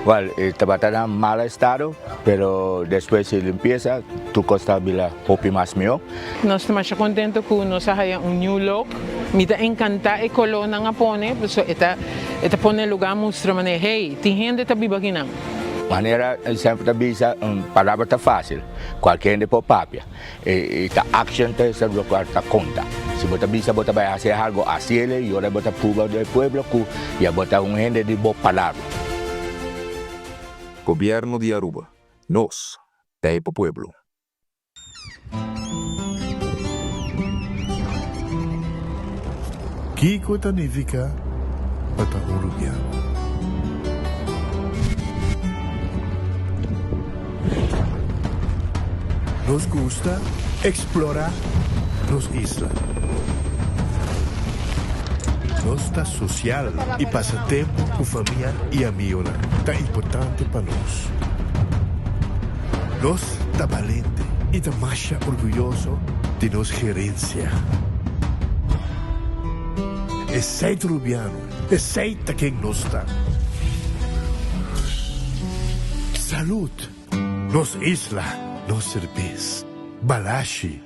Well, estaba en mal estado, pero después de limpieza, tu costa bila hopi más mío. Nós estamos contentes que nós haya new look. Me está encanta e colona nga pone, so ita pone lugar mostra mané, hey, tem gente tá biba aqui não. Maneira sempre tá bisa, palavra tá fácil. Qualquer gente por papia. E tá action tá essa do quarta conta. Se você bisa bota vai fazer algo assim ele e ora bota puba do pueblo que ia botar gente de boa palavra. Gobierno de Aruba. Nos, Taipo Pueblo. Kiko Tanivika Patahurugiano. Nos gusta explorar nos islas. Nossa social e passatempo com família e amigos tá importante para nós. Nós tá valente e tá mais orgulhoso de nossa gerência. Aceita Rubiano, aceita quem nós está. Salud, nos isla, nos cerveza, balashi.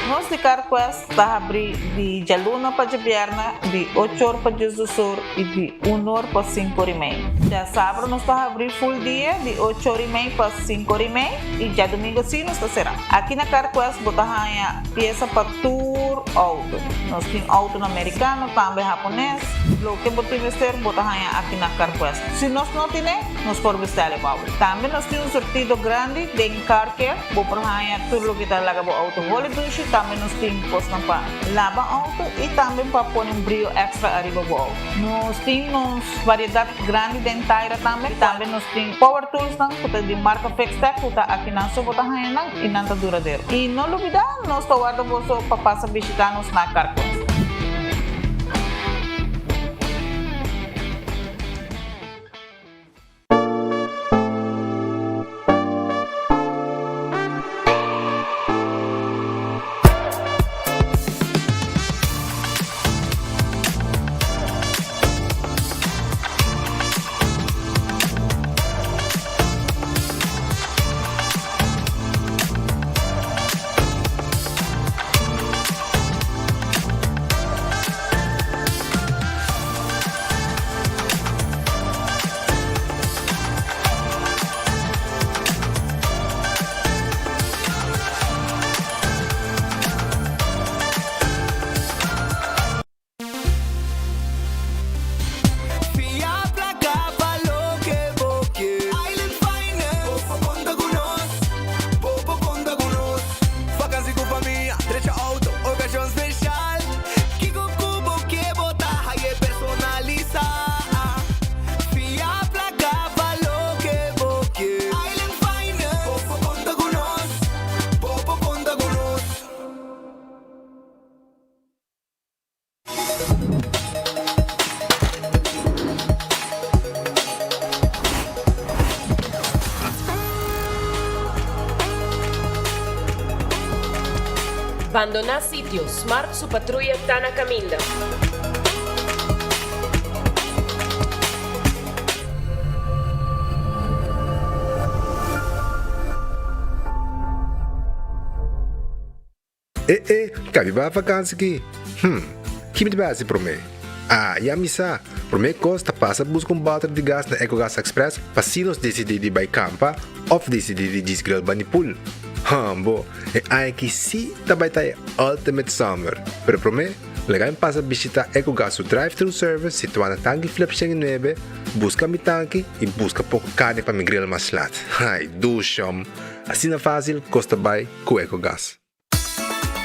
Nós de Carquest está abrir de Jaluna para Jabierna, de 8 horas para Jesus e de 1 hora para 5 horas e meia. Já sábado nós está abrir full dia, de 8 horas e meia para 5 horas e meia, e já domingo sim nós está será. Aqui na Carquest botar a peça para tour auto. Nós temos auto americano, também japonês. Lo que botar investir botar aqui na Carquest. Se nós não temos, nós podemos vestir para também nós temos um sortido grande de car care, botar tudo o que está lá para auto holiday. Também nós temos postos para lavar auto e também para pôr um brilho extra arriba do auto. Nós temos variedade grande de inteira também. Também nós temos power tools de marca Fextech, que está aqui na sua bota e não está duradouro. E não olvidar, nós estamos guardando para passar a visitar-nos na Carquest. Abandonar sitio, Smart su patrulla está na caminda. Cabe ba vakansie aqui? Que me base para mim? Já me sa. Para mim costa passa buscar balde de gás na EcoGas Express para se nós decidir de ir campa ou decidir de desgrill banipul. Bo, aqui sim também está Ultimate Summer. Pero para mim, legal passa visitar EcoGas o drive-thru service situado na tanque flip 9, busca mi tanque e busca pouco carne para me grill mais lat. Ai, dushom. Assim na fácil, costa bem com EcoGas.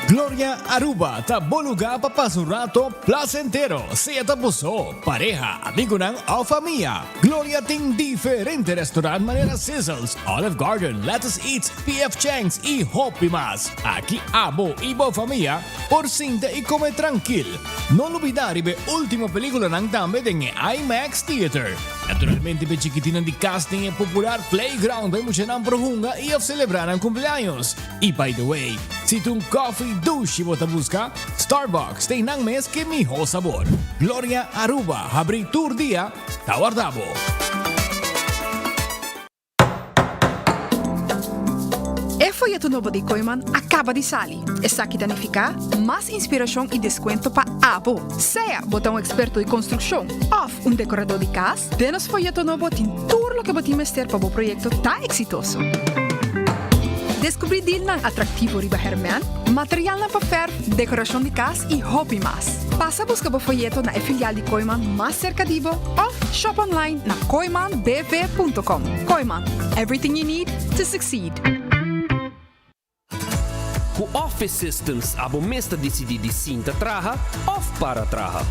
Gloria Aruba, taboluga papas un rato placentero. Sea tapuso, pareja, amigo ng o familia. Gloria ting diferente restaurant manera Sizzles, Olive Garden, Lettuce Eats, PF Chang's y Hopi Mas. Aquí abo ibo familia, por cinta y come tranquil. No olvidar ibe última película ng tambe ng IMAX Theater. Naturalmente be chiquitinan di casting e popular playground ay mo siya ng prohunga y of celebrar ang cumpleaños. Y by the way, Si tung coffee douche mo busca, Starbucks tem nang mes que miho sabor. Gloria Aruba, habri tour dia, tawardabo. E folheto novo de Koiman acaba de sair. Essa aqui danificar, mais inspiração e desconto para abo. Seja botão experto de construção, ou decorador de casa, denos folheto novo tem tudo o que botim mester para o projeto tá exitoso. Descobri deal na atrativo riba Herman, material na papel, decoração de casa e hobby mais. Passa a buscar o folheto na filial de Koiman mais cerca de você ou shop online na koimanbv.com. Koiman, everything you need to succeed. O Office Systems abo mesta decidi de cinta traha ou para traha.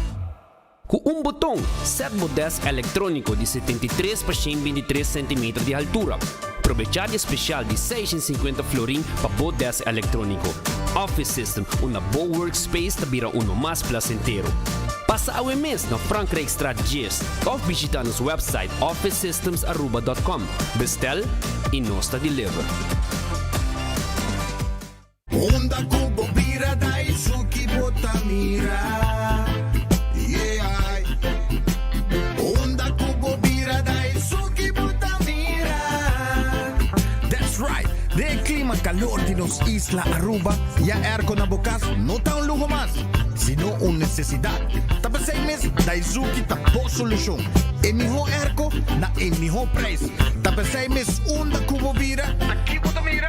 Com botão, set mo desk eletrônico de 73 por 123 cm de altura. Aprovechar especial de 650 florin para o desk eletrônico. Office System, uma boa workspace que vira mais placentero. Passa a mês na Frankrijkstraat 10 ou visita nosso website officesystems.aruba.com. Bestel e nós deliver. Onda kubo bira dai suki botamira. Yeah. Onda kubo bira dai suki botamira. That's right. De clima calor de nos Isla Aruba, ya airco na bocas no tá un lujo más, sino una necesidad. Tapa 6 meses, Daisuki tapó solución. En mi airco, na en mi precio. Tapa 6 meses, onda kubo bira. Aquí botamira.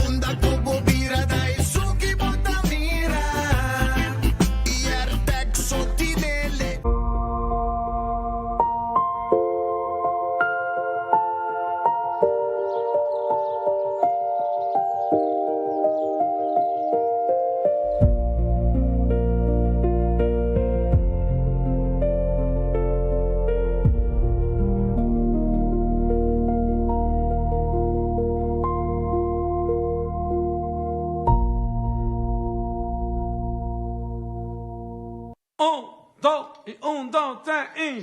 Onda kubo bira Daisuki botamira. Y Artexo tinele. Un, dos, tres, y...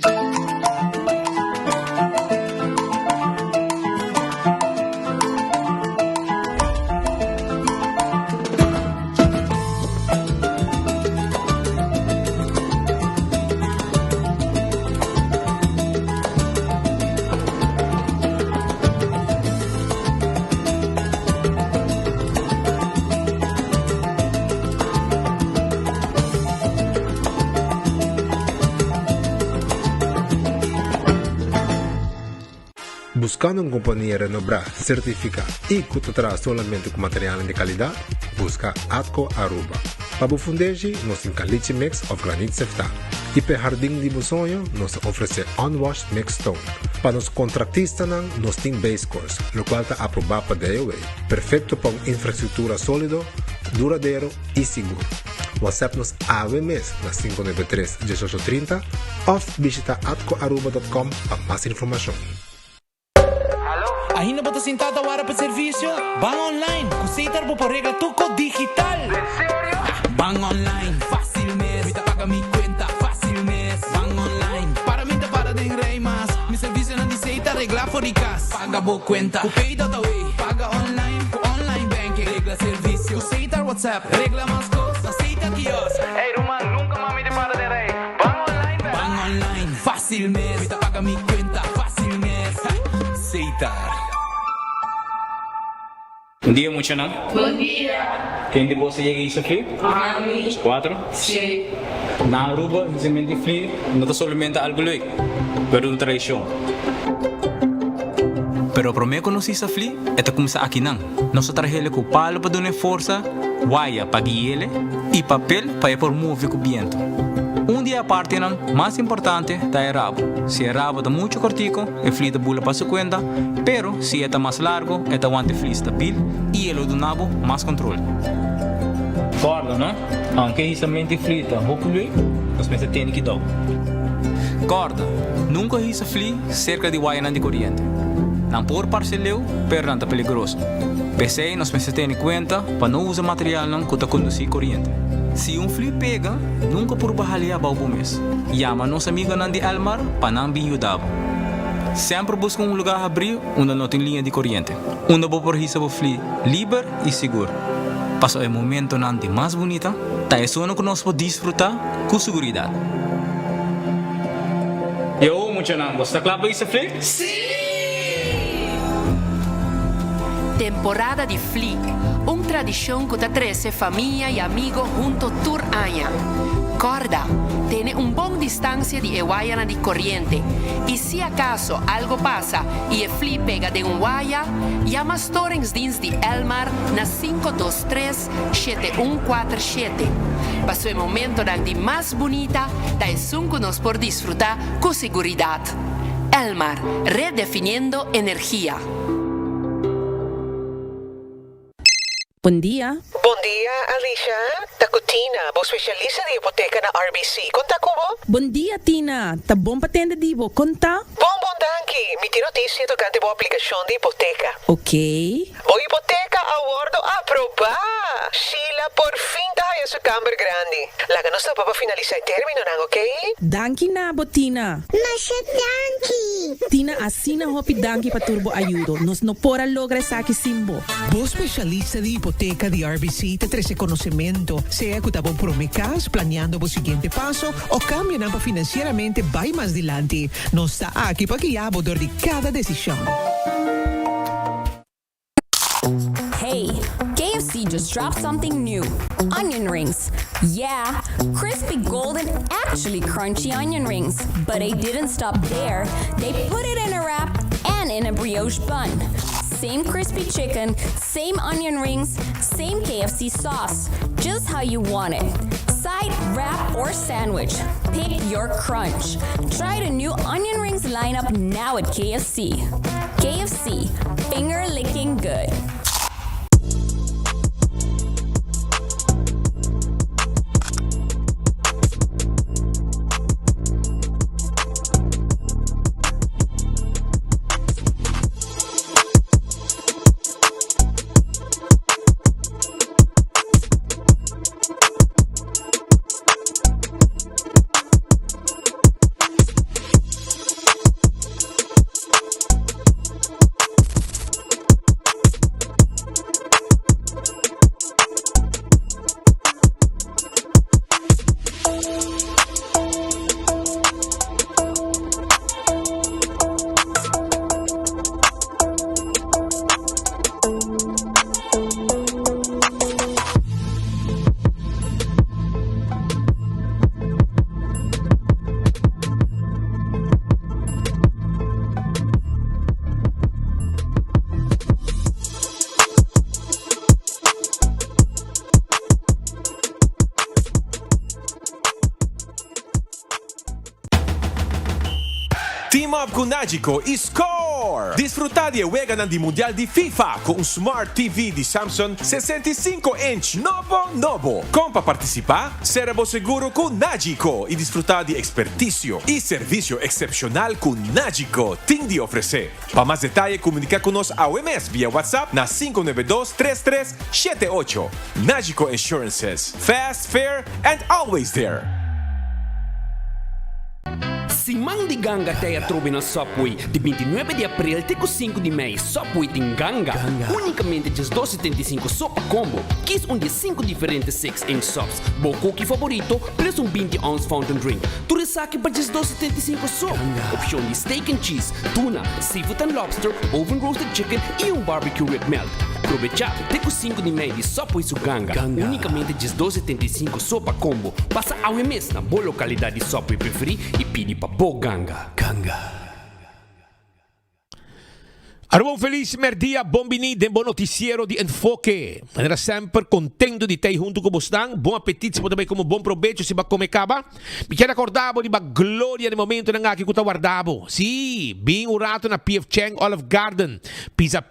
Buscando una compañía renombrada, certificada y que tratará solamente con materiales de calidad, busca Atco Aruba. Para fundeji, nos caliche mix of granite sefta. Y para jardín de sonho, nos ofrece unwashed mixed stone. Para los contratistas, nos tiene base course, lo cual está aprobado para DOA. Perfecto para una infraestructura sólido, duradero y seguro. WhatsApp nos AWMS na 593-1830 o visita atcoaruba.com para más información. Ainda bota sentada hora para serviço? Van online, consider por regla tuco digital. ¿En serio? Van online, fácil mes. Vita paga mi cuenta, fácil mes. Van online, para mí te para de rei mas. Mi serviço não diceita regla for de casa. Paga boa cuenta, pay data way. Paga online, online banking. Regla serviço, consider WhatsApp. Regla mais coisa, aceita kiosco. Ei, Roman, nunca mais me te para de rei. Van online, van online, fácil mes. Vita paga mi cuenta, fácil mes. Aceitar. Bom dia, Muchanan. Bom dia. Quem de você llega isso aqui? Os 4? Sim. Na Aruba, simplesmente frio, não está solamente algo leuk, pero uma tradição. Pero para mim conhecer essa fli, é como se aqui não. Nós trabalhamos com palo para dar força, wire para guiar e papel para por mover com o vento. Dia aparte não, mais importante está o rabo. Se o rabo está muito cortico, a fli bula para 50, pero se está mais largo, está aguante fli stabil e ele do nabo mais controle. Corda, não? Aunque isso mente frita, hopefully, nós pensamos que tem que dar. Corda, nunca hisa fli cerca de wire de corrente. Não por parceleu, pero não está peligroso. PC nós pensamos ter em conta para não usar material não que está conduzir corrente. Se fli pega, nunca por bahalia ba o mês. Llama nossa amiga de Almar para não vir ajudar. Sempre busca lugar a abrir onde não tem linha de corrente. Onde vou por hisa o fli livre e seguro. Paso el momento de más bonita, ta eso no conozco disfrutar con seguridad. Yo, mucho nang. ¿Está claro ese flick? Temporada de Fli, una tradición que te trae familia y amigos junto tour año. Corda, tiene un buen distancia de Guayana de corriente. Y si acaso algo pasa y el Fli pega de un guaya, llama Storingsdienst de Elmar na 523-7147. Pasó el momento de más bonita, da nos por disfrutar con seguridad. Elmar, redefiniendo energía. Buen día. Bom dia, Alicia. Takutina, bo specialista de hipoteca na RBC. Conta kubo? Buen dia, Tina. Tá bom para atender divo. Conta? Bom, danke. Mi ti noticia tocante boa aplicação de hipoteca. Ok. Bo hipoteca awardo aprovar. Sheila, por fin tá essa câmara grande. Laga nós tá para finalizar o término, não, ok? Danke na, Botina. Masha danke. Tina, assina hopi danke para turbo ayudo. Nos no pora logra saki simbo. Bo specialista de hipoteca de RBC te trae conocimiento, sea que estamos promecas, planeando el siguiente paso o cambiando financieramente vai más adelante. No está aquí para guiar de cada decisión. Hey, KFC just dropped something new. Onion rings. Yeah, crispy golden, actually crunchy onion rings. But they didn't stop there. They put it in a wrap and in a brioche bun. Same crispy chicken, same onion rings, same KFC sauce. Just how you want it. Side, wrap, or sandwich. Pick your crunch. Try the new onion rings lineup now at KFC. KFC, finger licking good. Team up com Nagico e score! Desfrutar de juega de Mundial de FIFA com um Smart TV de Samsung 65-inch novo. Como para participar, será seguro com Nagico e desfrutar de expertício e serviço excepcional com Nagico tem de oferecer. Para mais detalhes, comunicar conosco ao MS via WhatsApp na 592-3378. Nagico Insurances. Fast, fair, and always there. Si mang di ganga tayo trobe na Subway, de 29 de abril até 5 de maio, Subway tem ganga. Unicamente just $2.75 sopa combo. Quis de 5 diferentes 6-inch subs. Bo cookie favorito, plus 20 ounce fountain drink. Tu resaki para just $2.75 sopa. Opção de steak and cheese, tuna, seafood and lobster, oven roasted chicken e barbecue rib melt. Aprovechar até 5 de maio de Subway su ganga. Unicamente just $2.75 sopa combo. Passa ao mês na boa localidade de Subway preferir e pede para Ganga. Allora, un feliz merdia, bombini, den buon noticiero di Enfoque. Manera sempre contento di te junto con Bostan. Buon appetito, potrebbe come buon provecho si va come caba. Mi chiede ricordavo di ba gloria nel momento nang aki kuta guardavo. Sì, bin urato na PF Cheng Olive Garden. Pizza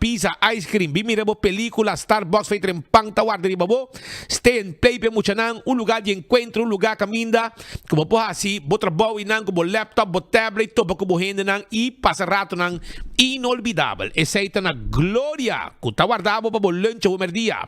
ice cream, bin mirabo película Starbucks feita en pang tawar di babo. Stay and play pe mucha nang un lugar de encuentro, un lugar caminda. Como po assim, bo trabaho nang como laptop, bo tablet, to ba como hende nang e passa rato nang inolvidable. special. Essa aí tá na Glória. Que tá guardado para o lunch o merdia.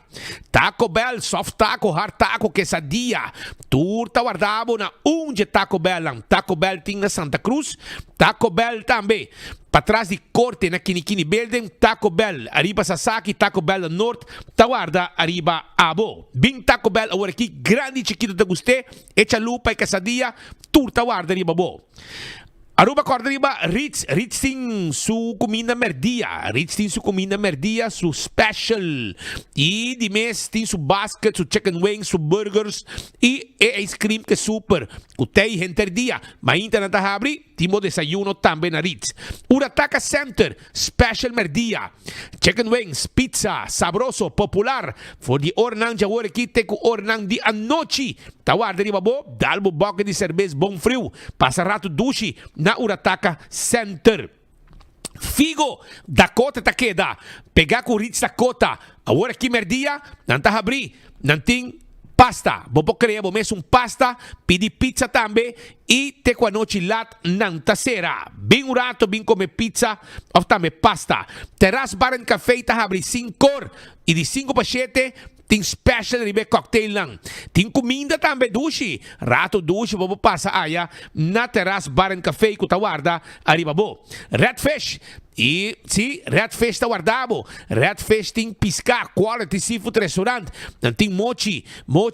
Taco Bell, soft taco, hard taco, quesadilla. Tu tá guardado na de Taco Bell lang. Taco Bell tem na Santa Cruz. Taco Bell também. Para trás de corte na Kinikini Building, Taco Bell. Arriba Sasaki, Taco Bell North. Tawarda, arriba Abo. Bing Taco Bell, agora aqui, grande chiquito te guste. Echa lupa e quesadilla. Tu tawarda, arriba bo. Aruba corda riba, Ritz tem su comida merdia. Ritz tem su comida merdia, su special. E de mês tem su basket, su chicken wings, su burgers e ice cream que super. Kutei henter dia. Mainta na tahabri, timo desayuno também na Ritz. Urataka Center, special merdia. Chicken wings, pizza, sabroso, popular. For di ornang jawore kite ku ornang di anochi. Tawar de riba bo, dalbo boke di cerveza bom frio. Pasarato dushi na Urataka Center. Figo, Dakota Takeda. Pegar com Ritz Dakota. Agora aqui merdia, não tá abrir, não tem pasta. Bobo creia, bom mesmo pasta, pedi pizza também e te com a noite lat não tá será. Bem urato, bem comer pizza, ou também pasta. Terras Bar and Café tá abrir 5 cor e de 5 para 7 tem special ribe cocktail lang. Tem comida também dushi. Rato dushi bobo passa aya na Terras Bar and Café ku tawarda arriba bo. Redfish. E sim, Redfish tawardabo. Redfish tem pisca, quality seafood restaurant. Tem mochi,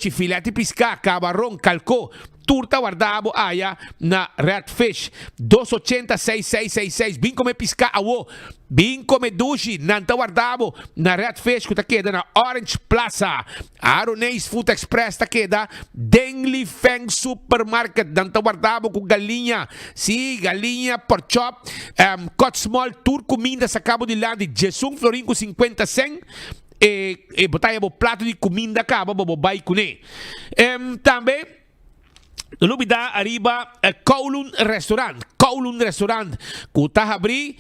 filete pisca, camarão, calco. Turta guardabo aya na Redfish 280-6666. Bem come pisca awo. Bem come dushi. Nanta guardabo na Redfish que tá queda na Orange Plaza. Aronês Food Express tá queda Dengli Feng Supermarket. Nanta guardabo com galinha. Si, galinha, pork chop, cut small, tour comida sa Cabo de Lande. Jesung Florin com 50 cent. E botaya bo prato de comida acaba bo bai kune. Também Lubida arriba Kowloon Restaurant. Kowloon Restaurant. Kuta abri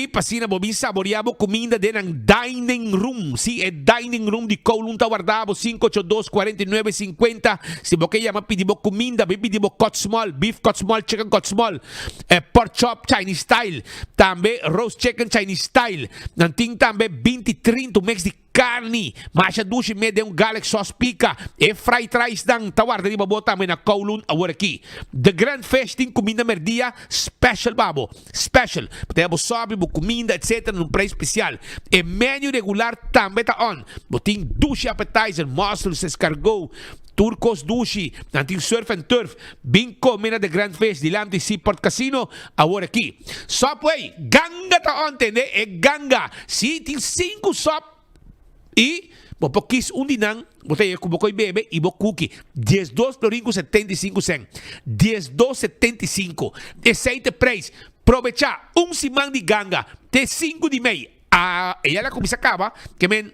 pasina bobin saboreabo comida de ng dining room. Si é dining room de Kowloon tawardabo 582-4950. Si bo kaya mapidibo comida, bibidibo cut small, beef cut small, chicken cut small, pork chop Chinese style. Tambe roast chicken Chinese style. Nanting tambe 20-30 mix de carne, masha dushi me de garlic sauce pica e fried rice dang tawar dari babo também na Kowloon agora aqui. The Grand Festing comida merdia special babo, special. Potebo sobe bo comida etc num preço especial. E menu regular também tá on. Botin dushi appetizer, mussels, escargot, turcos dushi, nanting surf and turf, bing comida de Grand Fest de Lamte Seaport Casino agora aqui. Subway, ganga tá on, tende e ganga. Si ting 5 sop e popokis dinang, botei com bocoi bebe e bo cookie. 12,75 cent. 12,75. Esse preço. Aproveitar simang de ganga. Te 5 de meia. E ela como se acaba, que men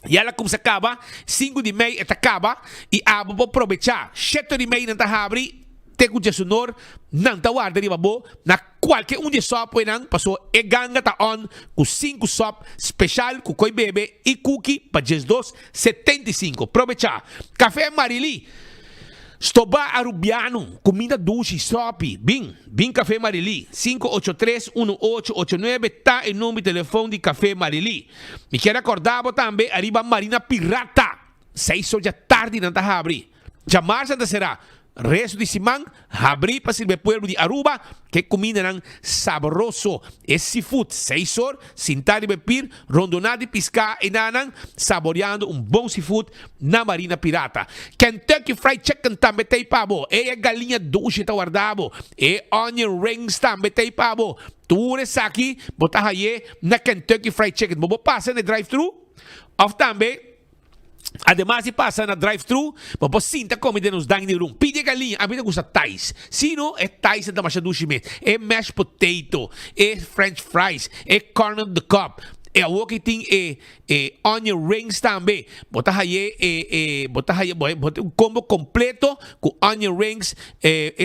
e ela como se acaba, 5 de meia eta acaba e vou aproveitar 7 de meia não abre. Teko jesunor nang tawar dari babo na qualquer de sop nang passou e ganga ta on com 5 sop special com koi bebe e cookie para 12,75. Aproveitar. Café Marili. Stoba Arubiano, comida dushi, sopi, bing Café Marili, 583-1889, tá em nome de telefone de Café Marili. Me quero acordar também, arriba Marina Pirata, 6 horas da tarde não tá abre. Jamais será. Resto de Simang, abri para servir pueblo de Aruba, que comida nang saboroso. Es seafood, 6 horas, sentar e beber, rondonada e piscar e nanang, saboreando bom seafood na Marina Pirata. Kentucky Fried Chicken também tem pabo. E galinha doce tá guardado. E onion rings também tem pabo. Tu aqui, botar aí na Kentucky Fried Chicken. Bobo passa no drive-thru, ou também además de passar na drive-thru, você sinta comida nos dining room. Pide galinha, a mim não gusta Thais. Se não, é Thais da machadushime. É mashed potato, é French fries, é corn on the cob. É o que tem onion rings também. Bota aí um combo completo com onion rings,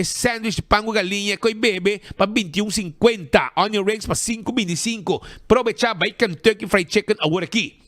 sandwich de pão com galinha com bebê para 21,50. Onion rings para 5,25. Aproveitar vai Kentucky Fried Chicken agora aqui.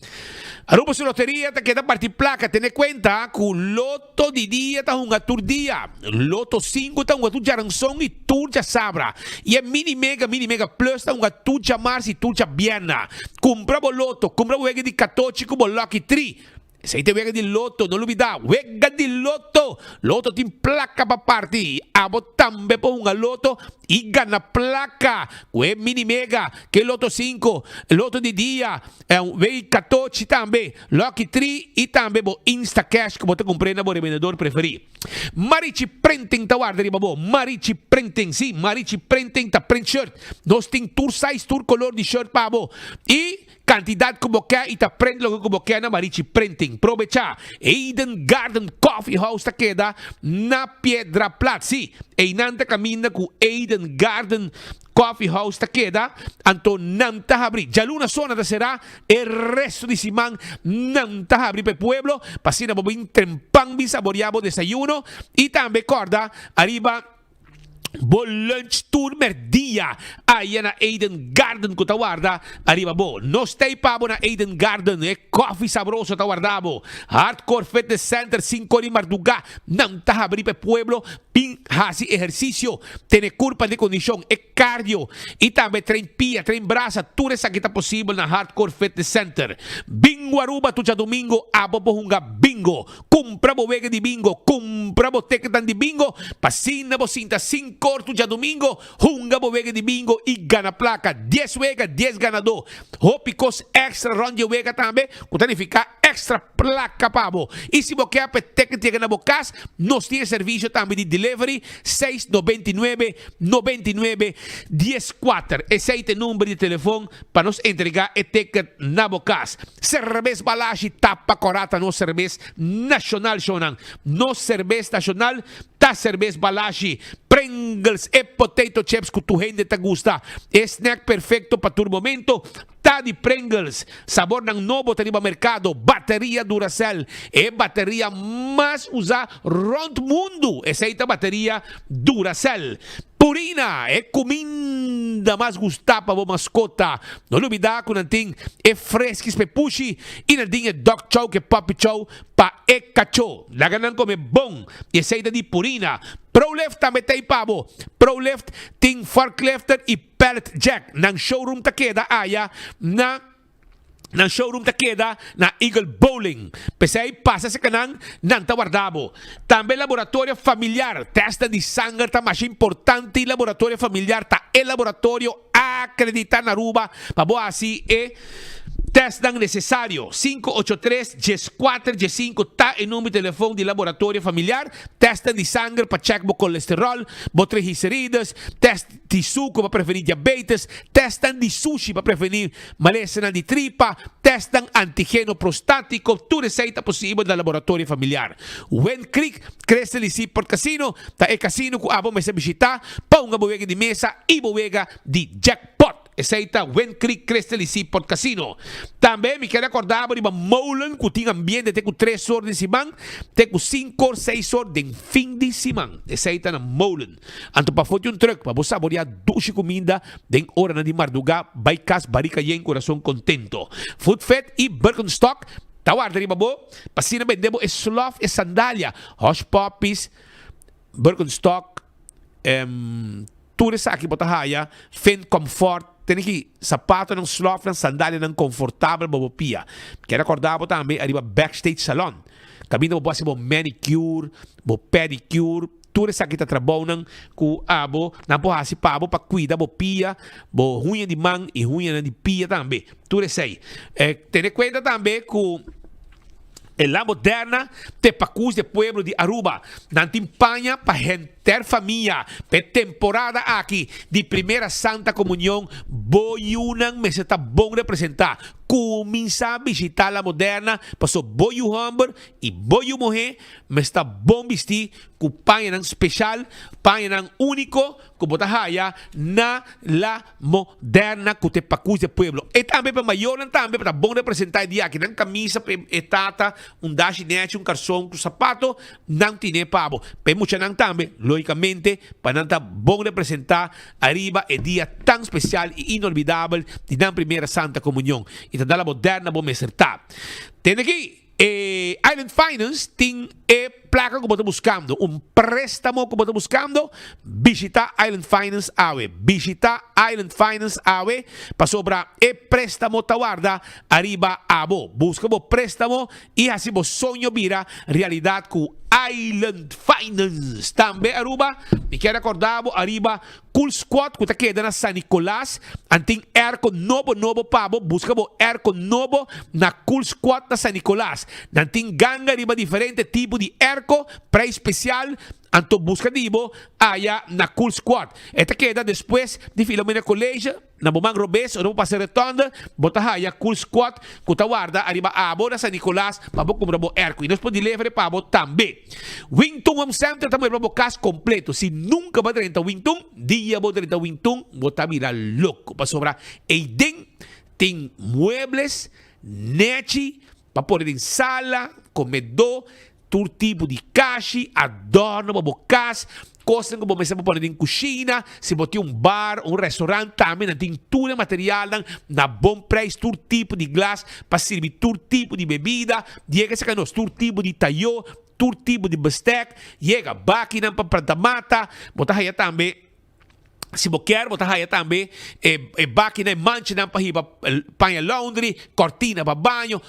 Aruba su loteria te queda partir placa. Ten cuenta que loto di dia ta un tour dia. Loto 5 ta un tour jaransong y tour ja sabra. Y el mini mega plus ta un tour ja mars y tour ja biena. Comprabo loto, comprabo wega di 14 como lucky 3. Se te wega di loto, non olvidar, wega di loto. Loto tin placa pa party. Abo tambe po un loto y gana placa. Que mini mega, que loto 5, loto di dia, wega 14 tambe, lucky 3 y tambe bo Insta Cash como te compré na bo revendedor preferido. Marici Printing ta guarda riba bo, Marici Printing, sì, Marici Printing ta print shirt. Nos ting tour size, tour color di shirt pa bo. Y cantidad como que y te prende lo como que na Marici Printing. Provecha Eden Garden Coffee House ta queda na Piedra Plat. Sí, e nanta camina ku Eden Garden Coffee House ta queda anto nanta habri. Ya luna zona da será el resto de Simán nanta habri pe pueblo. Pasina bo trempang bi saboreabo desayuno y también corda arriba bo lunch tour merdia aí na Eden Garden ko tawarda arriba bo no stay pa bo na Eden Garden coffee sabroso tawardabo hardcore fitness center 5 de Marduga nang tahabri pe pueblo pin hasi ejercicio tiene culpa de condición cardio y también train pia train brasa tudo essa que tá possível na hardcore fitness center bingo Aruba tu domingo abo bo hunga bingo compra bo vega di bingo compra bo teketan di bingo pasina bo cinta 5 tu ya domingo, hunga bovega de bingo e gana placa. 10 wega, 10 ganador. Hopicos extra ronde wega também, kutanifica extra placa pabo. E se você quer peteca na bocas, nós temos serviço também de delivery 699-99-14. Esse é o número de telefone para nos entregar a ticket na bocas. Cerveza Balashi tapa corata no cerveza nacional shonan. No cerveza nacional ta cerveza Balashi. Pringles e potato chips que tu gente te gusta. Snack perfecto para tu momento. Tá de Pringles. Sabor ng novo taniba mercado. Bateria Duracell. E bateria mais usada round mundo. Essa é a bateria Duracell. Purina é comida mais gustada para a mascota. Não olvidar que nanting é fresquis pe pushi e nanting é dog chow que papi chow pa e cacho. Laganan come bom. E essa é de Purina. ProLift também tem pabo. ProLift tem forklifter e pallet jack. Nang showroom ta queda aya na showroom ta queda na Eagle Bowling. Pesay passa sa kanang nantawardabo. Também laboratório familiar. Testa de sangue ta mais importante laboratório familiar ta el laboratório acreditar na Aruba. Pabo assim e test dan necessário 583-14-5 tá em número de telefone de laboratório familiar. Testa de sangue para check o colesterol, triglicéridos, test de suco para prevenir diabetes, testan de sushi para prevenir malestar de tripa, testan antígeno prostático, tudo receita possível da laboratório familiar. When Creek cresce ali por casino, tá é casino que abo me se visitar, pa uma boega de mesa e boega de jackpot. Essa Wen Creek Crystal si por casino. Também me quero acordar de Molen que tem ambiente tem 3 horas de semana, tem 5 ou 6 horas de fim de semana. Essa na Molen. Anto para foto truck para você saborear doce comida de hora de Marduga, vai cas barica e coração contento. Food Fed e Birkenstock. Tawar dari babo, pasina vendemos sloth e sandália, Hush Puppies, Birkenstock, tudo isso aqui botahaya, Fin Comfort. Tem que sapato ng sloth ng sandália ng confortável babopia. Quero acordar po também arriba Backstage Salon. Kabina mo po si manicure, pedicure, tudo isso aqui tá trabalho ng ku abo na po hasi pa abo pa cuida bo pia, bo hunha de man e hunha de pia também. Tudo isso aí. Tem cuenta também ku La Moderna te pacus de pueblo de Aruba. Nantimpanha pa enter família. Pe temporada aqui de primeira Santa Comunhão. Boyunang me se tá bom representar. Começar a visitar La Moderna. Passou boyu humber e boyu mohe. Me está bom vestir. Com panha ng special. Panha ng único. Com botahaya na La Moderna. Com te pacus de pueblo. E também pa maior também para bom representar dia aqui. Nang camisa etata. Daginete, calção, sapato, não tinha pavo. Pemucha nang também, logicamente, para não bom representar arriba o dia tão especial e inolvidável de na primeira Santa Comunhão. e dala moderna bo meserta. Tem aqui Island Finance tem placa que você está buscando, préstamo que você está buscando, visita Island Finance Awe. Visita Island Finance Awe para sobra préstamo tawarda arriba abo. Busca bo préstamo e assim bo sonho vira realidade com Island Finance. Também Aruba, me quero acordar arriba Cool Squad que está queda na San Nicolás. Anting airco novo pabo. Busca bo airco novo na Cool Squad na San Nicolás. Nanting ganga arriba diferente tipo de airco, preço especial. Anto busca dibo allá na Cool Squad. Esta queda después de Filomena College, na Bumang Robes, o no pasa retonda, bota allá Cool Squad, que guarda arriba a Abora San Nicolás, pabo como rabo erco. E nós podemos levar pabo também. Wington Home Center também rabo caso completo. Se nunca va a renta Wington, dia va a renta Wington, bota mira louco. Para sobrar, Eiden tem muebles, nechi, para poder em sala, comedor, todo tipo de caixa, adorno, bobocas, coisas que você pode pôr em cozinha, se você tem bar, restaurante, também tem tudo material, na bom preço, todo tipo de glass, para servir todo tipo de bebida, chega a nós, todo tipo de talho, todo tipo de bistec, chega máquina para mata, botar aí também. Se você quer, botar aí também máquina, mancha para panha laundry, cortina para banho,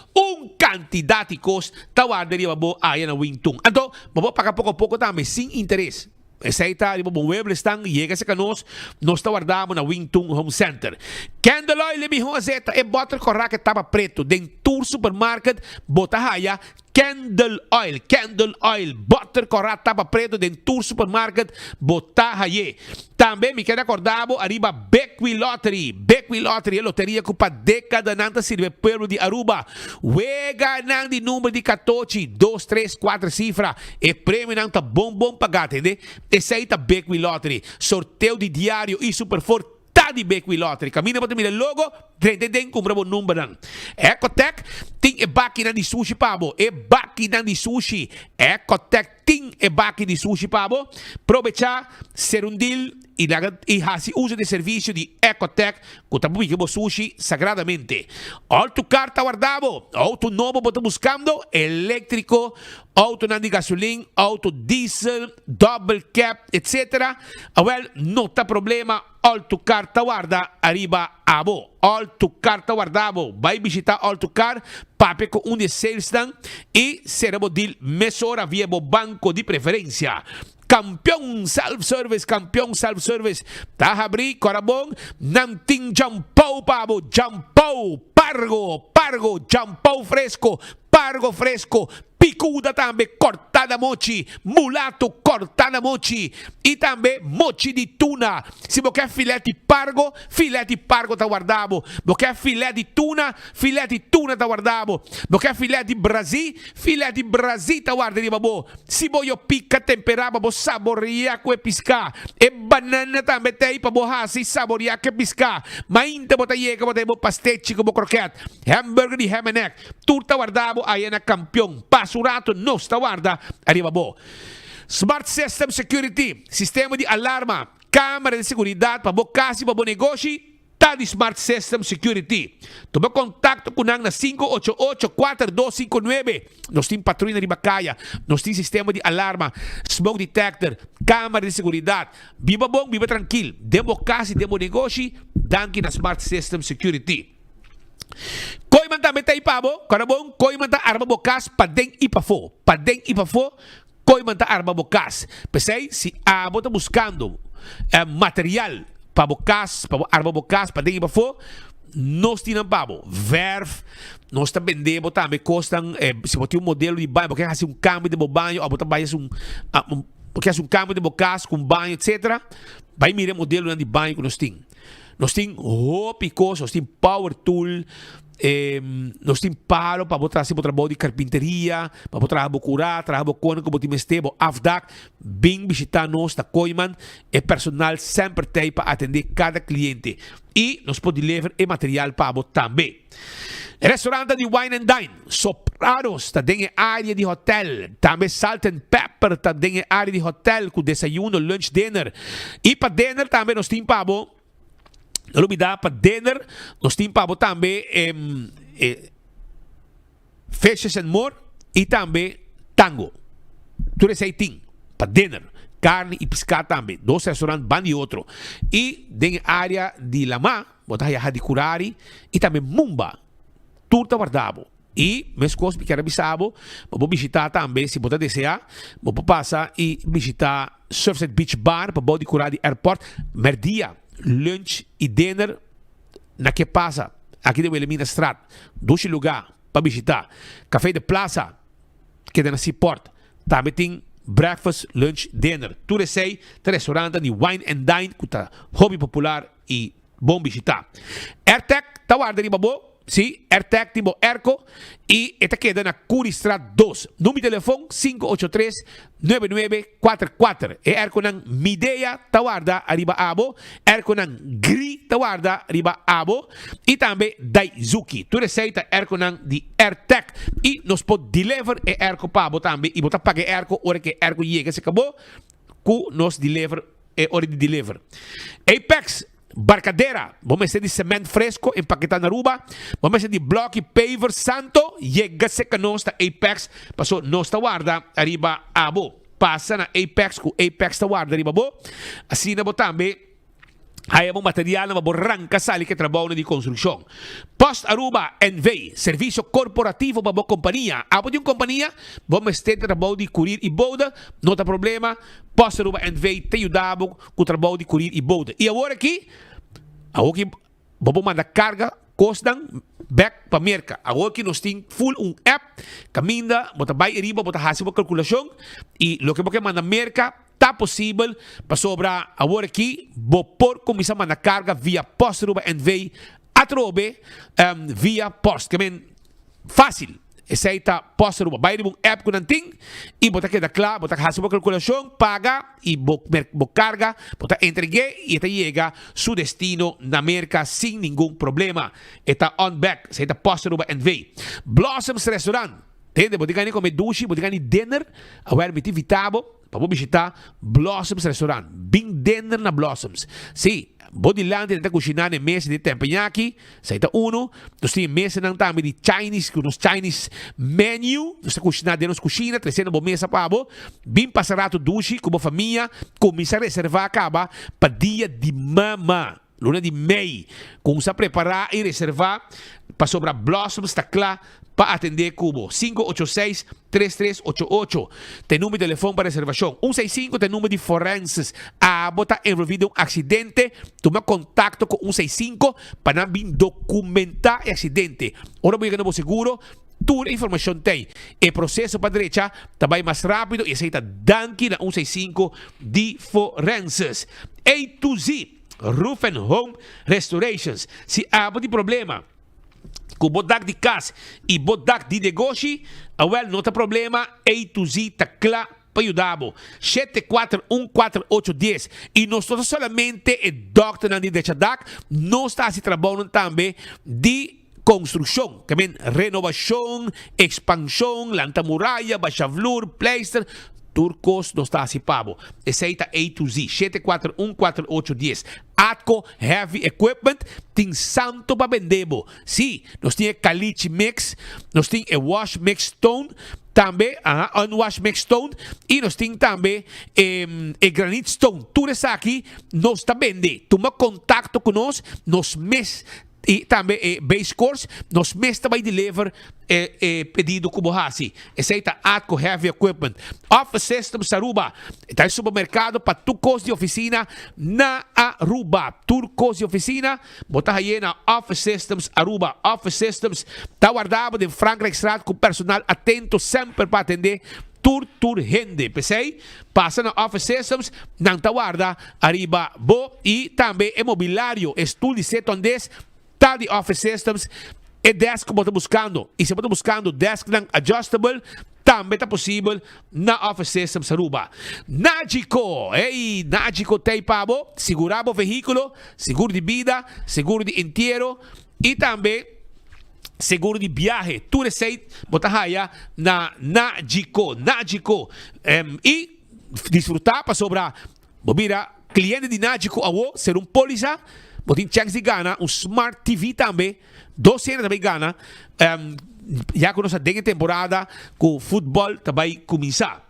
quantidade de coisas, tawardaria para aí na Wington. Então, vamos pagar pouco a pouco também, sem interesse. Aceita, bom web estão chega a nós guardamos na Wington Home Center. Candle Oil, mi Joseta, bota corra que estava preto, dentro supermarket, bota aí Candle Oil, butter corra estava preto, dentro supermarket, bota aí. Também me quero acordar, arriba Beckway Lottery, a loteria que para década nanta sirve pueblo de Aruba. Wega nang de número de 14, 2, 3, 4 cifra, e prêmio nanta bom pagate, né? Esse é Beckway Lottery, sorteio de diário e super forte de Beckway Lottery. Camina para ter logo, tem compra bom número. Ecotec tem máquina de sushi pabo, máquina de sushi. Ecotec tem máquina de sushi pabo. Aproveitar ser deal e fazer uso de serviço de Ecotec, que tá publicando sushi sagradamente. Auto carta guardado, auto novo você buscando, elétrico, auto de gasolina, auto diesel, double cap, etc. Well, não tá problema. Alto carta guarda arriba abo. Alto carta guardabo. Vai visitar Alto car, pape com de sales dan e seremos deal mesora via banco de preferência. Campeão self-service. Tá abri, corabong, nanting jampau pabo, jampau, pargo, jampau fresco, picuda também, cortada mochi, mulato, cortada mochi, e também mochi de tuna. Se você quer filé de pargo tá guardado. Se quer filé de tuna tá guardado. Se quer filé de Brasil tá guardado. Se você pica temperado, você saborear com piscar. E banana também tem para você saborear com piscar. Mas ainda você chega, você tem pastete com croquete, hambúrguer de ham and egg, tudo tá guardado aí na Campeão. Pasurato não está guarda arriba bo. Smart System Security, sistema de alarma, câmera de segurança para casa e para negócio, tá de Smart System Security. Toma contato com nang na 588-4259. Nós temos patrulha de Bacaya, nós temos sistema de alarma, smoke detector, câmera de segurança. Viva bom, viva tranquilo. Demo casa e demo negócio, danke na Smart System Security. Koi man também tem pabo, carabong, koi man ta arma bokas, padeng ipafo, koi man ta arma bokas. Pensei, se abo tá buscando material para bokas, para arma bokas, padeng ipafo, nós temos pabo, verf, nós tá vendendo também custam, se você tem modelo de banho, porque faz câmbio de banho, ou botar porque faz câmbio de bokas com banho, etc. Vai mirar modelo de banho que nós temos. Nós temos roupas, nós temos power tool, nós temos palo para botar assim, trabalho de carpinteria, para botar trabalho curar, trabalho com como temos tempo, afdak, bem visitar nós da Coiman, é personal sempre tem para atender cada cliente e nós podemos levar material para botar também. Restaurante de Wine and Dine, Sopranos, está dentro da área de hotel. Também Salt and Pepper, está dentro da área de hotel, com desayuno, lunch, dinner. E para dinner também nós temos para Lubida para dinner, nós temos para também fishes and more e também tango. Tudo isso aí tem para dinner. Carne e pescado também. 2 restaurantes, ban e outro. E dentro da área de Lama, botar aí de Curari e também Mumba. Tudo está guardado. E, mesmo coisa, que era bisabo, vou visitar também, se você desejar, vou passar e visitar Surfside Beach Bar, para o de Curari Airport, merdia, lunch e dinner, na que passa, aqui de Wilhelmina Straat, 2 lugares para visitar. Café de Plaza, que é na Seaport, também tem breakfast, lunch, dinner. Tudo isso aí, restaurante de wine and dine, que é hobby popular e bom visitar. AirTech, tá guardando de babo. Sim, AirTech tipo Erco e esta queda na Curi Strat 2. Número de telefone 583-9944. E Erco ng Midea tawarda arriba abo. Erco ng Gri tawarda arriba abo. E também Daizuki. Tu receita Erco ng di AirTech. E nos pode deliver e Erco pabo também. E bota pague Erco ora que Erco llega se acabou. Ku nos deliver e ora de deliver. Apex Barcadera, vamos ser de cimento fresco, empaquetado na Aruba. Vamos ser de bloco e paver santo. Chega se que nós Apex, passou nós guarda arriba abo. Passa na Apex, com Apex guarda arriba abo. Assim na também. Aí um material na borranca sali que trabalha de construção. Post Aruba NV, serviço corporativo para a companhia. Abo de uma companhia, vamos ter trabalho de curir e boda, não tem problema. Post Aruba NV te ajuda com o trabalho de curir e boda. E agora aqui vamos mandar carga, costam back para merca. Agora que nós temos full app, caminha, bota vai arriba, bota fazer uma calculação e lo que você manda merca tá possível para sobrar agora aqui, vou por começar a mandar carga via Post Aruba NV atrobe via post, que é fácil. Essa aí tá Post Aruba, vai de um app que não tem e bota aqui da claro, bota fazer uma calculação, paga e vou carga, bota entregue e está chega seu destino na merca sem nenhum problema. Está on back, essa aí tá Post Aruba NV. Blossoms Restaurant, entende? Bota ganhar comer duche, bota ganhar dinner, agora me invitado para visitar Blossoms Restaurant. Bing dinner na Blossoms. Sim, Bodilante está cozinhando em mesa de teppanyaki. Saita uno. Nós temos mesa ng tami de Chinese, com os Chinese menu. Nós está cozinhando dentro da cozinha, trazendo uma mesa para abo. Bim passarato dushi, com a família. Começa a reservar acaba para dia de mama. Luna de Mei. Começa a preparar e reservar para sobrar Blossoms, está claro, para atender Cubo. 586-3388. Tem número de telefone para reservação. 165 tem número de forenses. A bota envolvido um acidente. Toma contato com 165 para não documentar o acidente. Ora vou ganhar seguro. Toda a informação tem. O processo para a direita também mais rápido e aceita danke na 165 de forenses. A to Z. Roof and Home Restorations. Se há de problema com bodak de casa e bodak de negócio, não tem problema. A to Z está claro para ajudar. 741410. E nós estamos solamente o Dr. Nandi de Chadak. Nós estamos trabalhando também de construção, que é renovação, expansão, lanta muralha, baixa flor, pleister. Turcos não está assim pabo. Aceita A to Z. 741410. Atco Heavy Equipment. Tem santo para vender. Sim, nós temos caliche mix. Nós temos wash mix stone. Também, unwash mix stone. E nós temos também granite stone. Tudo isso aqui nós está vendendo. Toma contato com nós. Nós mes e também base course, nós mesmos também deliver pedido como assim. Aceita Atco Heavy Equipment. Office Systems Aruba. Está em supermercado para turcos de oficina na Aruba. Turcos de oficina, botar aí na Office Systems Aruba. Office Systems está guardado em Franklin Straat com personal atento sempre para atender tur rende. Pensei, passa na Office Systems, não tá guarda, arriba, e também imobiliário, estudo de setondes, tá de Office Systems, e desk que você está buscando. E se você está buscando desk não adjustable, também está possível na Office Systems Aruba. Nagico, Nagico tem pabo, segurava o veículo, seguro de vida, seguro de inteiro, e também seguro de viaje. Tu receita, bota raia na Nagico. E desfrutar para sobrar. Mira, cliente de Nagico, ser um polícia, botin chance de gana um Smart TV também, 200 também gana. Já que nós temos temporada com o futebol também começar.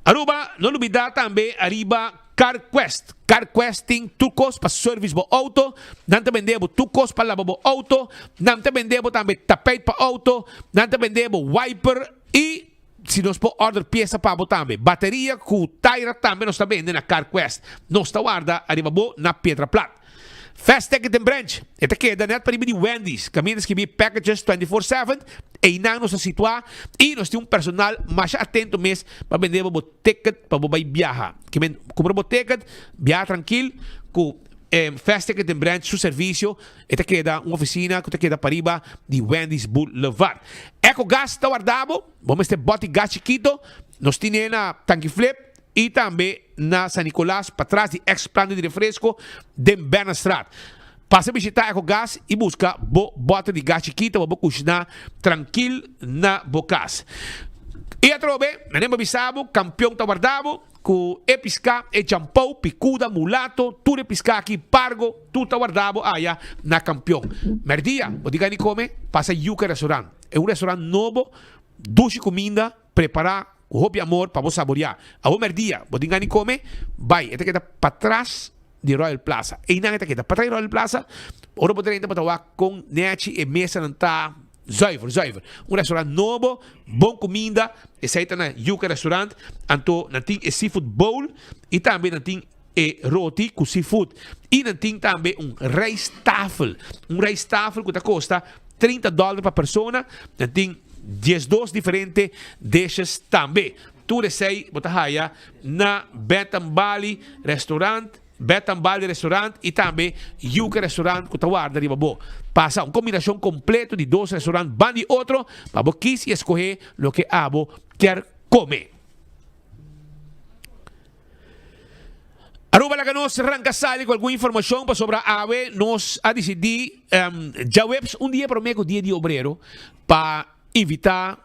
Aruba, não olvidar também, arriba CarQuest. CarQuest tem turcos para service para auto, não também devo turcos para lavar auto, não também devo também tapete para auto, não também devo wiper e se nós pode order peça para botar também. Bateria com tire também nós também na CarQuest. Nós está guarda arriba na Pedra Plata. Fast Ticket and Branch. Ito queda net para de Wendy's. Kami que packages 24/7. E na nos situar. E nós temos personal mais atento mes para vender o ticket para vai viajar. Kami compra o ticket, viaja tranquilo com Fast Ticket and Branch, seu serviço. Ito queda uma oficina que queda para riba de Wendy's Boulevard. Eco Gas está guardado. Vamos ter bote gas chiquito. Nós temos na tanque flip. E também na San Nicolás, para trás de ex-planta de refresco de Bernastrat. Passa a visitar Eco Gas e busca bota de gás chiquita, para cozinhar tranquilo na bocas. E a trobe, nós bisabo, campeão está guardado, com episca, e champou, picuda, mulato, tudo episca aqui, pargo, tudo está guardado, aí na campeão. Merdia, o diga ni come, passa Yuca Restaurant. É restaurante novo, duche comida, preparar, o hobby amor para você saborear. A bom dia, você engane come, vai, esta queda para trás de Royal Plaza. E não esta queda para trás de Royal Plaza, ora poder entrar para com nete e mesa não tá zuiver. Restaurante novo, bom comida, essa aí na Yuca Restaurant, anto não tem seafood bowl e também não tem roti com seafood. E não tem também rice tafel. Rice tafel que custa $30 para persona, não tem 10 diferentes dishes também. Tudo isso aí, botahaya na Betambali Restaurant e também Yuca Restaurant que está guarda de babo. Passa uma combinação completa de 2 restaurantes, van de outro, para você quis escolher o que abo quer comer. Aruba la que nos arranca sale con alguna información para sobre AVE nos ha decidido ya webs un día promedio dia de obrero para invitar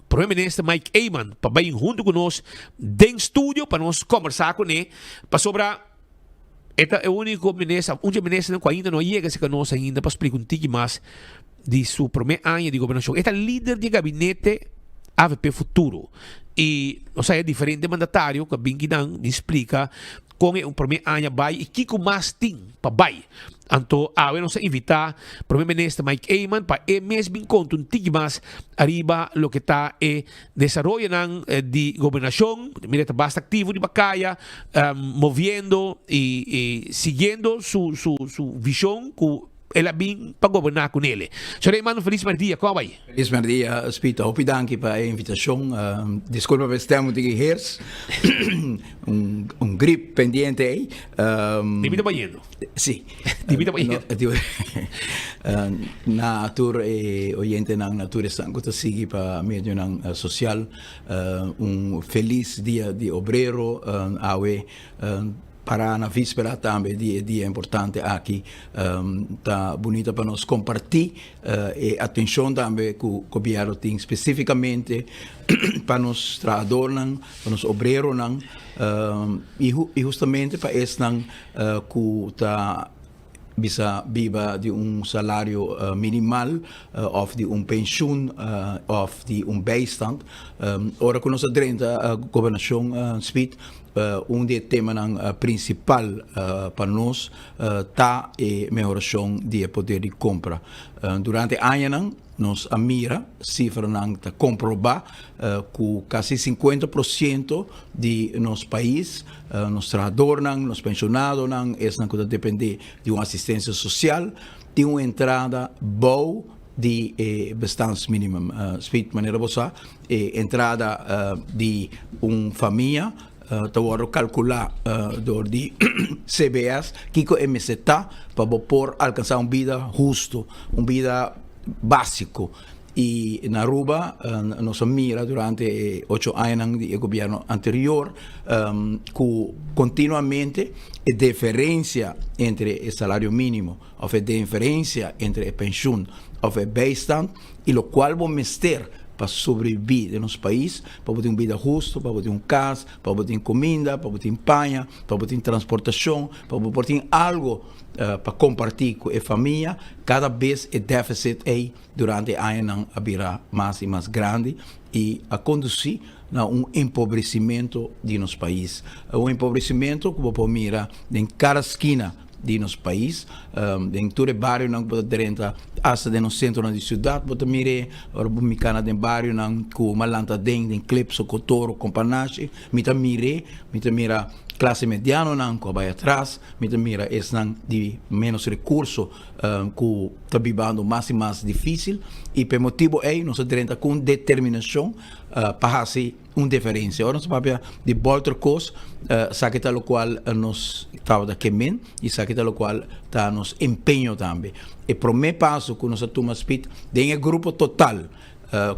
primeiro-ministro Mike Eyman para vir junto conosco dentro do estúdio para nós conversar com ele para sobre esta é o único ministro que ainda não chega a conosco ainda para explicar um pouco mais de seu primeiro ano de governação. Esta líder de gabinete AVP Futuro e não sei, é diferente mandatário que bem que não explica como é primeiro ano vai e que mais tem para vai. Então, nós invitar o primeiro-ministro Mike Eyman para mesmo encontro um pouco mais arriba lo que está desenvolvendo de governação, mira, está bastante ativo de Bacaya, moviendo e seguindo sua visão com ela bem para governar com ele. Senhor Eyman, feliz dia, como vai? Feliz dia, Spita. Hopi danke para a invitação. Desculpa por estar muito hers. Grip pendiente aí. Divida banhando. Sim. Divida banhando. Na tour oyente na natura sangue que sigue para meio na social. Feliz dia de obrero. Awe. Para na víspera também dia importante aqui tá bonita para nós compartilhar e atenção também que o governo tem especificamente para nós trabalhadores, para nós obreiros e justamente para esse que tá bisa viva de salário minimal of de pensão of de bijstand. Ora que nós adrenta a governação speed de tema principal para nós tá a melhoração de poder de compra. Durante anos nós mira cifra tá comprovar que quase 50% de nosso país, nos trabalhadores, nos pensionados, que depende de uma assistência social, tem uma entrada boa de bastante mínima. De maneira você entrada de uma família Tawaro calcular de CBS que o MCT para poder alcançar uma vida justa, uma vida básico. E na Aruba, nós mira durante 8 anos do governo anterior, que continuamente a diferença entre o salário mínimo, ou a diferença entre a pensão, ou a bijstand, e o qual vamos ter para sobreviver no nosso país, para ter uma vida justa, para ter casa, para ter comida, para ter panha, para ter transportação, para ter algo para compartilhar com a família. Cada vez o déficit durante a ano virá mais e mais grande e a conduzir a empobrecimento de nosso país. Empobrecimento que você mira em cada esquina de nosso país, em todo o bairro não pode ter hasta no centro da cidade, pode mirar ora bumicana de bairro não com malanta den clipso cotoro companache, mira classe mediana não com vai atrás, mira não de menos recurso que está vivendo mais e mais difícil e por motivo nós temos com determinação para fazer uma diferença. Ora, nós papel de outra coisa, sabe que tal qual nós estava da queimando e sabe que tal qual está nos empenho também. E primeiro passo que nós tomamos speed de grupo total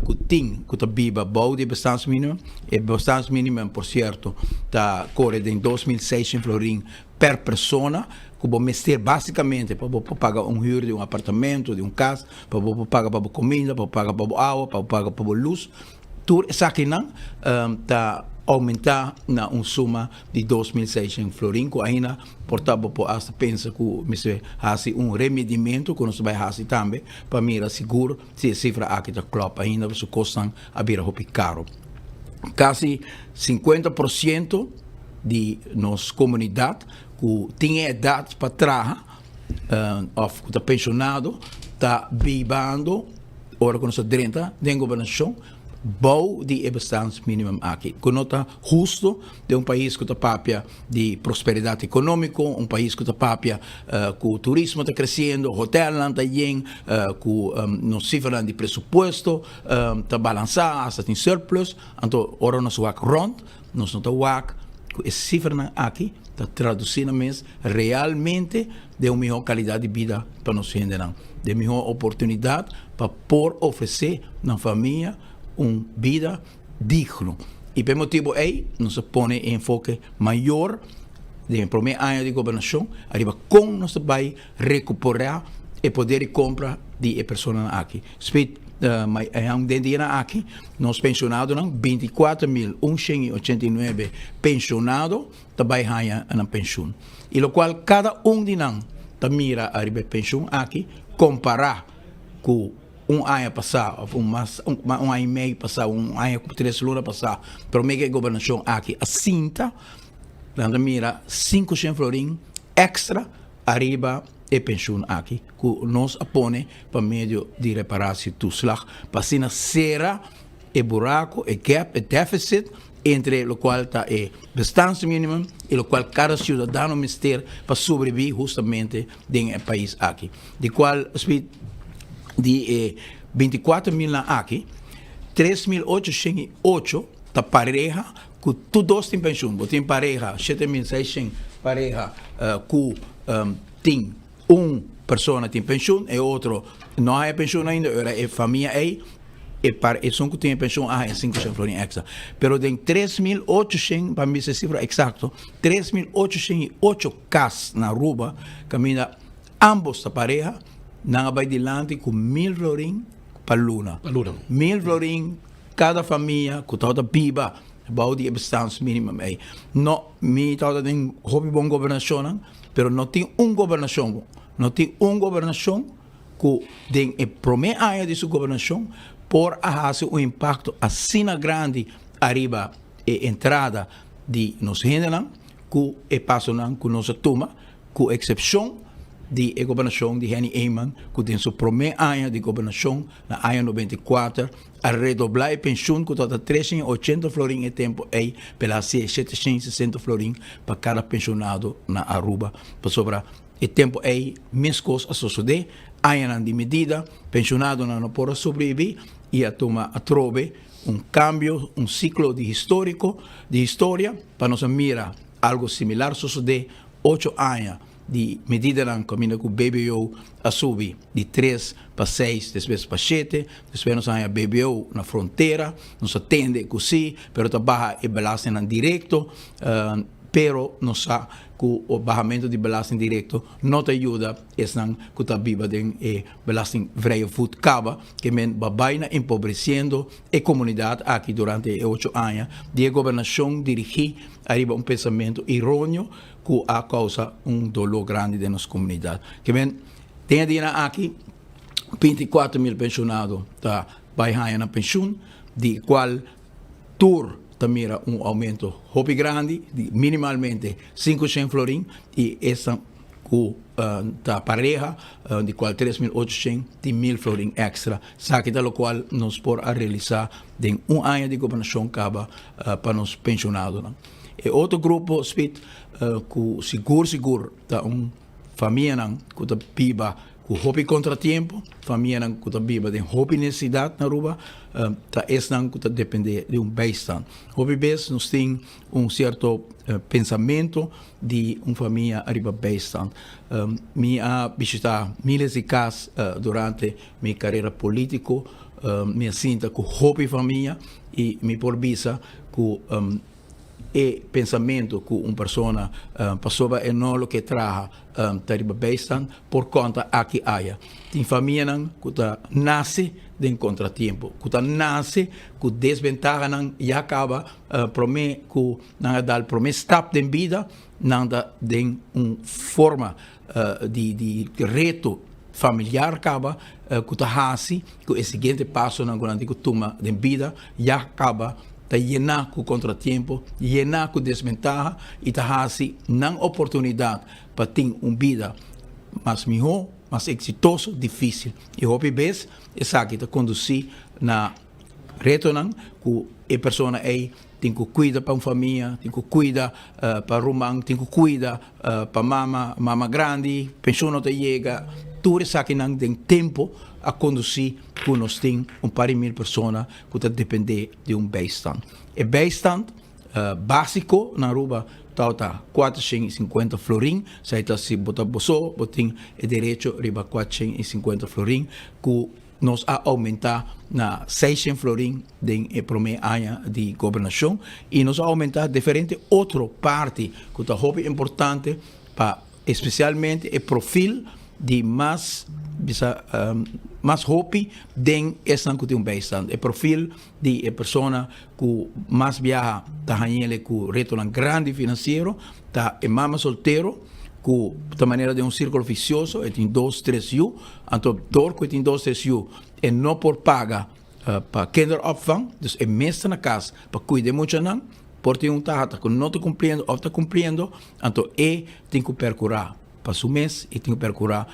que tem que está viva bom de bastante mínimo e bastante mínimo por certo está corre de 2.600 florin per persona que vou mestre basicamente para pagar hyra de um apartamento, de casa, para pagar para comida, para pagar para água, para pagar para luz. Tudo isso aqui não está aumentar na suma de 2.600 florin, que ainda portanto hasta pensa que você faz remedimento que nós vai fazer também para mirar seguro se a cifra aqui está clopa ainda você custa a vir a caro. Quase 50% de nossa comunidade que tem idade para trás, que está pensionado, está vivendo, ora que nós estamos dentro da governação, bom de bastante mínimo aqui. Que nota justo de país que está papia de prosperidade econômica, país que está papia que o turismo está crescendo, o hotel está bem, que nos cifras de presupuesto está balançado, está em surplus, então ora nós vamos rond, nós não estamos que essa cifra aqui está traduzindo mesmo realmente de uma melhor qualidade de vida para nós gente, de melhor oportunidade para por oferecer na família uma vida digna. E por motivo aí, nos põe enfoque maior do primeiro ano de governação, arriba como nós vai recuperar o poder de compra de pessoas aqui. Aqui, nós pensionados, 24.189 pensionados, também ganham a pensão. E o qual cada de nós mira a pensão aqui, comparar com ano passado, um ano e meio passado, ano com 3 lunas passado, para a minha governação aqui, a cinta, mira 500 florin extra arriba e pensão aqui, que nos apone para meio de reparar-se tudo, para assim será o buraco, o gap, o déficit entre o qual está o bastante mínimo e o qual cada cidadão mistério para sobreviver justamente no país aqui. De qual de 24.000 aqui, 3.808 está pareja que todos têm pensão. Tem pareja, 7.600 pareja que tem uma pessoa tem pensão e outro não tem pensão ainda, é família aí. E são que têm pensão é 500 florin extra. Pero de 3.800, para mim essa cifra exato, 3.808 casas na Aruba, caminha ambos a pareja, não vai adiante com 1.000 florin para luna. 1.000 florin cada família que está viva, balde bastante mínimo aí. Não, me está tem hobby bom governação, pero não tem governação, que tem a primeira área de sua governação por fazer um impacto assim grande arriba a entrada de nos gente que é passo que nós toma, com exceção de governação de Henny Eyman, que tem sua primeira ano de governação, na ano 94, a redoblar a pensão que toda 380 florin em tempo aí, pela 760 florin para cada pensionado na Aruba, para sobrar o tempo aí, mescos a sociedade, ano de medida, pensionado não pode sobreviver e a toma a trove cambio, ciclo de história, para nós mirar algo similar suceder 8 anos de medida não caminha com o BBO a subir de 3 para 6, depois para 7, depois nós temos a BBO na fronteira, nos atende com si, pero trabalha e belasta em direto, pero no sa que o bajamento de belasting directo não te ajuda esnan que tá viva den belasting vrije voet caba que men babaina empobrecendo a comunidade aqui durante 8 anos de governação dirigir arriba pensamento errôneo que a causa dolor grande de nossa comunidade que men tem dina aqui 24 mil pensionados tá baixando na pensão de qual tour mira aumento hopi grande de minimalmente 500 florin e essa da pareja de qual 3.800 de 1.000 florin extra saque da qual nos por a realizar em ano de governação caba para nos pensionados e outro grupo speed que seguro da família que da piba com hopi contratempo, família que está viva de hopi necessidade na rua, tá esnan que depende de bijstand. Hopi bes nós tem certo pensamento de família arriba bijstand. Me a visitar milhares de casos durante minha carreira política, me sinta com hopi família e me por visa que pensamento que pessoa passou é não que traga tariba bijstand por conta aqui haya. Tem família que nasce de contratempo, que nasce que desventaja e acaba prome que não dá prome stap de vida, não dá de forma de reto familiar acaba que hasi que o seguinte passo na grande que toma de vida e acaba tá llenar com contratempo, llenar com desventaja e tá assim não oportunidade para ter vida mais melhor, mais exitoso, difícil. E hope bes essa aqui tá conduzir na retorno que a pessoa tem que cuidar para uma família, tem que cuidar para rumang, tem que cuidar para mama grande, pensione te chega, tudo isso aqui não tem tempo a conduzir que nós temos par de 1.000 pessoas que dependem de bijstand. E bijstand básico na rua está 450 florin, se está se botar bolso, botem o direito riba 450 florin, que nós a aumentar na 600 florin de primeiro ano de governação e nós a aumentar diferente outra parte que está muito importante para especialmente o perfil de mais hopi den estan que tem bijstand. O perfil de pessoa que mais viaja tá hanhele que retorno grande financeiro, tá e mama solteiro que da maneira de círculo vicioso, tem 2-3 u, então dor que tem 2-3 u e não por paga para kinderopvang, dus é mestre na casa para cuidar muito não, porque tata que não está cumprindo ou está cumprindo, então tem que percurar para o mês e tem que percurar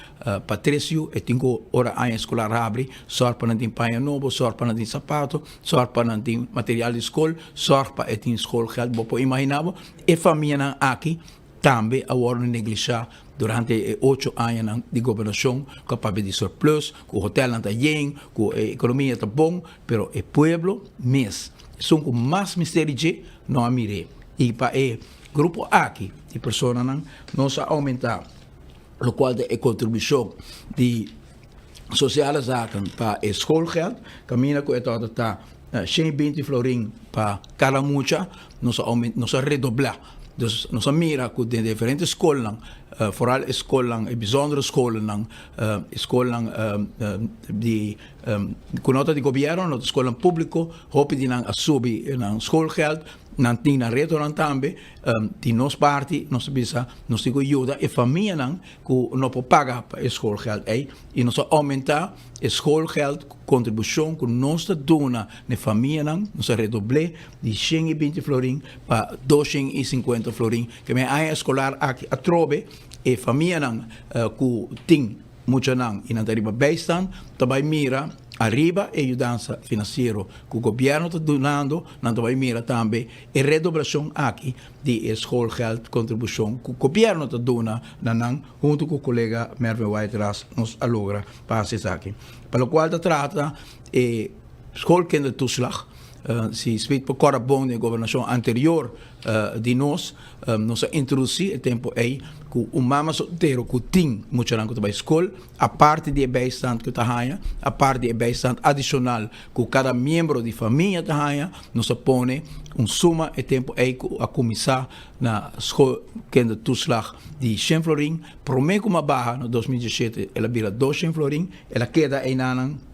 para 3 u e tem que hora a escolar abre, só para não ter paia novo, só para não ter sapato, só para não ter material de escola, só para ter escola geld, você imaginava, e família aqui também agora negligenciar durante 8 anos de governação, capaz de surplus, que o hotel não está bem, que a economia está bom, mas o povo mesmo são com mais mistério de não a mire. E para o grupo aqui de pessoas não se aumentar, o qual é a contribuição de sociais para a escola geld, caminha com a está 120 florin para cada mucha, não se redoblar. Dus nós mira que de diferentes escolas, vooral escolas, bijzondere escolas, escolas de com nota de governo, nota escola público, hoop die nang asubi nang schoolgeld, nang tina retorno também, de nos parte, nós bisa, nós digo ajuda e família nang que não pode pagar para schoolgeld, e nós aumentar schoolgeld contribuição que nós dona na família nang, nós redoble de 120 florin para 250 florin, que me a escolar aqui a trobe e família nang que tem muito nang e não arriba bijstand, também mira arriba a ajudança financeira que o governo está donando, não também mira também a redoblação aqui de schoolgeld contribuição que o governo está donando, junto com o colega Mervyn Whiteras, nos alogra para isso aqui. Para o qual trata schoolkindertoeslag, si speed por corabon de governação anterior de nós introduzir o tempo aí com um mama solteiro que tem muito rango de escola, a parte de bijstand que tá a parte de bijstand adicional que cada membro de família tá nós põe suma e tempo aí a começar na escola que é toeslag de 100 florin, promete uma barra no 2017 ela vira 200 florin, ela queda aí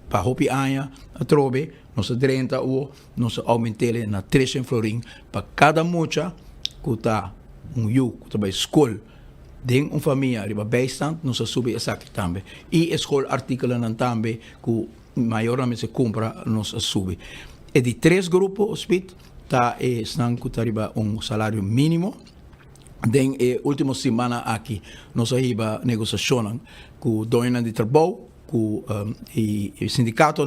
para hopi anya a trobe, nós 30 ou nós aumentele na 300 florin para cada mucha que tá que tá escola den família riba bijstand nós sube essa aqui também e escola artigo nan também que maiormente se compra nós sube e de 3 grupos hospit tá estão que tá riba salário mínimo den última semana aqui nós riba negociação com dona de trabalho com o sindicato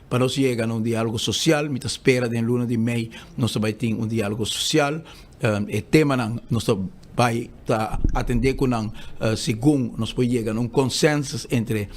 para nós chegar a diálogo social, me espera de luna de mei nós vai ter diálogo social, o tema nós vai atender com segundo nós podemos chegar a consenso entre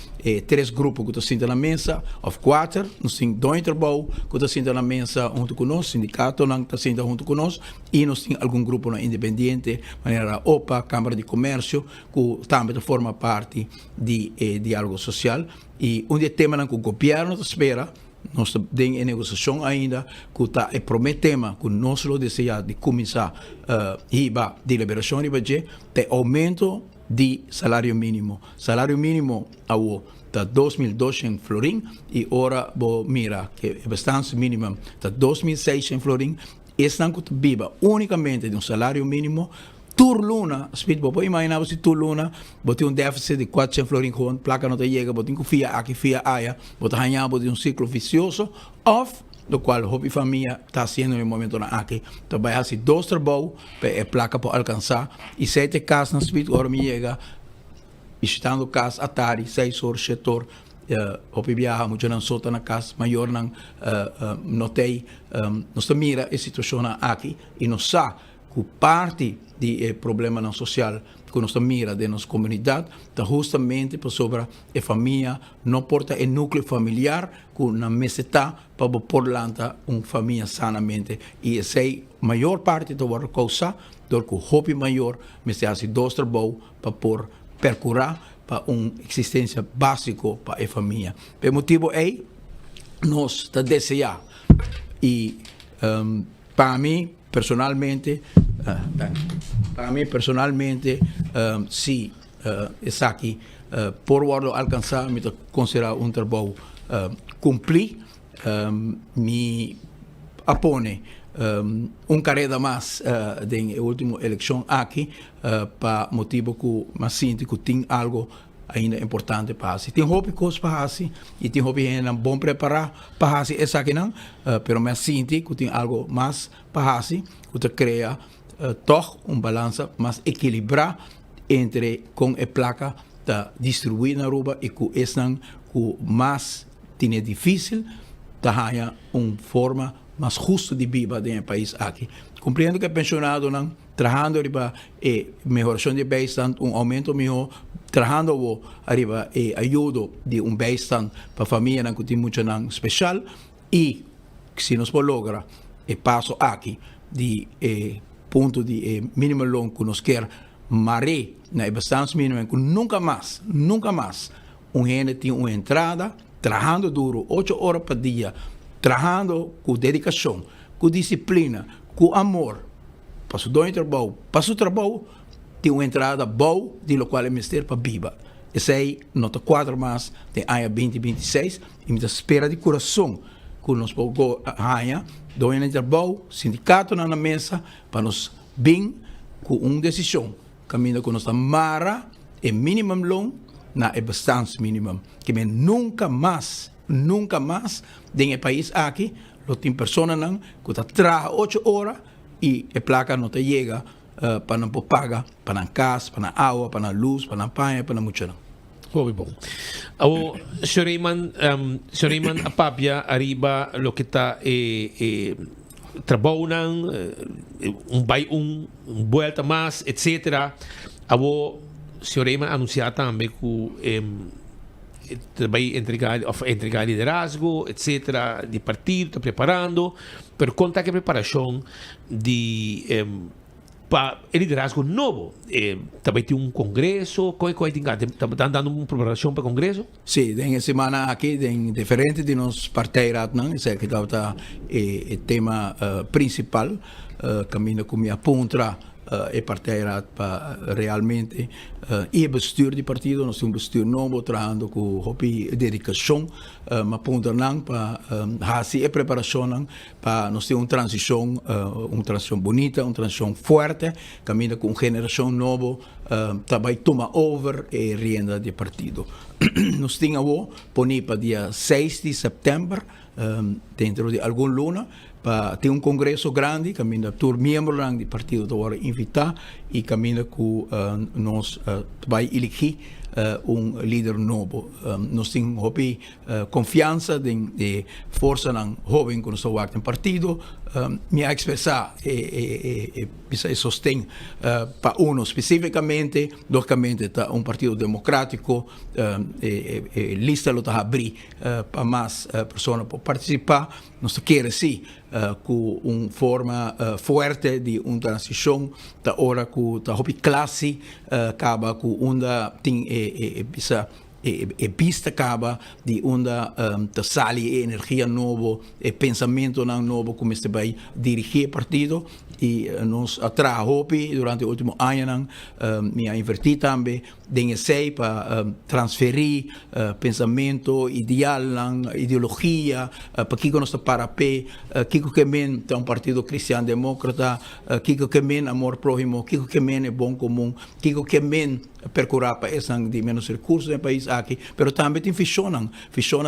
3 grupos que estão na mesa, of 4, nós temos 2 trabalho que estão na mesa junto com nós, sindicato está junto com nós, e nós temos algum grupo independente, maneira OPA, Câmara de Comércio, que também forma parte de diálogo social, e tema que o governo espera, nós temos em negociação ainda, que está o primeiro tema que nós desejamos de começar a deliberação de budget, é aumento de salário mínimo. Salário mínimo está 2.200 florin e ora mira que a bastante mínima está 2.600 florin. Estão que viva unicamente de salário mínimo. Turluna, pode imaginar se Turluna, bote déficit de 400 florin com placa não te chega, bote fia aqui, fia aia, bote ganhar de ciclo vicioso, do qual a família está sendo no momento aqui. Então vai fazer 2 trabalhos para a placa para alcançar, e 7 casos na speed, agora me chega, visitando casa Atari, 6 horas, 7 horas, hopi viaja, muito não solta na casa, maior não notei, nós mira a situação aqui, e nós sabe que parte do problema social que nós mira de nossa comunidade está justamente sobre a família, não porta o núcleo familiar que na meseta para por lanta uma família sanamente, e essa é a maior parte da causa do que o hobby maior me se hace 2 trabalhos para por percurar para uma existência básica para a família. Por motivo é nós está desejando e para mim personalmente, se está aqui, por alcançar, me considerar um trabalho cumprir, me apone carreira mais da última eleição aqui, para motivo que me sinto que tem algo ainda importante para fazer. Tem hobby coisas para fazer e tem hobby ainda bom preparar para fazer essa aqui não, pero me sinto que tem algo mais para fazer, que te cria toch balança mais equilibrado entre com a placa da distribuir na Aruba e que estão que mais tem difícil da ganhar uma forma mais justa de viver no país aqui. Compreendo que pensionado não trabalhando arriba melhoração de bijstand, aumento melhor, trabalhando arriba ajuda de bijstand para a família que tem muito especial, e se nós logramos o passo aqui de ponto de mínimo loan que nós quer maré na bastante mínima que nunca mais gente tem uma entrada trabalhando duro 8 horas por dia, trabalhando com dedicação, com disciplina, com amor para o trabalho tem uma entrada boa de lo qual é mister para viva. Essa é nota 4 mais de ano 2026 e me espera de coração que nós podemos ganhar do trabalho, sindicato na mesa para nos bem com uma decisão caminho com nossa mara e minimum loan na bastante minimum que me nunca mais no país aqui lo tem pessoa que está trabalhando 8 horas e a placa não te chega para não pagar para a casa, para a água, para a luz, para a panha, para a muito não. Muy bom. Sr. Raymond Apapia, arriba lo que está trabajo vuelta más, etc. Sr. Raymond anunciar também que vai entregar liderazgo, etc. de partido, está preparando, pero conta que preparação de para o liderazgo novo. Também tem congresso, está dando uma preparação para o congresso? Sim, tem semana aqui, tem diferente de nos partidos, não? Isso é que está o tema principal, caminho com minha pontra. E partido para realmente e bestuur de partido, nós temos bestuur novo, trabalhando com dedicação, mas ponto não para fazer a preparação para nós ter uma transição bonita, uma transição forte, caminho com geração nova, também toma over e rienda de partido. Nós temos para dia 6 de setembro, dentro de algum luna, tem congresso grande, caminho por membros do partido agora invitar e caminho que nós vai eleger líder novo. Nós temos confiança de força na jovem que nós estamos no partido. Minha expressar e sostém para especificamente, logicamente, está partido democrático, lista lo está abrir para mais pessoas para participar. Nós queremos sim com uma forma forte de uma transição, da hora que está classe acaba com uma tem vista acaba de uma sali energia novo e pensamento novo como se vai dirigir o partido e nos atrai durante o último ano me inverti também de para transferir pensamento ideal ideologia para que nós para que men é partido cristiano democrata que men amor próximo que men é bom comum que men percurar países de menos recursos no país aqui, pero também tem visionan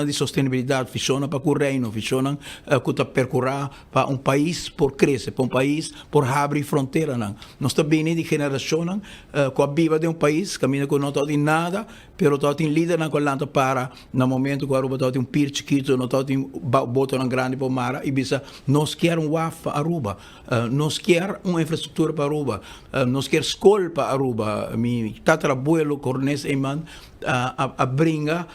de sustentabilidade, visionan para o reino, visionan que percurar para país por crescer, para país por abrir fronteira. Nós também de geração com a viva de país, caminho que não tem nada, pero tem líder na colanta para, no momento que Aruba tem pir chiquito, não tem botão grande para o mar, e bisa, nós queremos WAF para Aruba, nós queremos uma infraestrutura para Aruba, nós queremos escola para Aruba, tatarabuelo, Cornés Eman, a bringa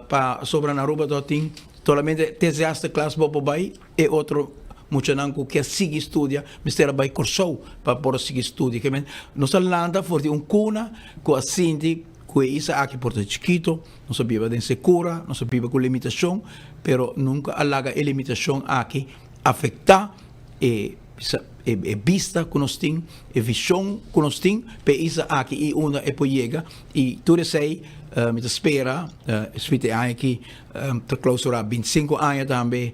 para sobre na Aruba, tem solamente terceira classe para bai e outro muito não que sigue estudia, mistério vai cursou para por seguir estudia, que nós landa for de cuna com a Cindy que isso aqui por chiquito, não sabia de segura, não sabia com limitação, pero nunca alaga a limitação aqui afetar e vista que nós temos, e visão que nós temos, para isso aqui e uma é por chega, e tudo isso aí, me espera, espírito aqui, para clausurar 25 anos também,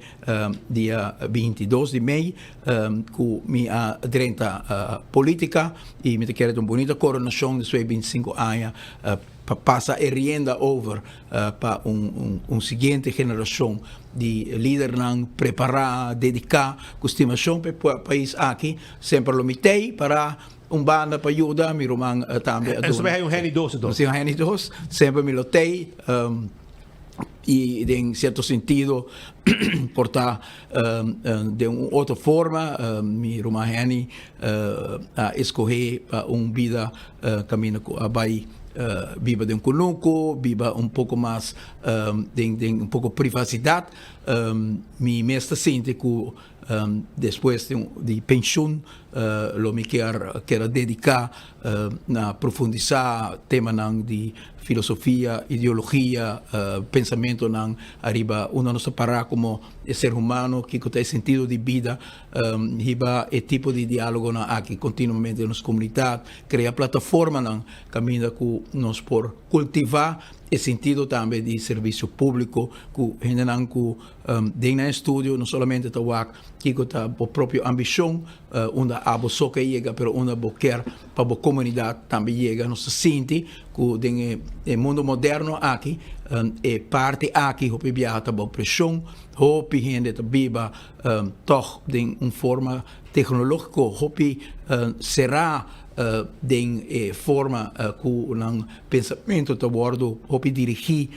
dia 22 de maio, com minha direita política, e me quero uma bonita coronação de seus 25 anos, para passar a rienda over para seguinte geração de líder preparar, dedicar, estimação para o país aqui, sempre lo mitei para banda para ajudar, mi romang também. Você vai ter Henny 2 então? Sim, Henny 2, sempre me lotei. E em certo sentido portar de uma outra forma mi irmã Henny a escolher vida caminho a vai viva de conuco, viva pouco mais de pouco privacidade mi mestre sente que depois de pensão lo me quer dedicar a profundizar tema de filosofia, ideologia, pensamento arriba uno não se parar como ser humano que tem sentido de vida riba e tipo de diálogo aqui continuamente na nossa comunidade criar plataforma caminho que nós por cultivar e sentido também de serviço público que generam que dentro do estúdio não somente está que está a própria ambição onde a só que chega pero onde quer para a comunidade também chega não se sente que dentro do mundo moderno aqui é parte aqui o viaja a pressão o gente viva toch de uma forma tecnológica o será de forma que um pensamento está bordo hopi dirigir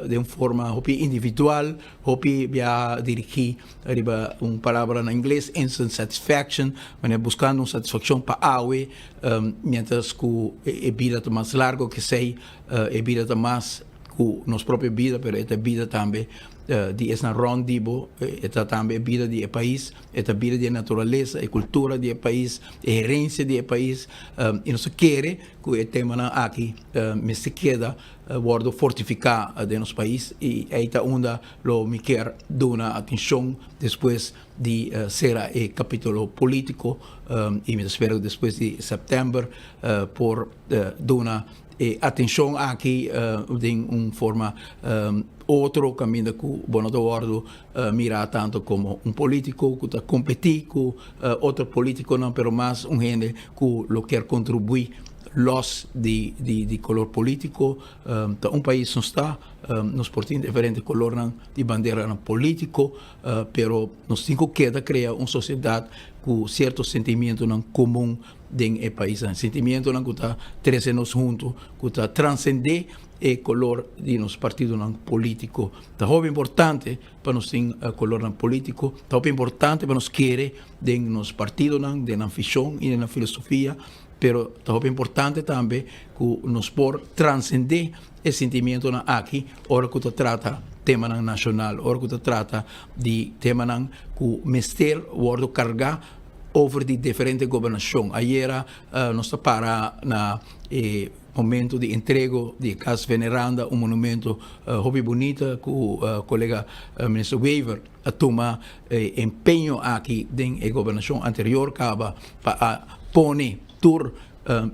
de uma forma hopi individual hopi via dirigir arriba uma palavra em inglês instant satisfaction mas buscando uma satisfação para awe mientras que a vida está mais largo que sei a vida está mais com nossa própria vida, mas esta vida também de essa rondibo, esta também vida do país, esta vida de natureza, a cultura do país, a herência do país, e nós queremos que o tema aqui me se queda guardo fortificar de nosso país e aí está onde lo me quer dar atenção depois de ser o capítulo político e me espero depois de setembro por dar atenção aqui de uma forma outro caminho que o Bonaduardo mira tanto como um político que está competir com outro político não, pero mais gente que lo quer contribuir los de color político, um país não está, nos portam diferentes colores de bandeira político, pero nos temos que criar uma sociedade com certo sentimento comum dentro do país, sentimento que está trazendo juntos, que está transcender o color de nos partidos político. Está muito importante para nós ter color político, está muito importante para nós querer dentro nos partidos, dentro da visão e na filosofia. Pero é importante também que nos por transcender esse sentimento aqui, hora que trata tema nacional, hora que trata de tema que mestre o carregar over de diferentes governações. Ayer nós para na momento de entrega de Casa Veneranda, monumento hobby bonita que o colega ministro Wever toma empenho aqui na governação anterior para pôr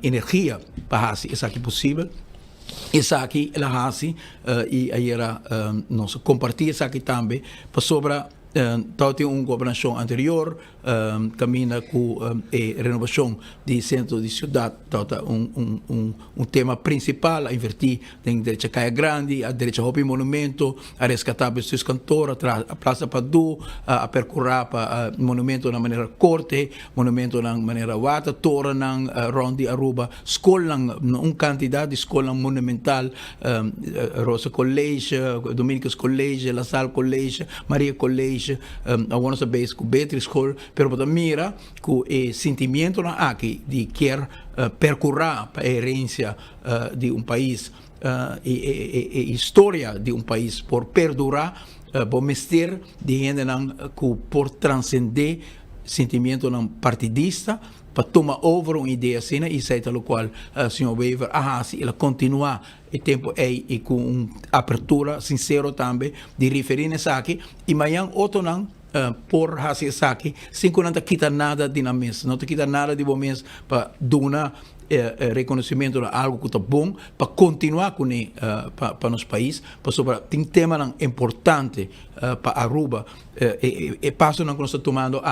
energia para fazer isso aqui possível. Isso aqui ela faz e aí nós compartilhamos isso aqui também para sobre Tauti uma governação anterior caminha com a renovação de centro de cidade, um tema principal a invertir em direita Caia Grande, a direita Hopi Monumento, a resgatar os seus cantores, a Praça Padu, a percorrer para monumento na maneira corte, monumento na maneira wata, torre na Rondi Aruba, escola quantidade de escola monumental, Rosa College, Dominicus College, La Salle College, Maria College, I want to base com Beatrice School, pero para mira que o sentimento aqui de quer percorrer para a herência de país e história de país por perdurar, por mestre de gente que por transcender sentimento partidista para tomar over uma ideia assim e sei tal qual o senhor Wever se ela continuar o tempo aí e com uma abertura sincera também de referir-se aqui e amanhã outro não por fazer isso aqui sem que não quita nada de na mesa, não quita nada de bom mês para dar reconhecimento de algo que está bom para continuar com para nosso país, para sobre tem tema importante para Aruba e passo que nós estamos tomando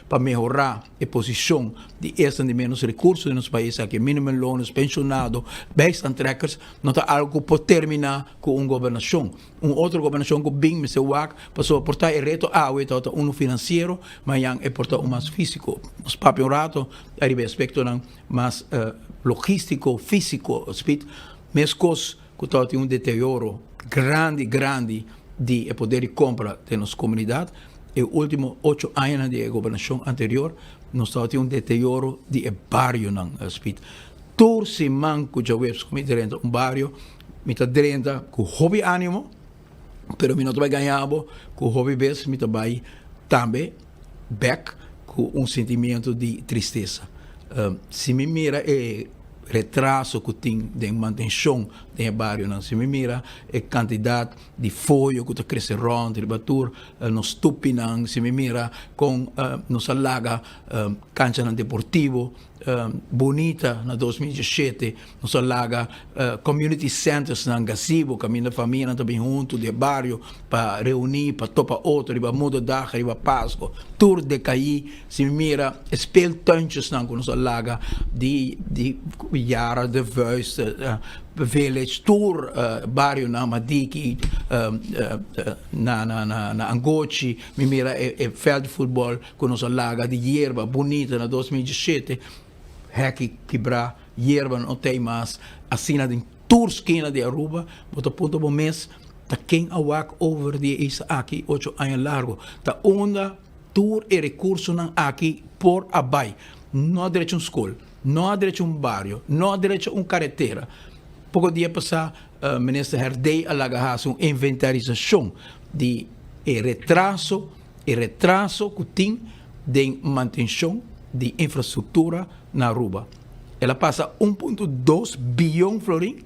para melhorar a posição de esses de menos recursos em nosso país aqui, minimum loans, pensionados, best trackers, não está algo para terminar com uma governação, outra governação que bem me se wak para suportar o reto está um financeiro, mas é portar um mais físico, os papel rato a aspecto mais logístico, físico, mescos que tem deterioro grande de poder de compra de nossa comunidade. E os últimos 8 anos de governação anterior, nós temos deterioro de barrio. Todo se manco de webs como barrio, me está dentro com hobby ânimo, pero me não vai ganhar com hobby bes, me vai também back com sentimento de tristeza. Se me mira retraso que tem de manutenção do bairro, se me mira a quantidade de folha que está crescendo, de batur, nos tupinang, se me mira com nos alaga cancha deportivo bonita na 2017, nos alaga community centers na Gazebo, caminho da família também junto de bairro para reunir, para topar outro, riba muda da riba Páscoa, tour de cair, se me mira speeltuintjes na nos alaga de Yara, de Vuist, Village Tour, bairro na Madiki, na Angochi, me mira veld de futebol com nossa laga de hierba bonita na 2017, hek quebrar hierba não tem mais, assim na tour esquina de Aruba, bota ponto bom mês, tá quem awak over de isso aqui 8 anos largo, tá onda tour e recurso na aqui por abai, não há direito a escola, não há direito a bairro, não há direito a carretera. Pouco dia passar minister Herdey alaga uma inventarização de retraso que tem de manutenção de infraestrutura na Aruba. Ela passa 1,2 bilhão florin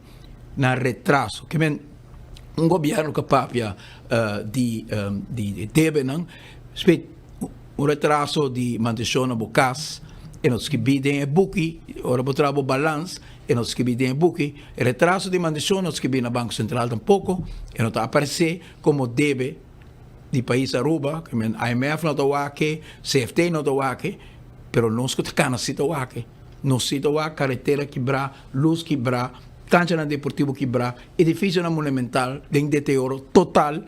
na retraso. Que men governo capaz de deve não retraso de manutenção na bocas e nós que bidem buki, ora botar balance e nós que bidem buki, retraso de manutenção nós que bidem na Banco Central tampouco e não está aparecer como deve de país Aruba, que men IMF não está aqui, CFT não está aqui, pero nós que está na cita aqui. No sítio a carretera quebrar, luz quebrar, cancha na deportivo quebrar, edifício na monumental, de deterioro total,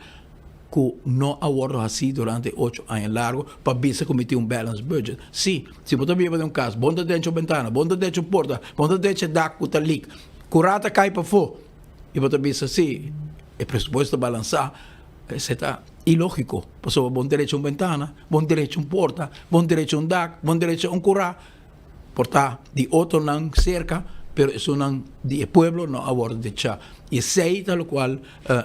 que não abordo assim durante 8 anos largo, para ver se cometer balance budget. Sim, se você vive de caso, bom de dentro ventana, bom de dentro porta, bom de dentro dac, que está leak, curata cai para fora, e você vê assim, é pressuposto balançar, isso está ilógico, porque bom direito ventana, bom direito porta, bom direito dac, bom direito curar, portar de outro não cerca, pero isso não de pueblo não aborda de chá. E sei tal qual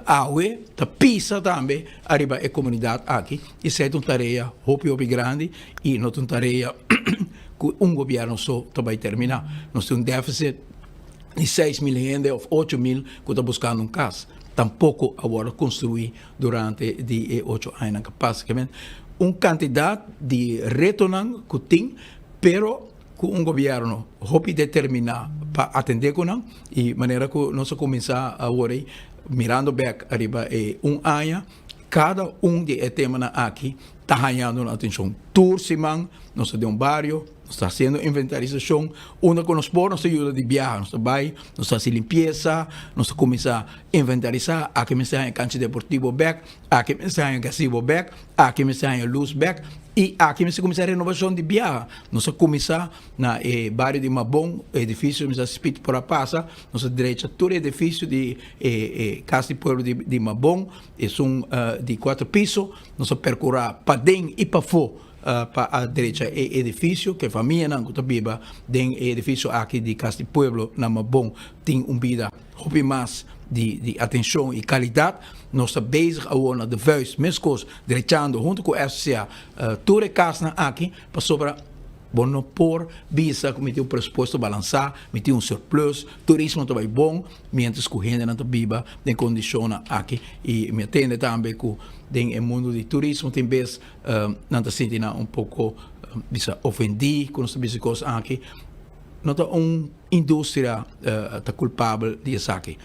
aue ta pisa também arriba a comunidade aqui. E sei uma tarefa hopi grande e não uma tarefa que governo só vai terminar. Nós temos um déficit de 6 mil gente ou 8 mil que está buscando casa. Tampouco agora construir durante de 8 anos capaz. Quantidade de retorno que tem, pero com governo hopi determinar para atender com não e maneira que nós começar agora mirando back arriba ano cada de temas aqui está ganhando na atenção turciman nós de barrio nós está fazendo inventarização onde que nós podemos ajuda de viajar nós vai nós faz limpeza nós começar a inventarizar aqui me sai cancha deportivo back aqui me sai gazebo back aqui me sai luz back e aqui me começar a renovação de viagem. Nós começar na bairro de Mabon, edifício que se spit por a passa, nós direita todo edifício de casa de pueblo de Mabon, é de 4 pisos, nós percorrer para dentro e para fora. Para a direita edifício que a família não está viva, tem edifício aqui de casa de pueblo na Mabon tem vida hobby mais de atenção e qualidade. Nós estamos bezig agora de vuist, mescos, direitando junto com a SCA, toda a casa aqui, para sobre bom por visa que meter o pressuposto balançar, meter surplus, turismo também bom, mientras que a gente não está viva, tem condição aqui e me atende também que tem mundo de turismo tem vez não está sentindo pouco bisa ofendido com essas coisas aqui. Não é uma indústria culpável disso aqui.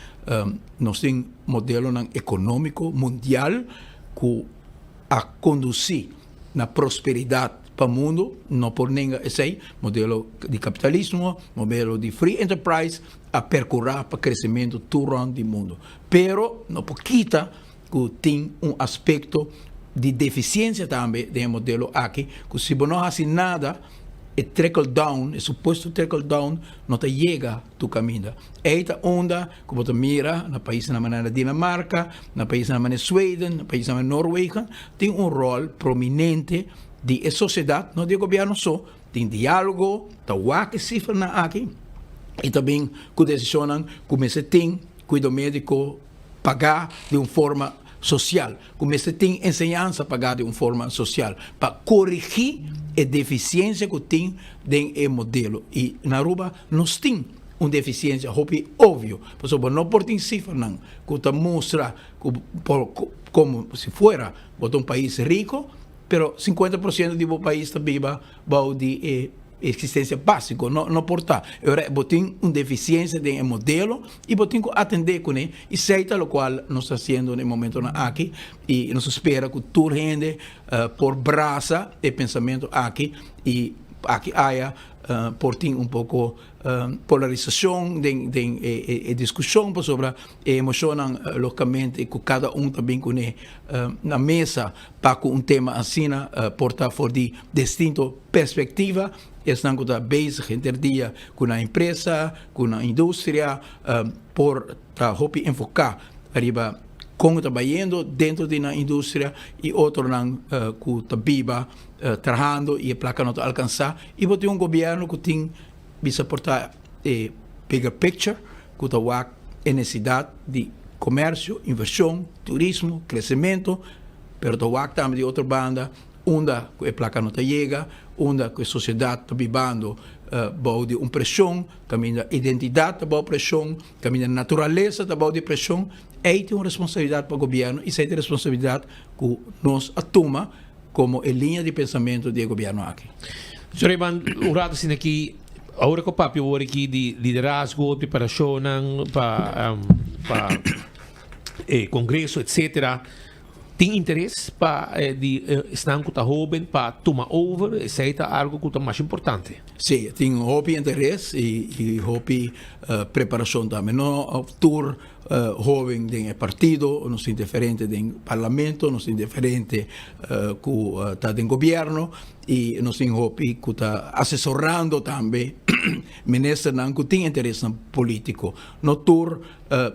Nós temos um modelo econômico mundial que a conduzir na prosperidade para o mundo, não por ninguém esse modelo de capitalismo, modelo de free enterprise, a percorrer para o crescimento durante o mundo. Pero não quita que tem aspecto de deficiência também do modelo aqui, que se não faz nada, o trickle down, o suposto trickle down, não te chega a tu caminho. Esta onda que você mira na país na maneira Dinamarca, na país na maneira Suécia, na país na maneira Noruega, tem rol prominente de sociedade, não de governo só, tem diálogo, tá que cifra na aqui, e também que decisionam como se tem, cuido médico pagar de uma forma social, como se tem ensinança pagar de uma forma social, para corrigir a deficiência que tem dentro do modelo. E na Aruba nós temos uma deficiência óbvio, porque não por ter cifra, não, que mostra como se fuera um país rico, pero 50% do país está viva de existência básica, não portar. Agora, tem uma deficiência de modelo e tem que atender com ele. E sei tal qual nós estamos fazendo no momento aqui e nós espera que toda gente por braça de pensamento aqui e aqui haya por ter pouco polarização de discussão sobre a emoção localmente que cada também com na mesa para um tema assim portar for de distinta perspectiva. Estão bezig interdia com a empresa, com a indústria, por enfocar arriba como está trabalhando dentro da indústria e outro que está viva, trabalhando e a placa não está alcançar. E tem governo que tem visa portar bigger picture, que está necesidad de comercio, inversión, turismo, crecimiento, pero también de otra banda, onde a placa não chega, onde a sociedade está vivendo de uma pressão, caminho da identidade está pressão, caminho da natureza está de pressão, aí tem uma responsabilidade para o governo e essa é a responsabilidade que nós assumimos como a linha de pensamento do governo aqui. Sr. Ivan, o rato assim aqui, agora que o papi eu aqui de liderazgo, preparação para congresso, etc. Tem interesse para estar com o jovem para tomar over, isso é algo que é mais importante. Sim, tem interesse e preparação também. Não tour jovem de partido, não é diferente do parlamento, não é diferente que está no governo e não é que está assessorando também ministros que têm interesse político. No tour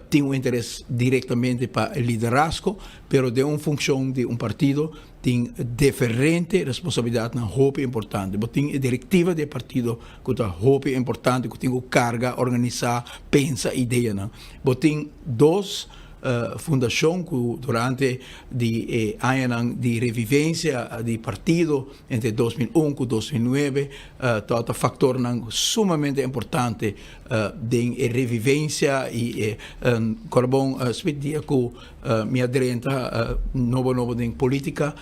tem interesse diretamente para o liderazgo, mas de uma função de partido tem diferente responsabilidade na roupa importante. Tem a diretiva do partido que a roupa importante, que tem carga, organizar, pensar, ideia. Tem duas fundações que durante de revivência do partido entre 2001 e 2009, todo fator sumamente importante de revivência e bom dia que me aderenta novo em política,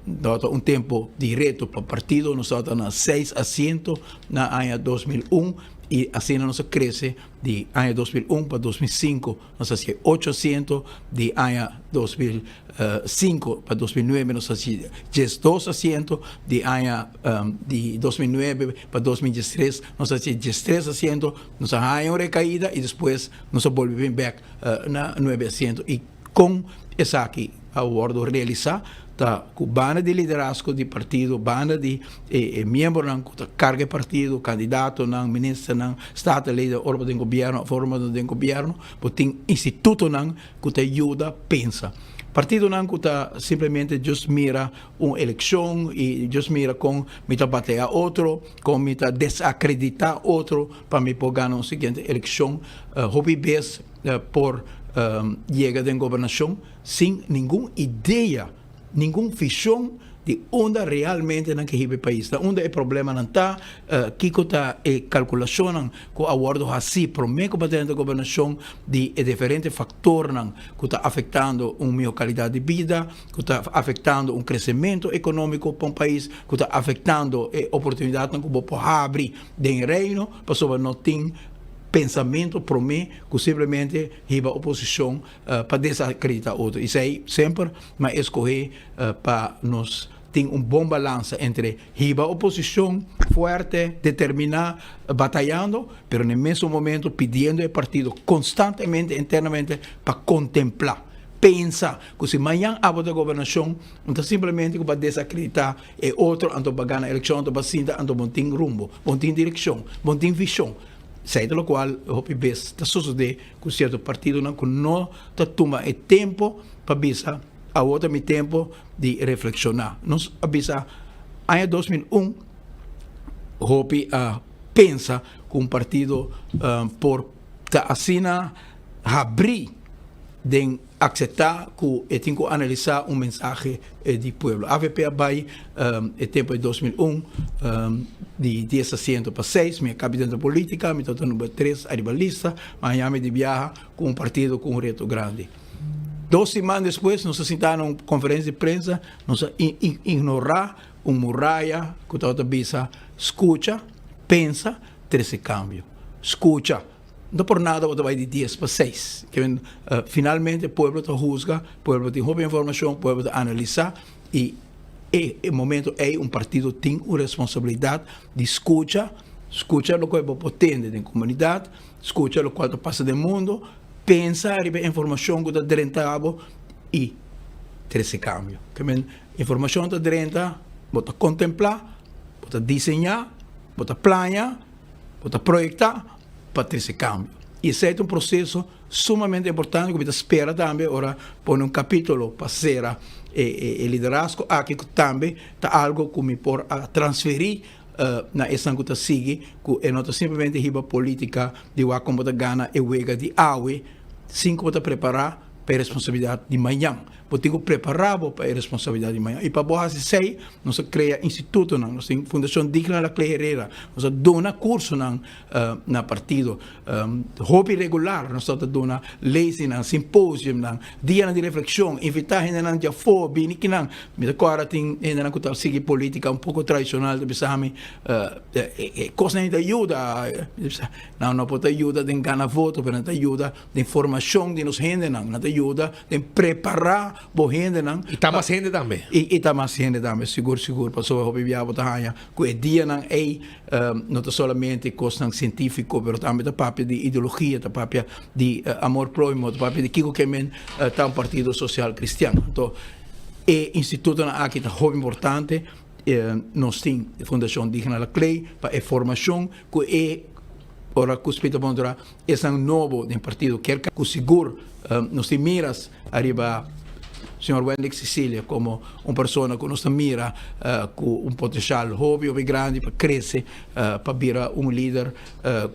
dado tempo direto para o partido, nós estamos 6 assentos na ano 2001 e assim nós cresce de ano 2001 para 2005, nós temos 8 assentos, de ano 2005 para 2009 nós temos 12 assentos, de ano de 2009 para 2013 nós temos 13 assentos, nós temos uma recaída e depois nós volvemos back na 9 assentos e com essa aqui a ordem realizar com banda de liderazgo do partido, banda de membros da carga partido, candidato, ministro, estado líder, órgão de governo, forma de governo, tem instituto que te ajuda a pensar. Partido que está simplesmente just mira uma eleição e just mira com me bater outro, com me desacreditar outro para me poder ganhar a seguinte eleição, hobby base por chega de governação sem nenhuma ideia, nenhuma visão de onde realmente não quer o país, onde o problema não está, que está a calculação com a ordem assim, para mim que dentro da governação de diferentes fatores que está afetando uma melhor qualidade de vida, que está afetando um crescimento econômico para um país, que está afetando a oportunidade que o povo abre do reino, para não tem pensamento para mim que simplesmente a oposição para desacreditar outro. Isso aí sempre mas escolher para nós ter bom balanço entre a oposição forte, determinada, batalhando, mas no mesmo momento pedindo ao partido constantemente, internamente, para contemplar. Pensa que se amanhã abre a governação, então simplesmente para desacreditar é outro, então para ganhar a eleição, então para sinta, então não tem rumo, não tem direção, não tem visão. Saída do qual o PB está sucedendo com certo partido que não está tomando o tempo para avisar a outro tempo de reflexionar. Nós avisa em 2001 o PB pensa que um partido por assina abrir de aceitar que tem que analisar mensagem do povo. A AVP vai no tempo de 2001 de 10 assentos para 6, me acabei dentro da política, me estou número 3, arriba lista, amanhã me de viajar com um partido com reto grande. 2 semanas depois, nós sentamos em conferência de prensa, nós ignorar muralha que está a escuta, pensa, 13 câmbio. Escuta. Não por nada você vai de 10 para 6. Finalmente o povo te juzga, o povo tem boa informação, o povo te analisa e no momento é partido tem uma responsabilidade de escuta o que é potente da comunidade, escuta o que passa no mundo, pensa a informação que está dentro e 13 câmbio. A informação está dentro, você contemplar, você desenhar, você planear, você projetar, para ter esse câmbio. E esse é um processo sumamente importante que você espera também, ora, põe um capítulo para ser o liderazgo, aqui também está algo que me pode transferir na essa que sigue, que é não simplesmente a política de como da gana e wega de awe, 5 para preparar para a responsabilidade de manhã. Porque preparado para a responsabilidade de manhã. E para boas 6, nós cria instituto, nós tem Fundação Digna da Herrera, nós dona curso na partido, hobby regular, nós dona leis, simpósio, dia de reflexão, invitar gente na dia for, bem que não, me agora tem gente na que sigue política um pouco tradicional, de pensar coisa não ajuda, não pode ajuda de ganhar voto, mas não ajuda de informação de nos gente, não ajuda de preparar boa gente, não. E tá mais gente também. E tá mais gente também, seguro. Passou a hobby viabo tahanha, que é dia não não somente coisa científico, mas também da papel de ideologia, da papel de amor próximo, da papel de que men tá um partido social cristiano. Então, o instituto aqui tá hobby importante, nós tem a Fundação Digna da Clay para a formação que ora cuspita bondra é um novo de partido quer que seguro nós tem miras arriba Sr. Wendy Cecília como uma pessoa que nos mira com um potencial hobby grande para crescer, para virar um líder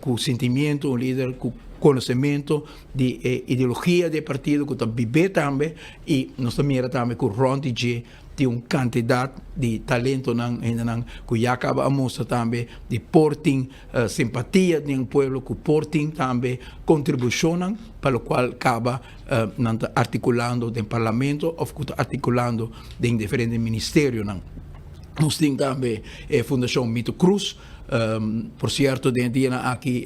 com sentimento, um líder com conhecimento de ideologia do partido, que está viver também, e nos mira também com Ron DJ, de um candidato de talento que já acaba a mostrar também de porting simpatia do povo, que porting também contribuição para o qual acaba articulando no parlamento ou articulando em diferentes ministérios. Nós temos também a Fundação Mito Cruz, por certo, de dia aqui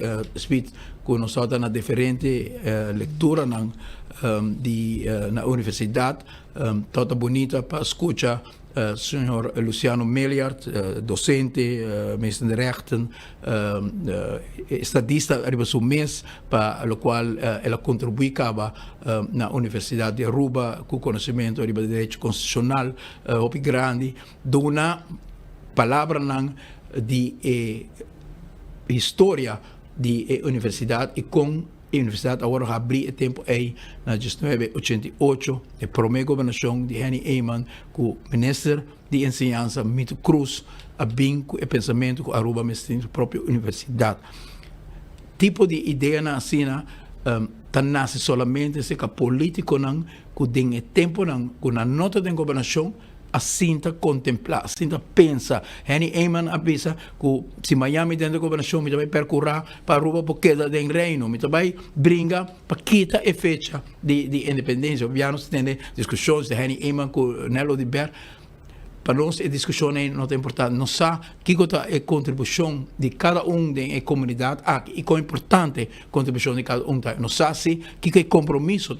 que nós estamos na diferente leitura na universidade, toda bonita para escutar Sr. Luciano Meliart, docente, mestre de rechten, estadista arriba su mês, para o qual ela contribuicava na Universidade de Aruba com conhecimento arriba de direito constitucional, grande, dona palavra de história de universidade e com a universidade agora abriu o tempo aí na 1988 a primeira governação de Henny Eyman com o ministro de ensinança Mito Cruz a bem com o pensamento com Aruba mestre própria universidade tipo de ideia na assina nasce solamente se que político não que tem o tempo não com a nota de governação assim contemplar, assim pensa. Henny Eyman avisa que se Miami dentro da governação me vai percorrer para Aruba porque da em reino, me vai brincar para quitar a fecha de independência. Nós temos discussões de Henny Eyman com Nelo de Ber. Para nós a discussão não é importante. Nós sabemos que é a contribuição de cada da comunidade e que é importante a contribuição de cada Nós sabemos que é compromisso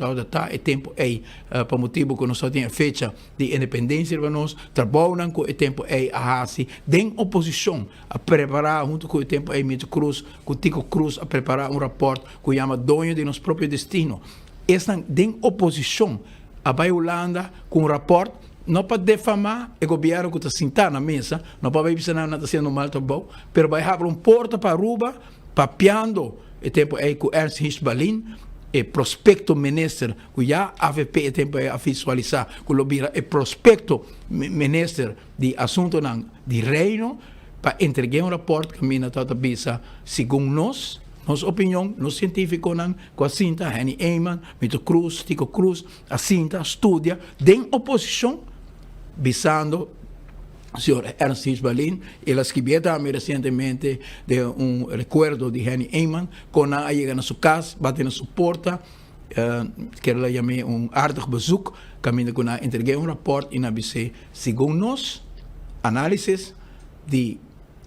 é tempo aí para motivo que nós temos a fecha de independência para nós trabalham com o tempo aí a assim de oposição a preparar junto com o tempo aí Mito Cruz com Tico Cruz a preparar rapport que chama Dono de nosso próprio destino. Esta de oposição a Holanda com rapport não para defamar o governo que está sentado na mesa, não para ver se não está sendo mal também, mas vai abrir porta para Aruba, papiando o tempo aí com Ernst Hichbalin, o prospecto ministro, que já a AVP o tempo a visualizar, que o prospecto ministro de assunto de reino, para entregar rapport que mina toda bisa, segundo nós, nossa opinião, nos científicos, com a cinta, Henny Eyman, Mito Cruz, Tico Cruz, a cinta estudia, de oposição, visando o senhor Ernst Hichbalin, ele escreveu também recentemente de recuerdo de Henny Eyman, quando ela chega na sua casa, bate na sua porta, que ela chamou aardig bezoek, caminho com ela entreguei rapport e na BC, segundo nós, análises de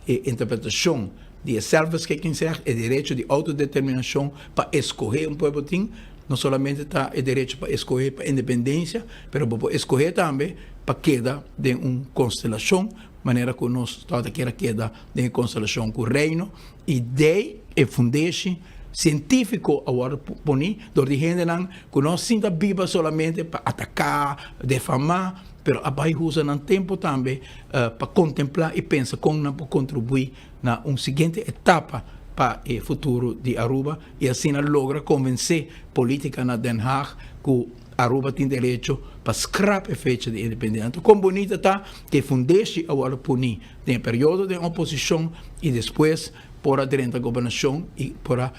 interpretação de selfbeschikkingsrecht, o direito de autodeterminação para escolher povo tem, não somente está o direito para escolher para independência, mas para escolher também para queda de uma constelação, maneira que nós toda queda de uma constelação com o reino, e de fundeixe científico agora poni, do de gente que nós sinta viva solamente para atacar, defamar, mas abai usa no tempo também para contemplar e pensar como não pode contribuir na uma seguinte etapa para o futuro de Aruba e assim logra convencer política na Den Haag que Aruba tem direito para scrap a fecha de independência. Como bonita está que fundeixe agora punir tem período de oposição e depois por a durante a governação e por a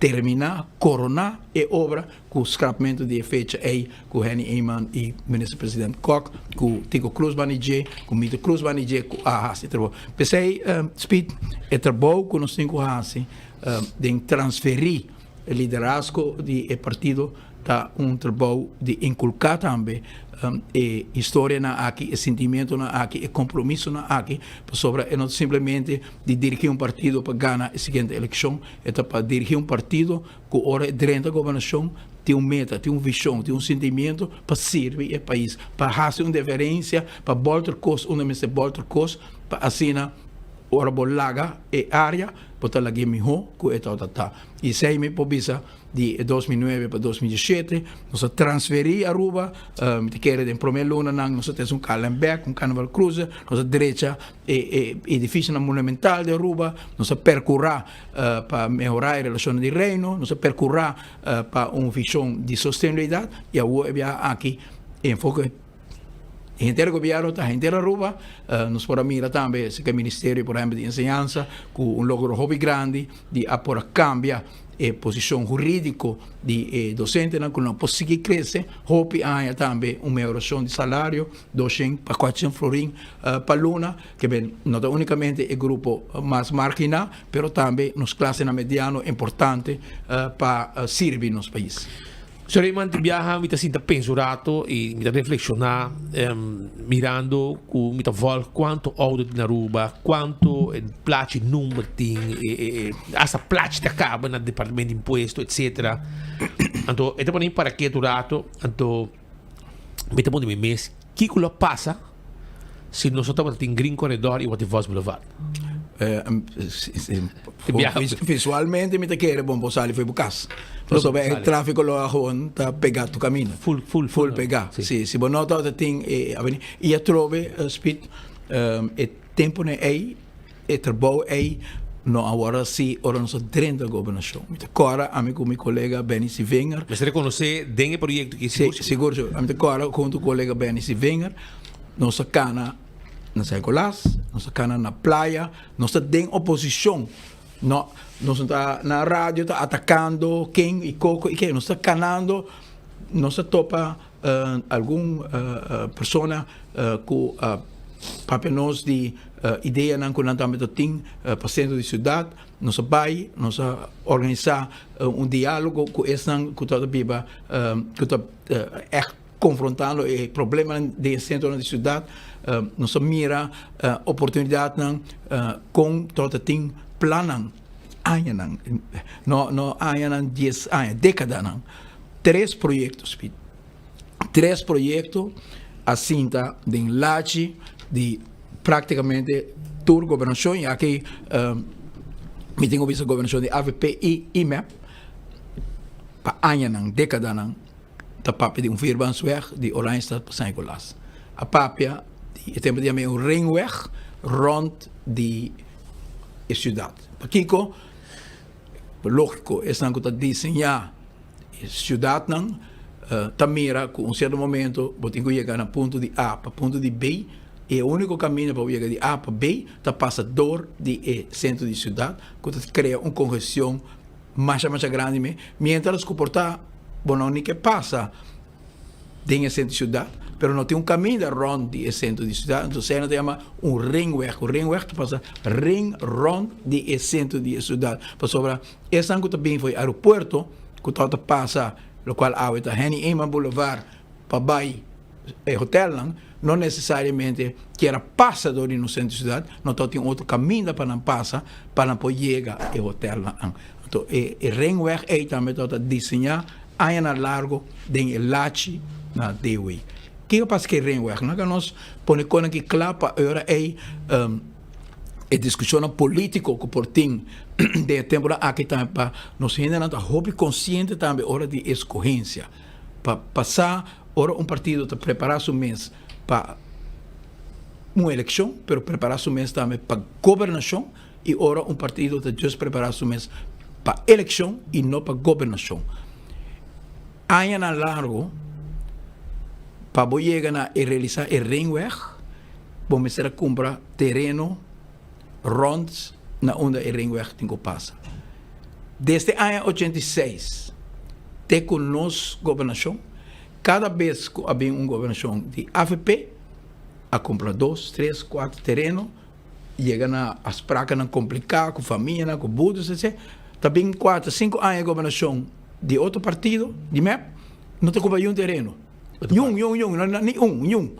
terminar, coronar e obra com o scrapamento de fecha aí com Henny Eyman e ministro-presidente Kok, com Tico Cruz Banijé, com Mito Cruz Banijé, com a Hasi. Pensei, Speed, é trabalho com nós temos Hasi de transferir o liderazgo do partido para trabalho de inculcar também e história na aqui, e sentimento na aqui, e compromisso na aqui, sobre não simplesmente de dirigir partido para ganhar a seguinte eleição, é para dirigir partido que hora dentro da governação tem meta, tem visão, tem sentimento para servir o país, para fazer uma diferença, para voltar coisa, para assinar ora bolaga e área, para lá que melhor que tá. E sei me pobisa de 2009 para 2017, nós transferi a Aruba, me quer de primeira luna nós temos Callenberg, Carnaval Cruiser, nós direita edifício monumental de Aruba, nós percorrer para melhorar a relação de reino, nós percorrer para uma visão de sustentabilidade e agora aqui enfoque gente do governo, gente da Aruba, nos podemos mirar também o Ministério, por exemplo, de Enseñanza, com logro hobby grande de apora cambia a posição jurídica de docente, que não consegue crescer, hobby há também uma melhoração de salário, 200 para 400 florim para luna, que bem, não unicamente o grupo mais marginal, mas também nos classes medianas importante para servir nos países. Senhor Eyman, viaja, me sinta pensurato e me reflexionar, mirando, me vol quanto audit na Aruba, quanto placi número tem, essa placi acaba no departamento de imposto, etc. Então, é também para que durato, então, me temo de mim mês, que coisa passa se nós estamos em Green Corridor e o Voz Boulevard? Visualmente me quer bom posar foi bucas. Mas sobre o tráfego lá on tá pegado o caminho. Full pegar. Se se bom nota tem avenida e a trove speed tempo né aí trabalho aí no agora sim ora nós dentro da governação. Agora amigo meu colega Benici Wenger. Mas reconhecer den projeto que seguro. Agora com o colega Benici Wenger nós cana nas escolas, nós cana na praia, nós tem oposição. Nós está na rádio, está atacando quem e coco e quem, nós está canando, nós topa alguma pessoa com papéis de ideia não que não também tem para centro de cidade, nós vai, nós organizar diálogo com esse que está viva, que está confrontando o problema de centro de cidade, nós mira oportunidade com todo tem planan anos no anos 10 anos década 3 projetos assim tá de enlace de praticamente toda a governação e aqui me tenho visto a governação de AVP e IMEP para anos década da papia de Vierbansweg de Oranjestad para Saint-Nicolas a papia de tempo de um ringweg rond de cidade. Kiko, lógico, é que está desenhar a cidade não, tamira com certo momento, você tem que chegar no ponto de A para ponto de B, e o único caminho para chegar de A para B, está passador de centro de cidade, que cria uma congestão mais grande, mientras que portar, não nem que passa dentro do centro de cidade, pero não tem um caminho rond de centro de cidade, então se chama ringweg. O ringweg passa ring rond de centro de cidade. Para sobre esse ano também foi aeroporto, que todo passa, o qual há o Henny Eyman Boulevard para Bay hotel, não necessariamente que era passador no centro de cidade, não tem outro caminho para não passar, para não poder chegar ao hotel. Então, o ringweg é também todo desenhar, aí na largo, de lache na Dewey. Que eu passo que ringweg, não que nós põe com que clapa agora é discussão política que por tem de tempo aqui também para nós ainda não está hobby consciente também hora de escorrência para passar hora partido está preparar seu mês para uma eleição, pero preparar seu mês também para governação e hora partido está just preparar seu mês para eleição e não para governação. Aí na largo para chegar a realizar o ringweg, vamos a comprar terreno ronds na onde o ringweg tem que passar. desde el año 86, te conosco gobernación, cada vez que había una gobernación de AFP, a comprar 2, 3, 4 terrenos, llegan a as prakas complicadas, com família, com budos, etc. Também 4, 5 anos de governação de outro partido, de MEP, não tem como um terreno. Um.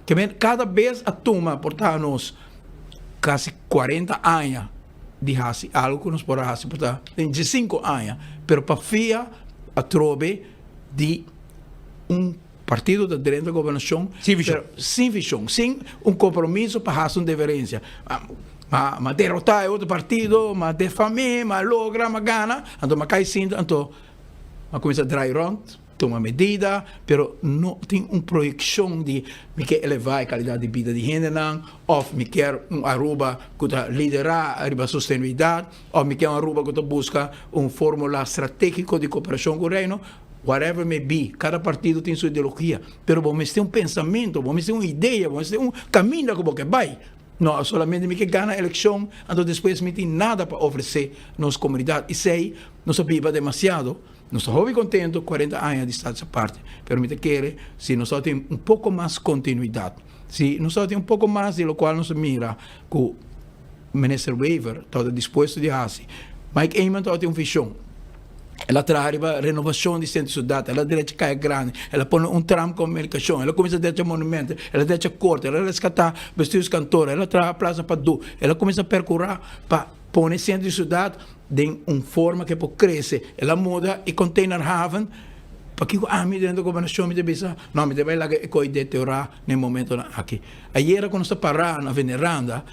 Que cada vez a turma portar-nos quase 40 anos de raça, algo que nos pode raça, portar 25 anos, pero para FIA a trove de partido da dentro da governação sem visão, sem compromisso para raça de deferência. Mas derrotar outro partido, mas defamar, mas logra, mas gana, então mas cai sim, então mas começa a dry round, toma medida, pero não tem projeção de me quer elevar a qualidade de vida de gente, ou me quer Aruba que liderar a sustentabilidade, ou me quer Aruba que busca fórmula estratégica de cooperação com o reino. Whatever may be, cada partido tem sua ideologia, pero vamos ter pensamento, vamos ter uma ideia, vamos ter caminho como que vai. Não, solamente me que ganha a eleição, então depois me tem nada para oferecer nossa comunidade. E sei, não se viva demasiado, não estou contento, 40 anos de estado essa parte, pero me quer, se nós tem pouco mais continuidade, se nós tem pouco mais de lo qual nos mira, que o ministro Weaver está disposto de fazer, Mike Eyman tem visão. Ela traz a renovação de centro de cidade, ela deixa cair grande, ela põe tram com comunicação, ela começa a deixar monumento, ela deixa corte, ela resgata vestidos cantores, ela traz a praça para do, ela começa a percorrer para pôr centro de cidade de uma forma que pode crescer, ela muda e container haven, para que me dentro da governação me deve não me deve lá que eu deteriorar no momento aqui. Ayer quando está parando na veneranda,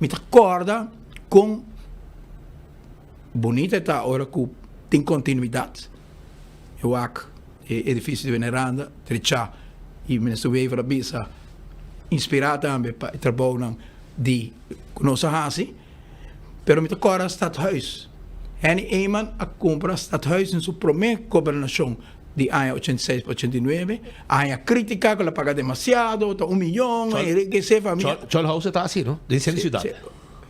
me acorda com bonita está hora que tem continuidade. Eu acho que o edifício de veneranda, Trechá, e o ministro Weaver Abisa, inspirado também para o trabalho de nossa raça, mas me toca Stadhuis. Henny Eyman a compra Stadhuis em sua primeira governação de ano 86 para 89, a crítica que ela paga demasiado, 1 milhão, e que se família. Chol House está assim, não? De centro de cidade.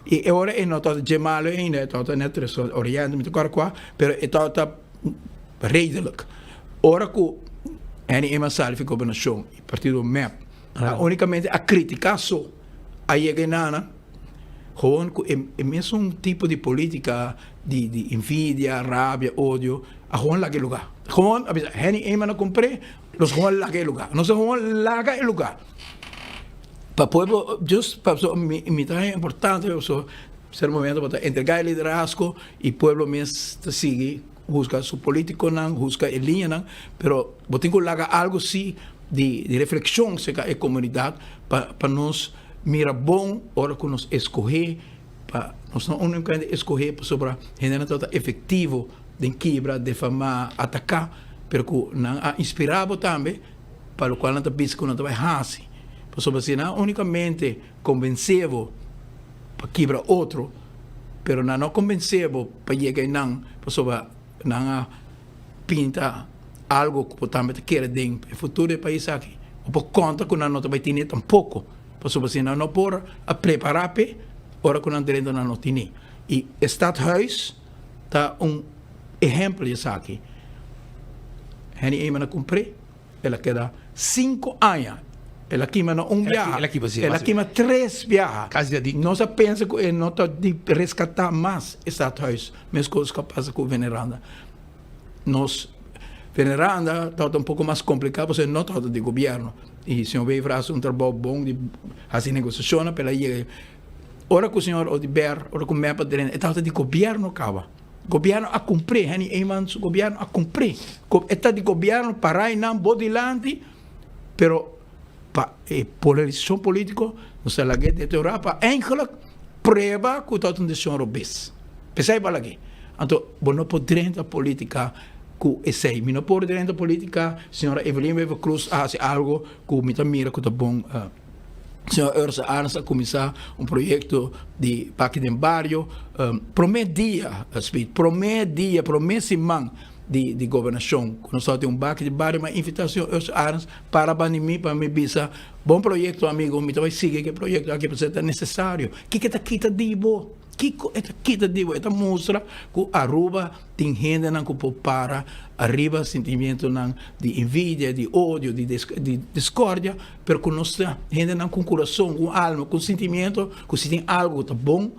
E agora é nota de Gemalo ainda, é nota de Oriente, muito caro qua, pero é nota redelijk. Ora que Henny Eyman Salif ficou na show, o partido MEP, unicamente a criticar só, aí é nana, gewoon é mesmo tipo de política de invidia, rabia, ódio, a gewoon lá que lugar. Gewoon, Henny Eyman não comprei, nós gewoon lá que lugar, nós gewoon lá que lugar. Para o povo, just para me é importante, ser momento para entregar o liderazgo e o povo mesmo sigue, busca seu político, busca a linha, pero eu tenho que lagar algo assim de reflexão sobre a comunidade para nós mirar bom hora que nós escolher, para nós não unicamente escolher sobre a gente efetivo de quebra, defamar, atacar, pero que não inspirar também para o qual não está pensando que não vai fazer. Sobre si não unicamente convenceu para quebrar outro, pero não convenceu para chegar não, sobre não pinta algo que também quer dentro do futuro do país aqui. Ou por conta que não vai ter tampouco, sobre si não por a preparar para hora que não dentro não tem. E Stadhuis está exemplo disso aqui. Henny Eyman comprei, ela queda 5 anos. Ela queima viaje, ela queima 3 viajes. Não se pensa que não está de resgatar mais Stadhuis, mesmo coisas capazes com veneranda. Nós, veneranda, está um pouco mais complicado, porque não está de governo. E o senhor veio fazer trabalho bom de fazer negociação, para ir. Ora que o senhor Odiber, ora que o MEPA, está de governo, acaba. Governo a cumprir, Henny Eyman, o governo a cumprir. Está de governo para ir não bodilante, pero polarização política, não se lá que deteriorar para eigenlijk prova que está um decisão robês. Pensei para aqui. Então, não pode dentro da política que é sei, não pode dentro da política, senhora Evelyn Weaver Cruz faz algo que me mira que está bom. Senhora Ursa Arns a começar projeto de parque de barrio, prometia, semana de governação. Quando só tem baque de barrio, uma invitação para banimir, para me dizer, bom projeto, amigo, me vai seguir que projeto aqui é necessário. Que está quita dibo? Kiko esta kita digo esta mostra que Aruba tem gente não que para arriba sentimento não de envidia, de ódio, de discórdia, pero com nossa gente não com coração, com alma, com sentimento, que se tem algo tá bom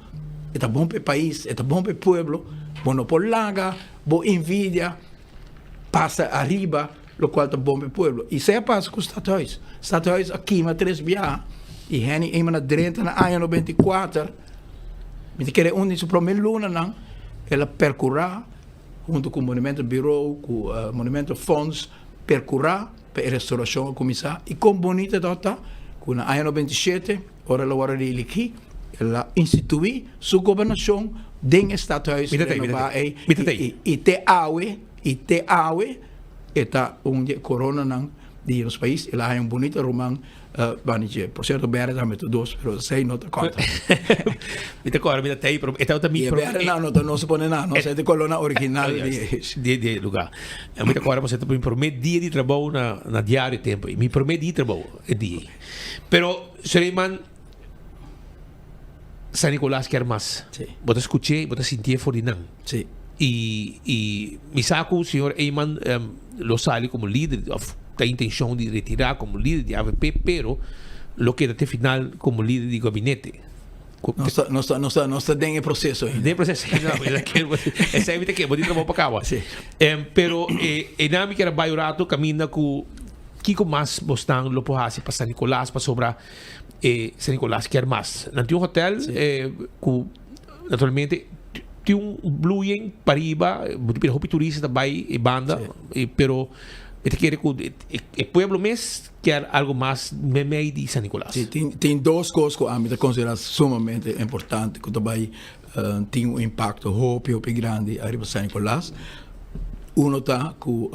para o país, tá bom para o povo, bom por laga, bom envidia passa arriba, lo qual tá bom para o povo. E se passa com os Stadhuis aqui, mas 3 biá, e gente em na 30 na ano 94. Mas que onde se primeira luna não, ela percorrer junto com o Monumento Bureau, com o Monumento Funds, percorrer para a restauração começar e com bonita data, com na ano 97, ora ela hora de aqui, ela institui sua governação dentro do Stadhuis e te awe eta onde corona não de nos países, ela é bonita romã. Por certo, Berra também todos, mas sei não te conta. Me te conta, me te aí, então também. Berra não se põe nada, não sei de coluna original de lugar. Me te conta, você tem primeiro dia de trabalho na diário tempo, e meu primeiro dia de trabalho é dia. Pero Suleiman San Nicolás quer mais. Você escutei, você sentia forinão. Sim. E me saco o senhor Eyman lo sale como líder da intenção de retirar como líder de AVP, pero lo queda até final como líder de gabinete. Não está dentro do processo ainda. Dentro do processo ainda. Essa é a que vou trabalhar para cá. Pero enami que era baiorato caminha com Kiko mas bostang lo pohasi para San Nicolás para sobrar San Nicolás quer mais. Não tinha um hotel com naturalmente tinha bluyen pariba, muito hopi turista também e banda, pero eu quero que o pueblo mes quer algo mais meme de San Nicolás. Tem duas coisas que a mim considero sumamente importante que também tem impacto hopi grande arriba San Nicolás. Uno tá com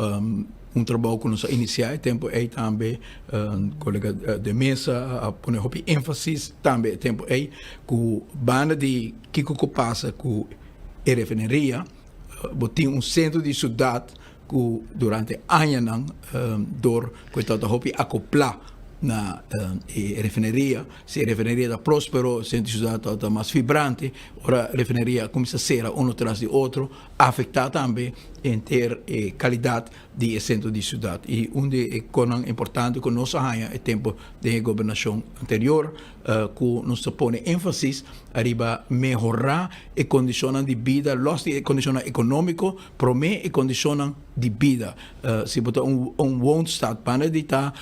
trabalho que nós iniciamos, tempo aí também colega de mesa a pôr hopi ênfase também tempo aí com banda de Kiko passa com a refineria, botou centro de cidade que durante anos door coitado hopi acoplar na refineria. Se a refineria está próspero, centro de cidade está mais vibrante, ora a refineria começa a ser um atrás de outro, afetar também em ter qualidade de centro de cidade. E onde é importante que nós ganha é tempo de governação anterior, que nós põe ênfase arriba melhorar a condição de vida, los de condição econômica, promete a condição de vida. Se botar woonstad, para de estar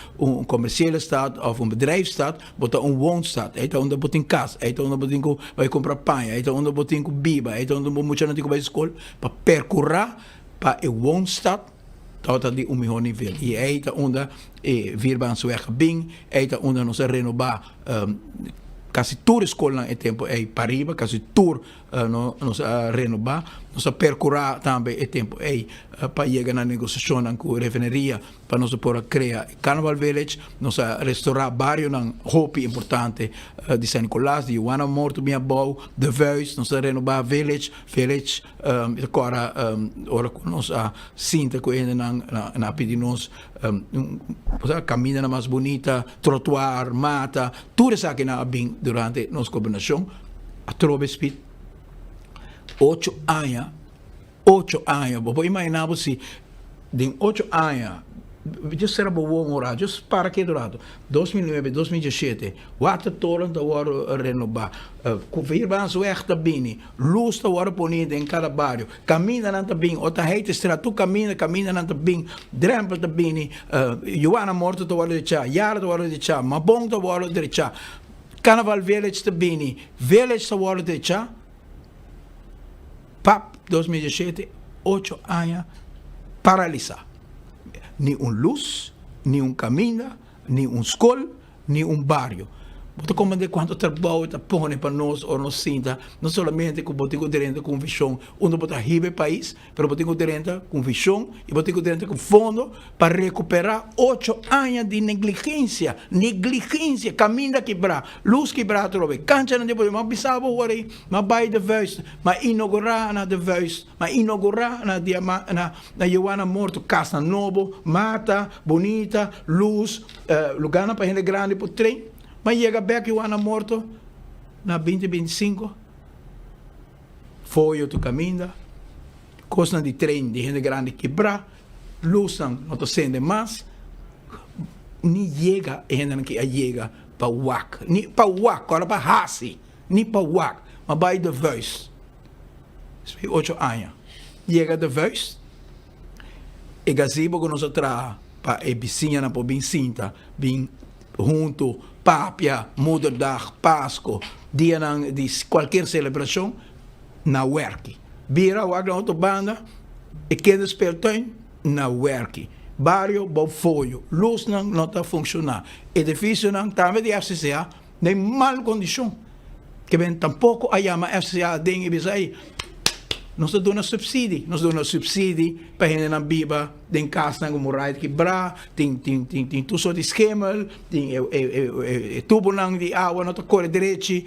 comerciële stad of bedrijfsstad, botar woonstad. Aí tá onde botar casa, aí tá onde botar vai comprar pão, aí tá onde botar biba, aí tá onde muito não tem que vai escola para percorrer para o woonstad tot die miljoen nível. E aí tá onde virban sueca bem, aí tá onde nós renovar quase toda escola é tempo é pariba, quase toda nós renovar, nós percorrer também é tempo é para chegar na negociação com a refineria para nós poder criar Carnival Village, nós restaurar vários hopi importante de San Nicolás, de Joana Morto, minha boa, de Vuis, nós renovar village, agora ora nós sinta que ainda na pedir nós caminha mais bonita, trotuar, mata, tudo isso que na bem durante nossa governação, a trove speed 8 anos, vou imaginar se em 8 anos, eu será bom morar, just para que durado, 2009, 2017, water torrent da hora renovar, virban suerta bini, luz da hora ponida em cada bairro, caminha nanta bem, outra heita estrada, tu caminha nanta bem, drempel da bini, Joana Morto da hora de chá, Yara da hora de chá, Mabong da hora de chá, Carnival Village da bini, Village da hora de chá, PAP 2017, 8 anos paralisado. Ni luz, ni caminho, ni escola, ni bairro. Você compreende quanto trabalho está pondo para nós ou nós sinta, não somente com botigo direito com visão, onde botar ribe o país, mas botigo direito com visão e botigo direito com fundo para recuperar 8 anos de negligência, caminho quebrar, luz quebrar, cancha não depois, mas bisava agora, mas vai de vez, mas inaugurar na de vez, mas inaugurar na Joana Morto, casa novo, mata, bonita, luz, lugar para gente grande por trem. Mas chega bem que o ano morto na 2025 folho tu caminha, coisa de trem de gente grande quebrar, luz não te sende mais, nem chega a gente que chega para o WAC, nem para o WAC, agora para Hassi, nem para o WAC, mas vai de vez. 8 anos. Chega de vez, e gazebo que nós traz para a vizinha na Provincinta, bem junto, Papia, Moederdag, Páscoa, dia de qualquer celebração, na werk. Bira, o na autobanda, e quem speeltuin, na werk. Barrio, folho, luz não está funcionando. Edifício não também de FCA, em mal condição. Que bem, tampouco a chama FCA dengue bisai. Nós damos subsídio, para a gente não viva em casa como right quebrar, tem tudo de esquema, tem tubo de água, não corre direito,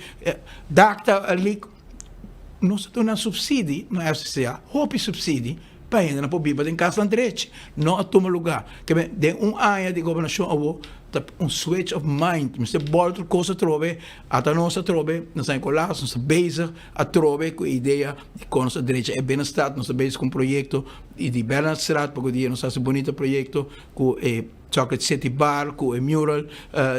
dacta ali. Nós damos subsídio na FCA, roupa subsídio, para a gente não viva em casa direito, não a tomar lugar. Que bem, de ano de governação, switch of mind, mas outra coisa trove, até nós trove, nós estamos colados, nós estamos bezig a trove com a ideia de que nossa direita é bem-estar, nós estamos bezig com um projeto de bem-estar, porque nós temos um bonito projeto com Chocolate City Bar, com o mural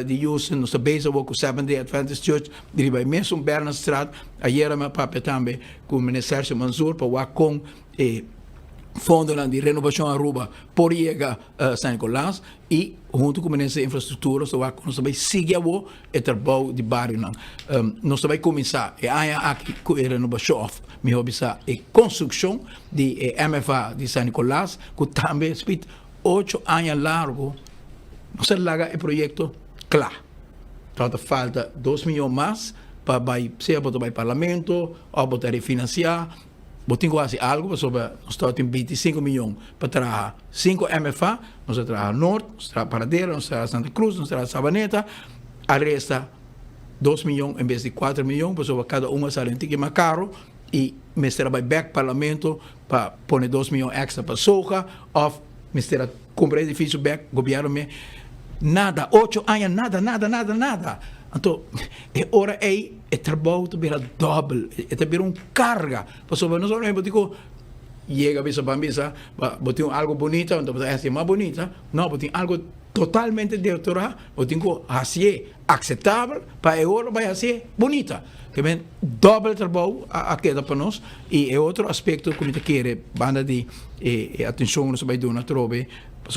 de Houston, nós estamos bezig com o Seventh-day Adventist Church, de mesmo bem-estar, ayer meu papai também com o Ministério Mansour, para o com Fundo de Renovação Aruba por Iega São Nicolás e junto com essa infraestrutura nós vamos seguir o trabalho de bairro nós vamos começar aqui com a renovação me observa a construção de MFA de São Nicolás que também 8 anos largo nós larga o projeto claro então falta 2 milhões mais para botar o parlamento ou botar refinanciar. Botem quase algo, sobre nós temos 25 milhões para trabalhar 5 MFA, nós trabalhamos Norte, nós trabalhamos Paradeira, nós trabalhamos Santa Cruz, nós trabalhamos Sabaneta, a resta 2 milhões em vez de 4 milhões, para cada uma sai um ticket mais caro, e nós trabalhamos back parlamento para pôr 2 milhões extra para soja, ou nós trabalhamos comprar edifício back, governo, nada, 8 anos, nada. Então, é hora aí, é trabalho de virar doble, é de virar carga. Porque nós não digo, chega a vez para botar algo bonito, então é mais bonita. Não, botar algo totalmente deutorado, botar assim aceitável, para a hora vai ser bonita. Que bem, doble trabalho a queda para nós. E é outro aspecto que a gente quer, banda de atenção, nós vamos dar na trove.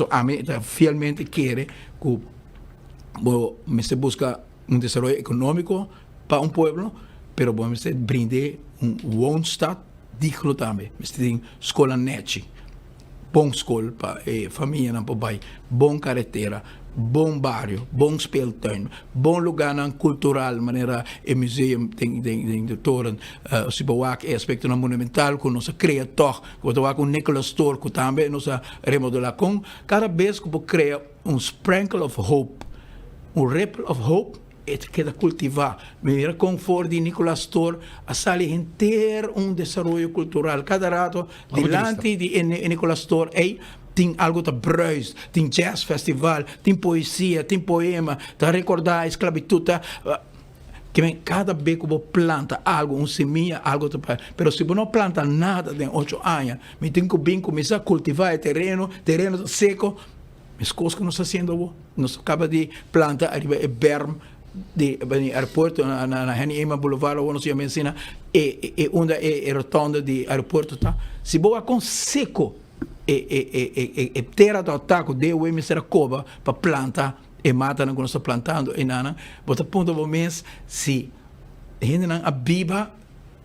A mim, fielmente quer que se busca desenvolvimento econômico para pueblo, pero vamos a brindar bom estado digno também. Nós temos escola net, bom escola para a família não pode, bom carretera, bom bairro, bom speeltuin, bom lugar cultural, maneira o museu tem doutor, se boa é aspecto monumental com nossa criador, com Nicholas Thor, que também nossa remodelar com cada vez que cria sprinkle of hope, ripple of hope. Que cultivar, me conforto de Nicholas Thor, a sala inteira desenvolvimento cultural. Cada rato, delante de Nicholas Thor, tem algo de bruis, tem jazz festival, tem poesia, tem poema, para recordar a esclavitud. Que cada vez que você planta algo, semente, algo, mas se você não planta nada em 8 anos, me tem que começar a cultivar o terreno seco, as coisas que nós estamos fazendo, nós acabamos de plantar arriba o berm, de aeroporto na Henriema Boulevard ou não sei ensina e onde é rotonda de aeroporto tá se boa com seco e terra do ataque de o emissário cova para plantar e mata não quando está plantando e nana bota ponto do mês se ainda não a biba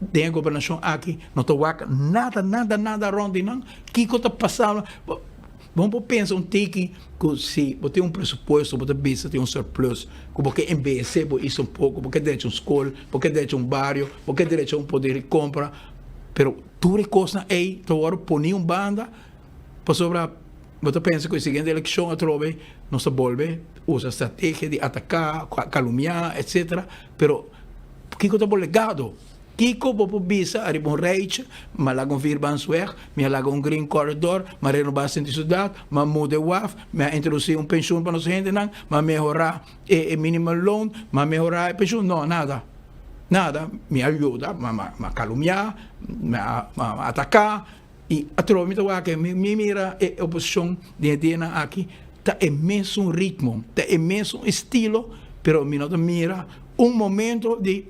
da governação aqui não toca nada ronde não que está passando. Vamos pensar tique que se você tem pressuposto, você pensa tem surplus, que você envelhecer isso pouco, porque deixa escola, porque deixa bairro, porque deixa poder de compra, pero tudo coisa aí, agora põe banda, para sobrar, você pensa que a seguinte eleição a trove, não se volve, usa estratégia de atacar, caluniar, etc. Pero, o que está legado? Kiko popo bisa ari bon reich, malagong virban sweg, me lagong green corridor, ma renovar a cidade, ma mude waf, ma introduzir pensão para nossa gente não, ma melhorar minimal loan, ma melhorar pensão, não, nada. nada, me ajuda, me calumniar, me atacar, e atrás me mira a oposição de Diana aqui, tá é mesmo ritmo, tá é mesmo estilo, pero me não mira momento de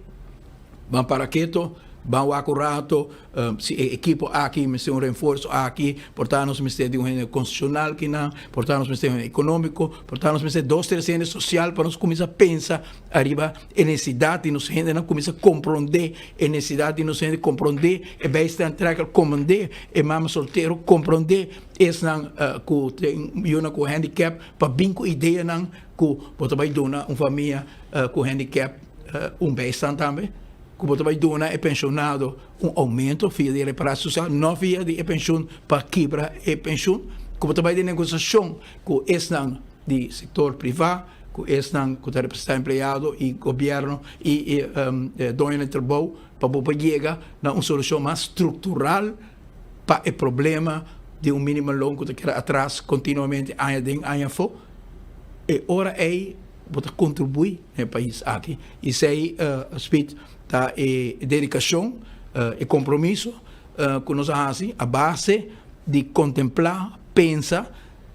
vamos para quieto, vamos acurato, se equipo aqui, me tem reforço aqui, portanto, me tem um gênero constitucional que não, portanto, me tem um econômico, portanto, me tem 2, 3 gêneros social para nós começar a pensar arriba a necessidade de nos gente não começar a compreender a necessidade de nos gente compreender e bem estar entrar compreender e mama solteiro compreender esse não que tem uma com handicap para bem com ideia não que pode vai donar uma família com handicap bem-estar também que você vai dar pensionado aumento via de reparação social, não via de pensão para quebrar a pensão, que você vai ter negociação com esse de setor privado, com esse que representa empregado e governo e dono de trabalho, para poder chegar a uma solução mais estrutural para o problema de mínimo longo que quer atrás continuamente ano fora. E ora é para contribuir no país aqui. E sei, speed tá dedicação e compromisso que nós fazemos a base de contemplar, pensar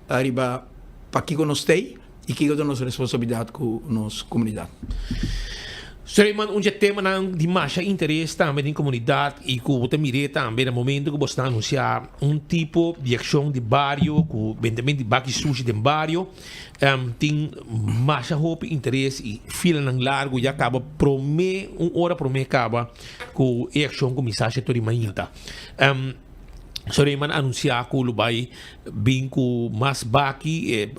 arriba para que nós temos e que é a nossa responsabilidade com a nossa comunidade. Suleiman, tema de mais interesse também na comunidade e que você mire também no momento que você anunciar tipo de ação de bairro, que vendimento de baki sushi de bairro, tem mais interesse e fila largo e acaba hora acaba com a ação com mensagem toda manhã. Suleiman anunciar que vai bem com mais baki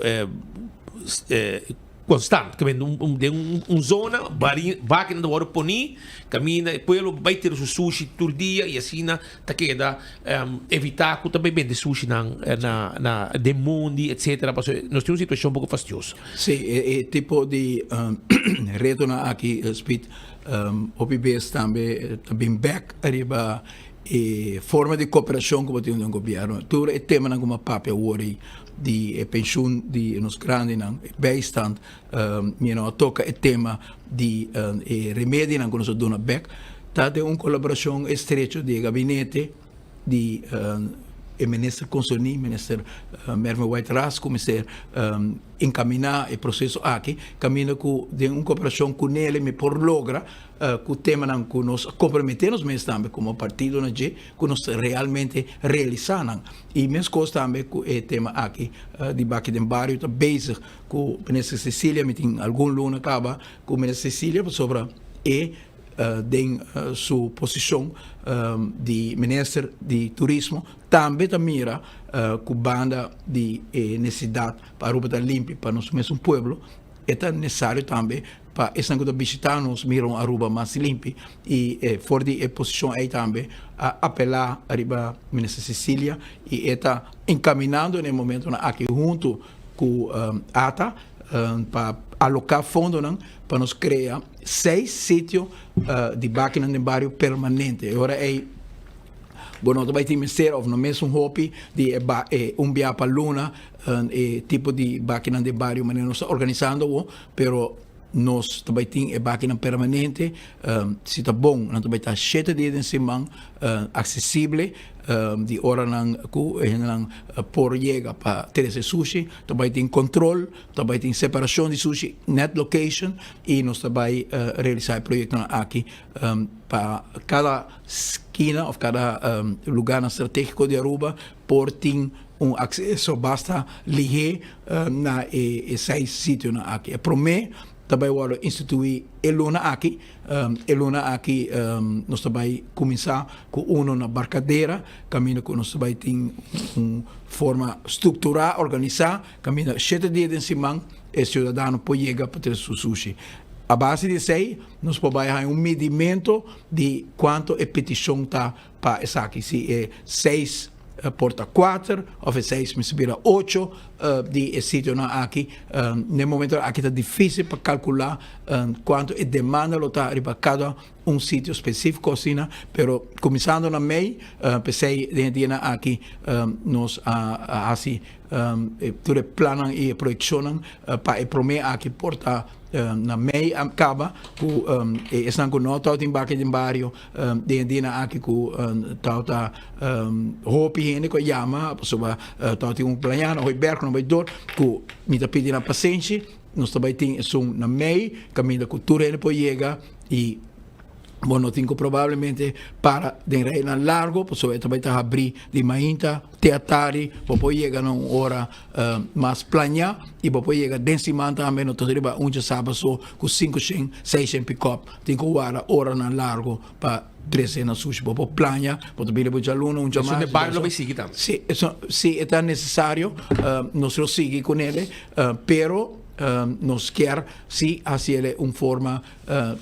constante, que vem zona, vai na hora poni, caminha, depois vai ter o sushi todo dia e assim tá queda evitar que também vende sushi na demundi, etc. Nós temos uma situação um pouco fastidiosa. Sim, é tipo de retorno aqui, Speed, OPBs também back arriba forma de cooperação que tem no governo. Tudo é tema na como papel worry de pensão de nos grandes bijstand, toca o tema de remédio na nossa dona back. Tá de uma colaboração estreita de gabinete de o ministro Consoni, o ministro Merme White Ras, começar encaminhar o processo aqui, caminha de uma cooperação com ele, me por logra que o tema que nós comprometemos mesmo também como partido na G, que nós realmente realizamos. E mesmo coisa também com o tema aqui de Baki de Barrio, está basic com o ministro Cecília, me tem algum luna acaba com o ministro Cecília sobre de sua posição de ministro de turismo também mira com banda de necessidade para o limpo para nosso mesmo povo é necessário também para essa coisa visitar nos miram a Aruba mais limpa e for de posição aí também a apelar a ministra Cecília e está encaminhando no momento aqui junto com ATA para alocar fundos para nos criar 6 sítios de máquina de bairro permanente. Agora é bueno, vai ter ministério no mesmo hobby de via para luna tipo de máquina de bairro, mas nós organizando, pero nós também tem máquina permanente, se está bom, nós também está 7 dias em semana, acessível, de hora não por chega para ter esse sushi, também tem controle, também tem separação de sushi, net location, e nós também realizar projeto aqui para cada esquina ou cada lugar estratégico de Aruba, por ter acesso basta ligar na esses sítios aqui. Para mim, também vou instituir Eluna aqui. Nós também começar com na barcadeira, caminho que nós também tem uma forma estruturar, organizar, caminho 7 dias em semana, e o cidadão pode chegar para ter seu sushi. A base disso aí, nós podemos ter medimento de quanto a petição está para essa aqui. Se é 6 porta 4, ou 6, me subir a 8 de sítio aqui. No momento aqui está difícil para calcular quanto é demanda para cada sítio específico, assim, pero começando na MEI, pensei de aqui, nós assim, tudo planam e projecionam para o primeiro aqui porta na mei acaba ku esan ku no tot in bak in barrio de na aqui ku tauta hopi hene ko yama soba tauti un planiano hoi berg no vai dor ku mi ta pidi na paciência nós também tem na mei caminho da cultura ele pode chegar e bueno, tenho provavelmente para de reina largo, posso também tá abrir de mainta, teatari, posso chegar numa hora mais plania e posso chegar densimão também, não tô riba onde sábado com 500, 600 pick-up, tenho hora na largo para 13 na sushi, posso plania, posso vir para o aluno, um jamais. Isso de bairro vai seguir também. Sim, é necessário, nós lo seguir com ele, pero nos quer sim fazer uma forma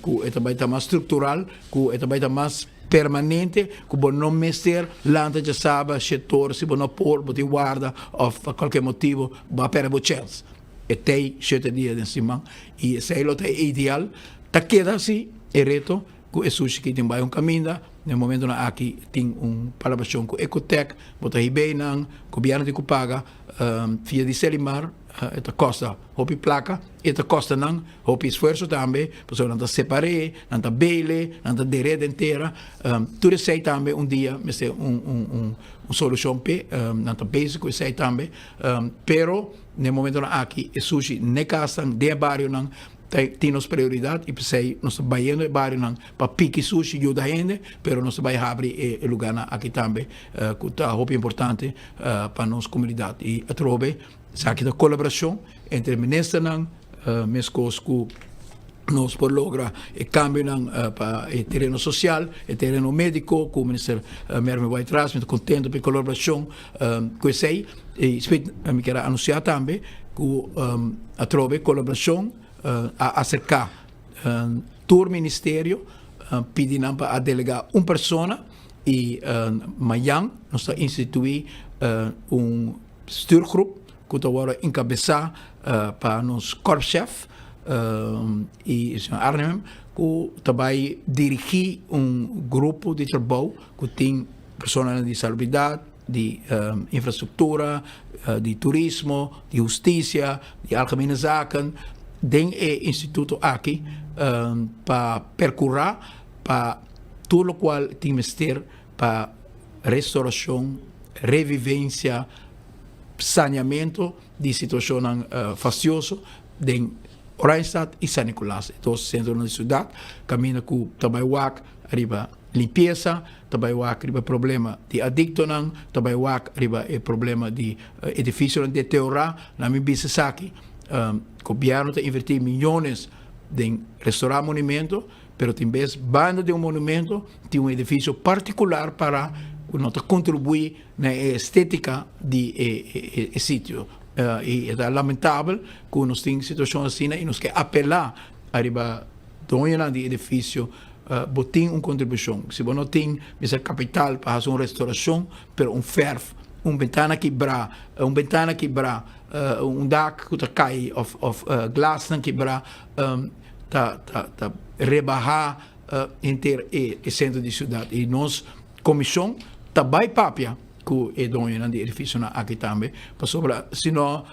que é também mais estrutural, que é também mais permanente, que não mexer lá já sabe setor se não pôr, botar guarda ou por qualquer motivo vai perder o chance. E tem 7 dias em cima e se ele é ideal, tá queda assim é reto que é sushi que tem um caminho. No momento na aqui tem colaboração com Ecotec, botar bem não, governo de paga via de Selimar. Esta costa hopi placa, esta costa não hopi esforço também, pessoal não separei, não bele, não derrete inteira, tudo sei também dia, mas é solução pe, não básico sei também, pero no momento na aqui é sushi ne casa de barrio não tem nos prioridade e pensei nós baiano e barrio não para pique sushi ajuda a gente, pero nós vai abrir o lugar aqui também, que é hopi importante para nossa comunidade e a trobe sabe da colaboração entre o ministro e meus colegas nós por lograr o cambio para o terreno social, o terreno médico, que o ministro Merme vai atrás, muito contente pela colaboração com isso aí. E eu quero anunciar também que a trove colaboração a acercar todo o ministério pedindo para delegar uma pessoa e amanhã nós vamos instituir stuurgroep que agora encabeçar para nos corpschef e o Sr. Arnhem, que também dirigir grupo de trabalho que tem pessoas de saúde, de infraestrutura, de turismo, de justiça, de algemene zaken, tem o instituto aqui para percorrer para tudo o qual tem mister para restauração, revivência, saneamento de situação faciosa em Oranjestad e San Nicolás, dos centros da cidade, caminho com também arriba limpeza, também arriba problema de adicto, também arriba problema de edifício de teoria, na minha business aqui, o governo está investindo milhões em restaurar monumento, pero também banda de monumento tem edifício particular para contribuir na estética de sítio. E é lamentável que nós temos situações assim e nós queremos apelar arriba dona de edifício botar uma contribuição. Se você não tem essa capital para fazer uma restauração, pero ferro, ventana quebrar, dak que cai, ou glass não quebrar, rebarrar inteiro o centro de cidade. E nós, comissão, também papia que é dona de edifício aqui também, para sobre, senão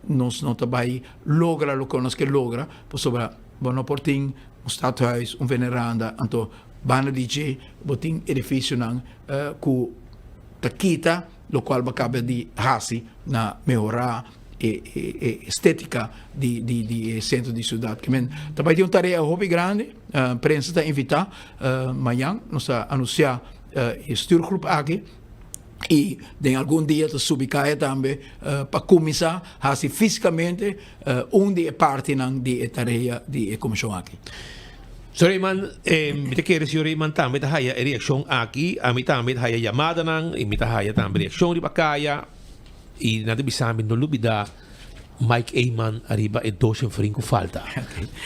nós não também logra o que nós queremos logra, para sobre, não portem stadhuis, veneranda, então, bana DJ, botem edifício que taquita, o qual acaba de hasi na melhorar estética de centro de cidade. Também tem uma tarefa hobby grande, a prensa está invitada, amanhã nós vamos anunciar o stuurgroep aqui, e em algum dia te subicaia também para começar a se fisicamente onde é parte de tarefa de comissão aqui. So Rayman, mita kere si Rayman também tá haya reação aqui, a mita também haya chamada nang, e mita haya também reação di bakaya, e nada bisa no lubida Mike Eyman arriba e doce frinco falta.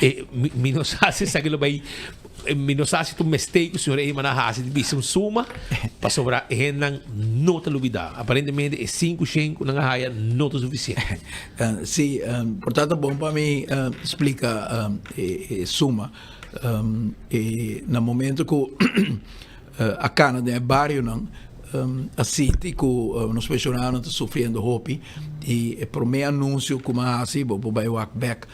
E minosasi sa que lo vai minosasi tu mistake o senhor Eyman na hasi de bisa suma para sobrar henang nota lubida. Aparentemente é 5 na haya nota suficiente. Sim, portanto bom para mim explica suma. No momento que a Canadá é barrio não assim que nos pensionados estão sofrendo hopi e por meio anúncio como assim vou walk back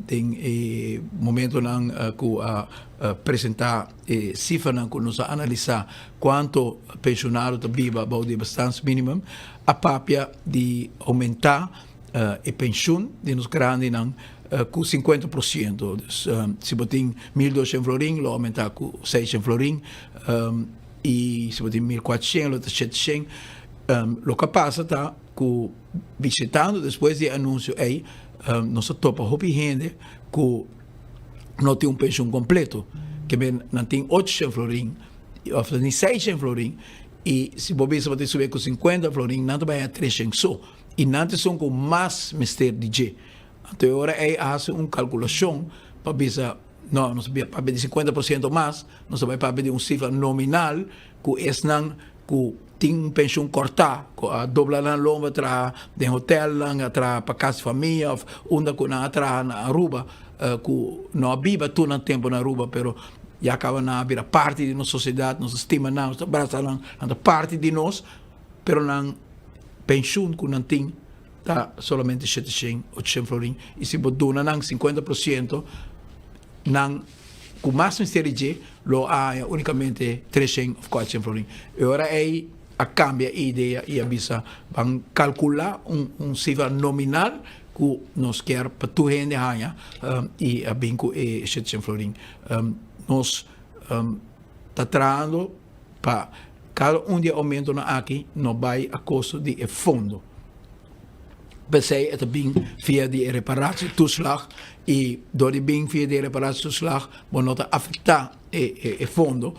tem momento não que apresentar cifra não que nos analisar quanto pensionado está viva about de bastante mínimo a papia de aumentar a pensão de nos grandes não com 50%. Se botem 1.200 florin, lo aumentar com 600 florin, e se botem 1.400, lo 700. Lo que passa tá que visitando depois de anúncio aí, nós topa hopi gente que não tem pensão completo, que não tem 800 florin, ou tem 600 florin, e se você subir com 50 florin, não vai a 300 só. E não são com mais mister DJ. Então, agora é fazer uma calculação para ver se não vai para pedir 50% mais, não vai para pedir uma cifra nominal, que é não que tem pensão cortada, que a dobrar na lomba para de hotel, para casa de família, onde que não atrás na Aruba, que não vive todo o tempo na Aruba, pero já acaba na vir parte de nossa sociedade, nossa estima não, está parte de nós, pero não pensão que não tem está solamente 700, 800 florin. E se você dona 50%, com mais misterioso, lo há unicamente 300 ou 400 florin. E agora aí a cambia a ideia e avisa, vão calcular cifra nominal que nós quer para tu gente e a binco é 700 florin. Nós está trazendo para cada dia aumento aqui, não vai a custo de fundo. Pensei het bing via die reparatietoeslag e door die bing via die reparatietoeslag wordt afectar e fondo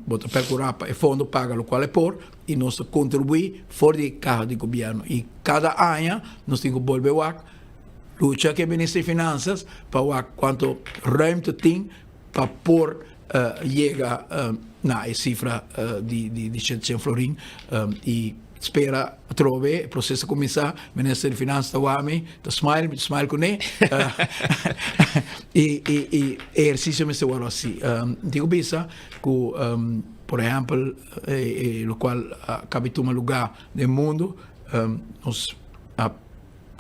wordt procurar e fondo paga lo qual é por e nós contribuir for die carro de governo e cada ano nós temos que volver a lutar que o Ministério de Finanças para quanto ruimte tem para por chegar na cifra de 700 florin e espera trove, o processo começar, o Ministério de Finanças está lá, está smile com ele, e exercício me seguro assim. Digo bisa que, por exemplo, o qual cabe um lugar do mundo, nos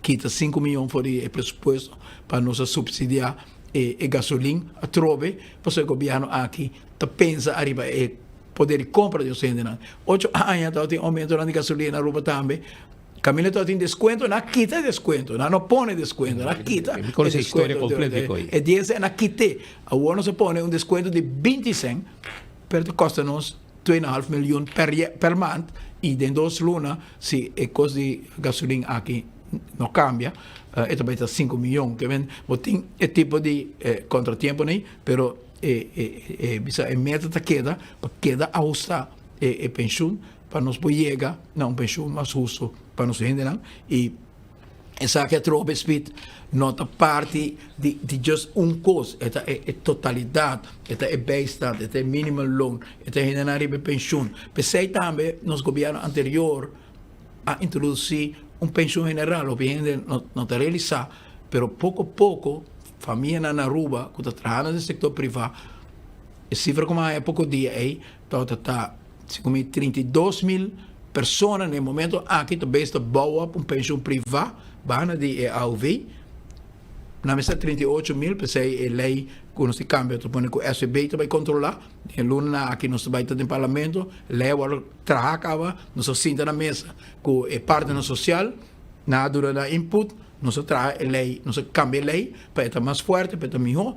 quita 5 milhões por o presupuesto para nos subsidiar e gasolina, a trove, para o governo aqui, está pensa arriba poder de compra de gente. 8 anos tem aumento de gasolina na Aruba também. Camila tem desconto, não quita desconto, não põe desconto, não quita. Me conhece a história completa aí. É 10 não quita. Agora se põe desconto de 25, pero custa-nos 2,5 milhões per mês e em 2 lunas, se o custo de gasolina aqui não cambia, é também 5 milhões. Que vem, tem esse tipo de contratempo, né? Pero bisa meta queda ajustar pensão para nos chegar a uma pensão mais justo para nos gente e essa que é tropa speed nota parte de just costo esta é totalidade esta é base esta é minimum loan esta é generar pensão pensei também nos governo anterior a introduzir pensão general o gente não está realizar pero pouco a pouco família na Aruba, que está trabalhando no setor privado, a cifra como há pouco dia aí, está 32.000 pessoas no momento aqui também está boa para pensão privada, bana de AUV, na mesa 38.000, pensei a lei que não se cambia, tu põe que o SB vai controlar, em luna aqui nós vai estar no parlamento, lei vai trabalhar, nós senta na mesa, que é parte da social, na dura da input, nós traz a lei, nós cambia a lei para estar mais forte, para estar melhor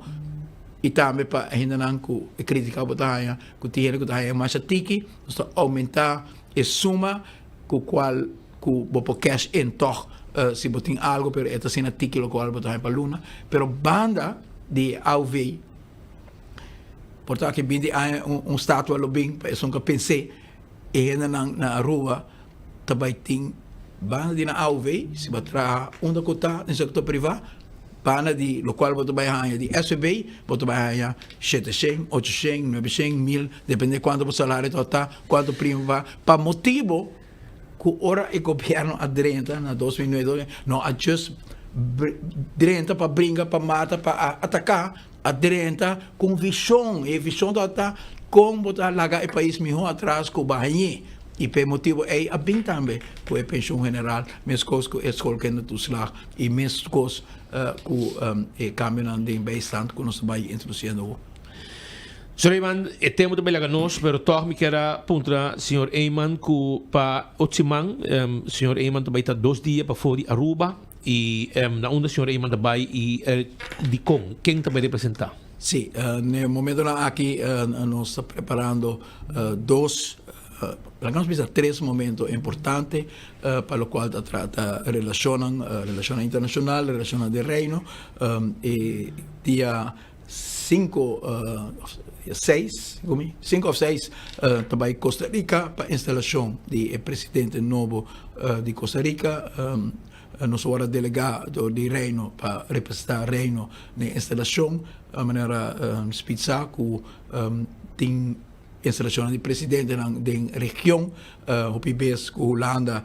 e também para ainda não criticar o batalha, que tinha que dar mais tiki, nós aumentar a suma com qual o cash in toch se botem algo, pero esta cena tiki lo qual batalha para luna, pero banda de AUV, portanto que bindi estátua lo bem, isso que pensei e ainda na rua também tem bana de na AUV, se batra onde está no setor privado, bana de local você vai ganhar de SB, você vai ganhar 700, 800, 900, 1000, depende de quanto o salário está, quanto primo vai, para motivo que ora o governo adrenta na 2009, não adjust adrenta para brincar, para matar, para atacar, adrenta com visão, e visão está como botar largar o país melhor atrás com o Bahia. e pe motivo é a bem também com a pensão general, mesmo coisa com a escola que não slag e mesmo coisa com o câmbio de bijstand que nós vai introduzindo. Sr. Eyman, temos também lá nós, pero toch me quero puntra Sr. Eyman que para Otsimang, Sr. Eyman também está 2 dias para fora de Aruba e na onda Sr. Eyman também e de quem também representa? Sim, no momento aqui nós estamos preparando três momentos importantes para o qual trata relação internacional, relação de reino e dia 5 ou 6 também Costa Rica para a instalação do presidente novo de Costa Rica. Nós agora delegado de reino para representar reino na instalação de maneira especial que tem instalação de presidente da região, o PBS que Holanda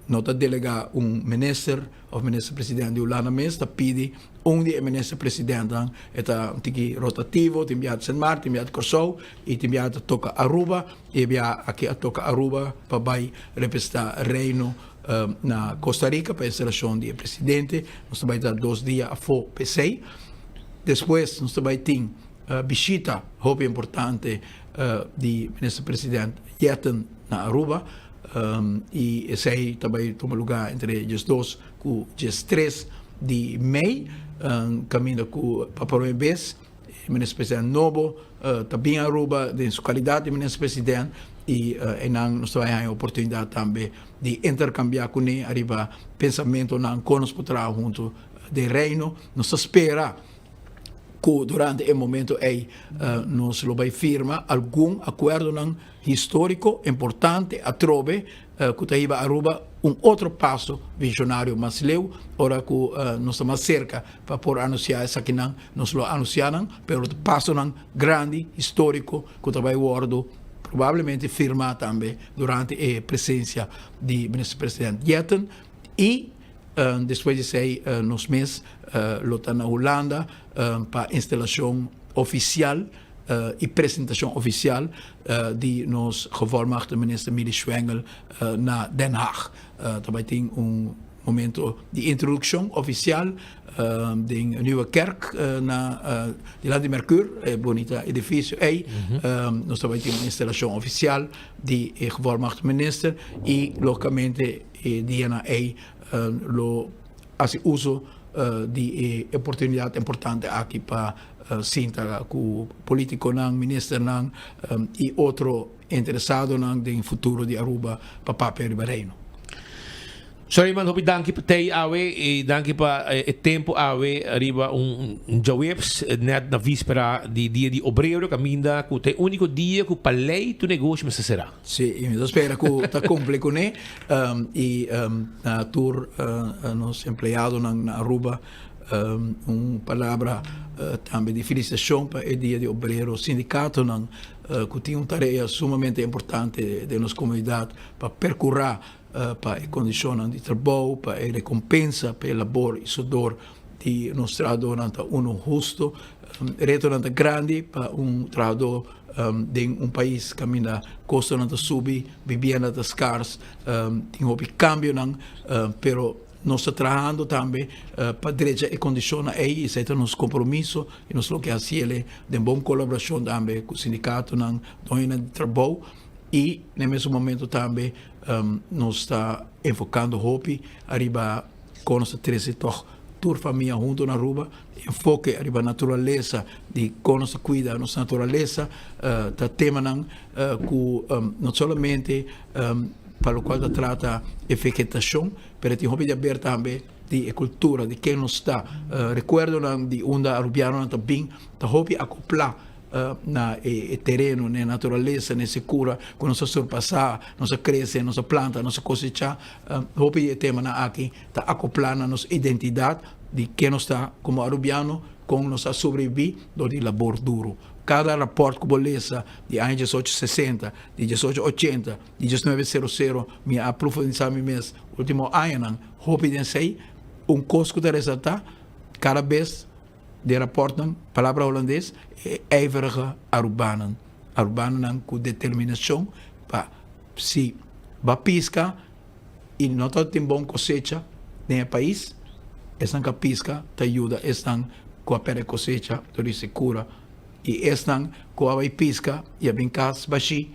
nota delegar minister of minister-presidente de Holanda mesmo pede onde minister-presidente está rotativo, tem enviado Sint Maarten, tem enviado Curaçao e tem enviado toca Aruba e aqui a toca Aruba para vai representar reino na Costa Rica para a instalação do presidente. Nós também dar 2 dias a fora PC. Depois nós também tem visita muito importante de ministro-presidente Yetten na Aruba e esse aí também toma lugar entre os dois com os 3 de maio caminho com para o vez ministro-presidente novo também Aruba em sua qualidade de ministro-presidente e nós temos a oportunidade também de intercambiar com ele arriba pensamento na conosco por trabalho junto de reino. Nós espera que durante o momento nós vai firma algum acordo histórico importante a trove que está Aruba outro passo visionário mas leu ora que nós estamos cerca para por anunciar essa que nós lo anunciaram pero passo grande histórico que está vai guardo provavelmente firmar também durante a presença do ministro-presidente Yetten e depois de 6 meses está na Holanda para instalação oficial e apresentação oficial de nos gevolmagde minister Mili Schwengel na Den Haag. Também tem momento de introdução oficial de nieuwe kerk de La de Mercure, bonita edifício. Nós também temos uma instalação oficial de gevolmagde minister e localmente Diana lo hace uso de oportunidade importante aqui para sinta com político ministro e outro interessado no futuro de Aruba para papel reino. Sorry man, hopi danki pa tay awe e danki pa tempo awe arriba jawebs net na víspera di dia di obrero caminda ku te único dia ku palei tu negócio mas será. Sì, io spero che ta cumple con e na tour nos empleado na Aruba palavra também de felicitação para o dia de obrero sindicato que tem uma tarefa sumamente importante de nossa comunidade para percorrer para a condição de trabalho, para a recompensa, para o labor e sudor de nos trabalhadores justo, retornando grande para trabalhador de país que ainda custa subir, vivendo scarce, tem um cambio, pero nós estamos trabalhando também para direita e condição aí, isso é nosso compromisso e nós que fazemos de boa colaboração também com o sindicato na doina de trabalho e no mesmo momento também nós está enfocando hopi arriba com nossa trajetória tour família junto na Aruba enfoque arriba natureza de com nossa cuida nossa natureza da tema que não somente para o qual trata a vegetação, mas tem hopi de ver também de cultura de quem nos está recuerdo de onda arubiano também da hopi acoplar na terreno, na natureza, na cura, quando nós surpassar, nós crescer, nós planta, nós cosechar, hopi o tema aqui está acoplar na nossa identidade de quem nós está como arubiano, com nossa sobreviver do labor duro. Cada rapport com beleza de anos 1860, de 1880, de 1900, me aprofundar mês último ano, hopi de sei cosco de resultado cada vez de rapporten, palavra holandês, ijverige Arubanen. Arubanen com determinação para si va pisca y no tem bom cosecha en el país, están que pisca te ayuda, están com a pere cosecha, tu se cura, e estão com a pisca e a brincas baixi,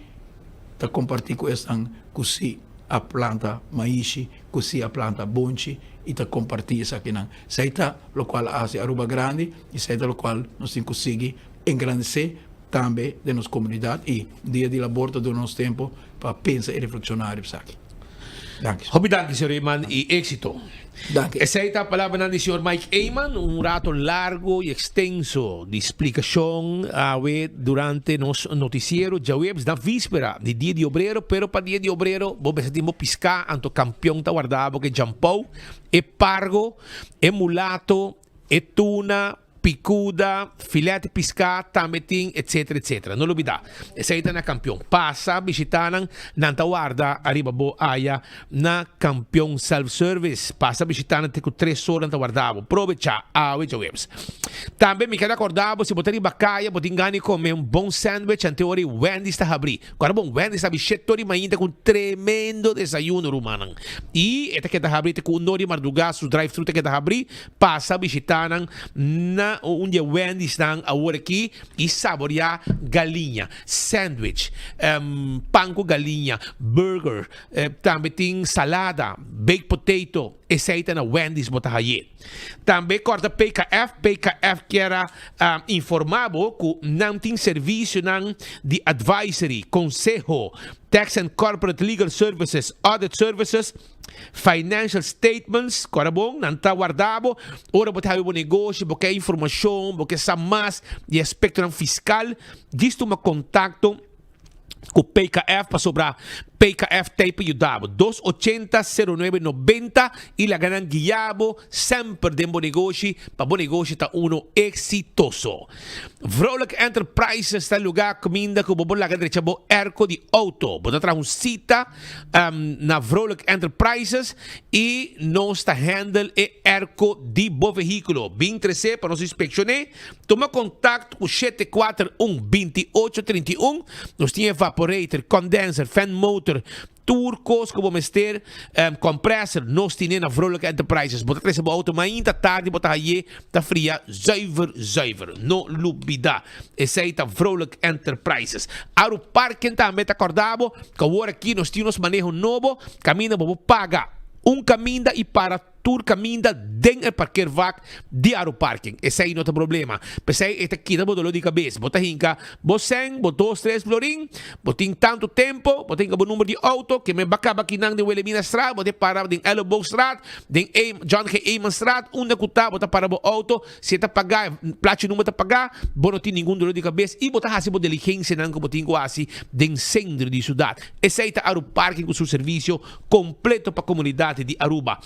te compartir com estão cusi a planta maíz, cusi a planta bonchi e te compartir isso aqui não. Seita lo qual hace Aruba grande e seita lo qual nós consegue engrandecer também de nossa comunidade e dia de labor do nosso tempo para pensar e reflexionar isso aqui. Danke, Sr. Eyman, y éxito. Esa es la palabra del señor Mike Eyman, un rato largo y extenso de explicación durante nos noticiero. Ya webs na víspera de Dia de Obrero, pero para Dia de Obrero, vos sentimos piscar, anto campeón ta guardado que jampou, e pargo, e mulato, e tuna, picuda, filete piscar, tambeting, etc, etc. Non lo bida. Esa é na campeão. Passa, visitanan, nanta guarda, arriba bo aya, na campeão self-service. Passa, visitanan, te com 3 horas nanta guardavo. Provecha, awe, jowebs. Também me quero acordar, se botar em bacaia, botar engane comer bom sandwich, ante ori Wendy's está abrir. Agora bom, Wendy's está bichetori mainda com tremendo desayuno rumanan. E esta que está abrir, com nori mardugas, o drive-thru que está abrir, passa, visitanan, na onde Wendy's dan agora aqui e saborear galinha, sandwich, pão com galinha, burger, também tem salada, baked potato, essa na Wendy's botar aí. Também corta PKF que era informado que não tem serviço de advisory, conselho, tax and corporate legal services, audit services, financial statements, agora bom, não está guardado, ora botar o negócio, porque informação, porque sabe mais de aspecto fiscal, diz uma contato com o PKF para sobrar PKF tape ajudava 280-0990 e la ganan guiabo sempre de bom negócio para bom negócio está uno exitoso. Vrolijk Enterprises está lugar comida que bobo la ganan bo erco de auto. Bota tra cita na Vrolijk Enterprises e nós está handle e erco de bo veículo. 23 para nos inspeccionar. Toma contato com 741-2831. Nós tinha evaporator, condenser, fan motor, turcos como mester compressor nós temos na Vrolijk Enterprises botar três auto mas ainda tarde botar aí tá fria zuiver no lubida essa é a Vrolijk Enterprises Aru Parking também tá acordado que agora aqui nós temos manejo novo caminho para pagar caminho e para tour caminho dentro do parqueirvak de Aru Parking. Esse aí não tem problema. Pensei, esta aqui não dá de cabeça. Bota hinca, boseng, botos 3 florim, botin tanto tempo, botin o número de auto, que me bacaba aqui nang de Wilhelmina Straat, botin para de Elbow Straat, de John G. Eyman Straat, kuta, bota para o auto, se tá pagar, plate número tá pagar, bom não tem nenhum dor de cabeça, e botar assim, botar diligência nang que botin quase, de centro de cidade. Esse aí tá Aru Parking com seu serviço completo para a comunidade de Aruba.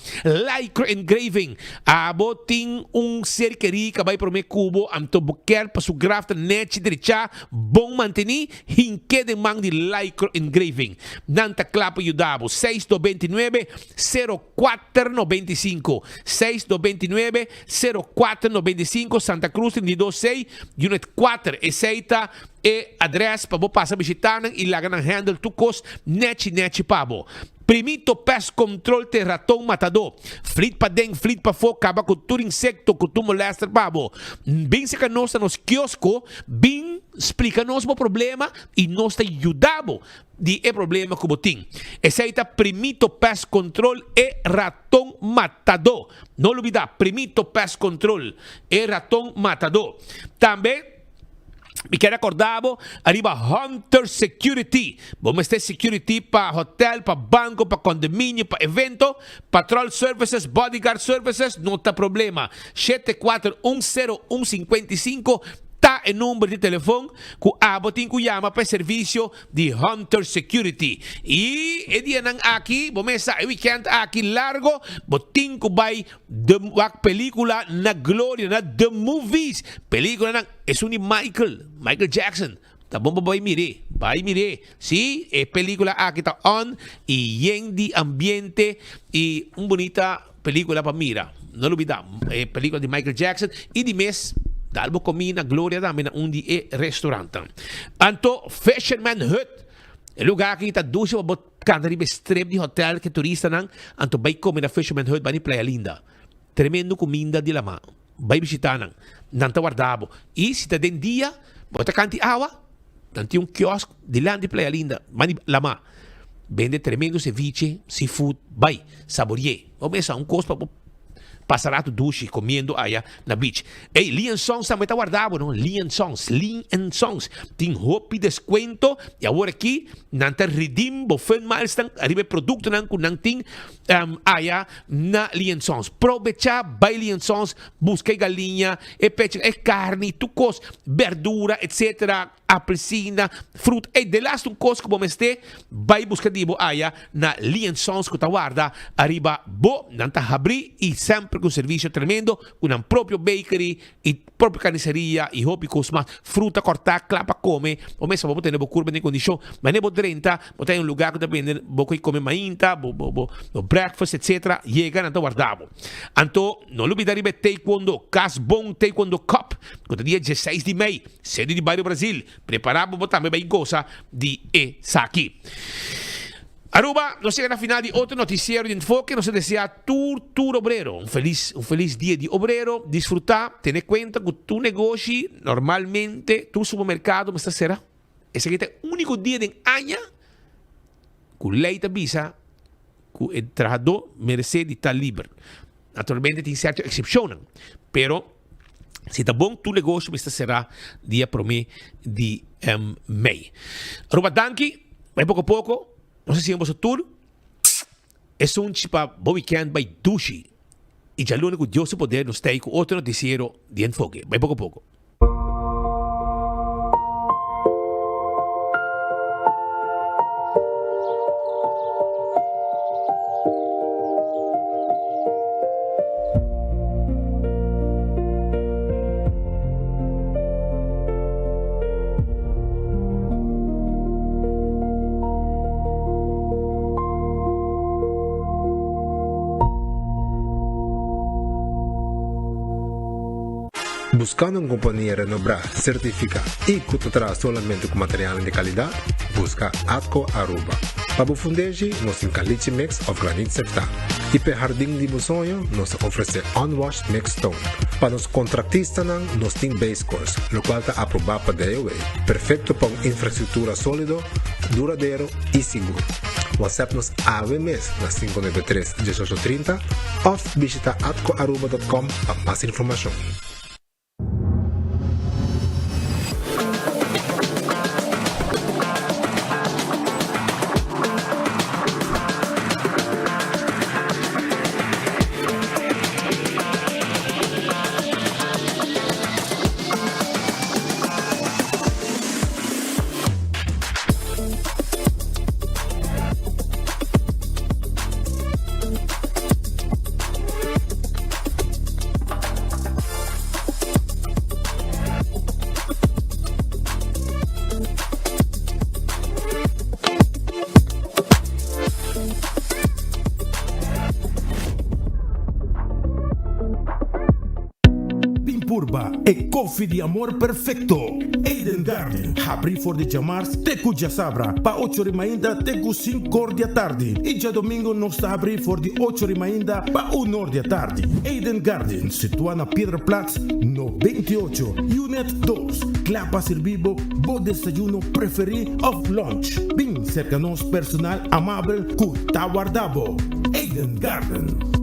Micro engraving. Abo ting cerqueria que vai para o meu cubo, amto boquer para su grafta net direita, bom mantenir, hinque de mang de micro engraving. Nanta clapa yudabo, 629-0495. 629-0495, Santa Cruz, 326, Unit 4, Eceita, e adresse para você passar visitar e lá na handle tukos net pabo. Primito pest control te ratão matador. Flit pa deng, flit pa fo, acaba com tudo insecto, com tudo molester pabo. Bem se que nós nos quiosco, bem explica nos o problema e nós te ajudamos de problema que botin. Esse aí tá Primito Pest Control e ratão matador. Não olvida, Primito Pest Control e ratão matador. Também me quero acordar, arriba Hunter Security. Vamos ter security para hotel, para banco, para condomínio, para evento, patrol services, bodyguard services, não tem problema. 7410155 tá em número de telefone que a botin que chama para serviço de Hunter Security. E dia nang aqui, bomesa weekend aqui largo, botin que vai de película na glória na The Movies. Película na é Michael Jackson. Tá bom para vai mire. Sí, é película aqui tá on e yen de ambiente e bonita película para mira. Não olvida, é película de Michael Jackson e de mês dalbo comina gloria da mina undi e restaurante. Anto Fisherman Hut El lugar que está duche o bot kanta ribe strip di hotel que turista nang anto bay come na Fisherman Hut bani Playa Linda. Tremendo comida di lama. Bay visitar nang nanta guardabo. E se tá den dia, bota canti awa, tanti un quiosco di land di Playa Linda, bani lama. Vende tremendo ceviche, seafood, bay, saborier. O mesa un costo passará tu duche comendo aí na beach. Ei, Lean Songs também está guardado, não? Lean Songs. Tem hopi desconto e agora aqui não tem redeem, bofen miles tang arriba produto não com não tem aí na Lean Songs. Aproveita by Lean Songs, busca galinha, peche, carne, tu cos, verdura, etc. Apelsina, fruta. E de last um cos como este, vai buscar dibo aí na Lean Songs que está guarda arriba bo, não está abrir e sempre com serviço tremendo, com um próprio bakery e própria carniceria e hobby cosmas, fruta cortar, clapa come, o mesmo vou ter curva de condição, mas nem vou 30, vou ter um lugar que depende, vou comer mainta, breakfast, etc. Chega, não guardavo. Então, não olvidar de taekwondo, Casbon Taekwondo Cup, que é dia 16 de maio, sede de Bairro Brasil, preparado para também bem goza de aqui. Aruba, nos llega a la final de otro noticiero de enfoque. Nos desea Tour Obrero. Un feliz día de obrero. Disfrutar, tener cuenta que tu negocio, normalmente, tu supermercado, ¿me será? Ese que es el único día de año que lei te avisa que el trabajador merece de estar libre. Naturalmente, tiene ciertas excepciones, pero si está bom tu negocio, este será día promé de mayo. Aruba, danke. Vai poco a poco. Não sei se vamos a tour. É um tipo de weekend by Dushi. E já lunes que Deus se poder nos tem com outro noticiero de enfoque. Vai pouco a pouco. Buscando una compañía renombrada, certificada y que te trae solamente con materiales de calidad, busca Atco Aruba. Para fundeji, nos encaliche mix of granite certificado. Y para jardín de sonho, nos ofrece unwashed mixed stone. Para los contratistas, nos tiene base course, lo cual está aprobado para DOA. Perfecto para una infraestructura sólido, duradero y seguro. WhatsApp nos AVMS na 593-1830 o visita atcoaruba.com para más información. Purba e coffee di amor perfecto. Eden Garden. Abri for de chamars teku já sabra. Pa 8h ainda teku 5h da tarde. E já domingo nós está abri for de 8h ainda pa 1h da tarde. Eden Garden, situado na Piedraplatz, no 28, Unit 2. Clapa servibo, bo desayuno preferi of lunch. Bem cerca nos personal amável que tá guardado. Eden Garden.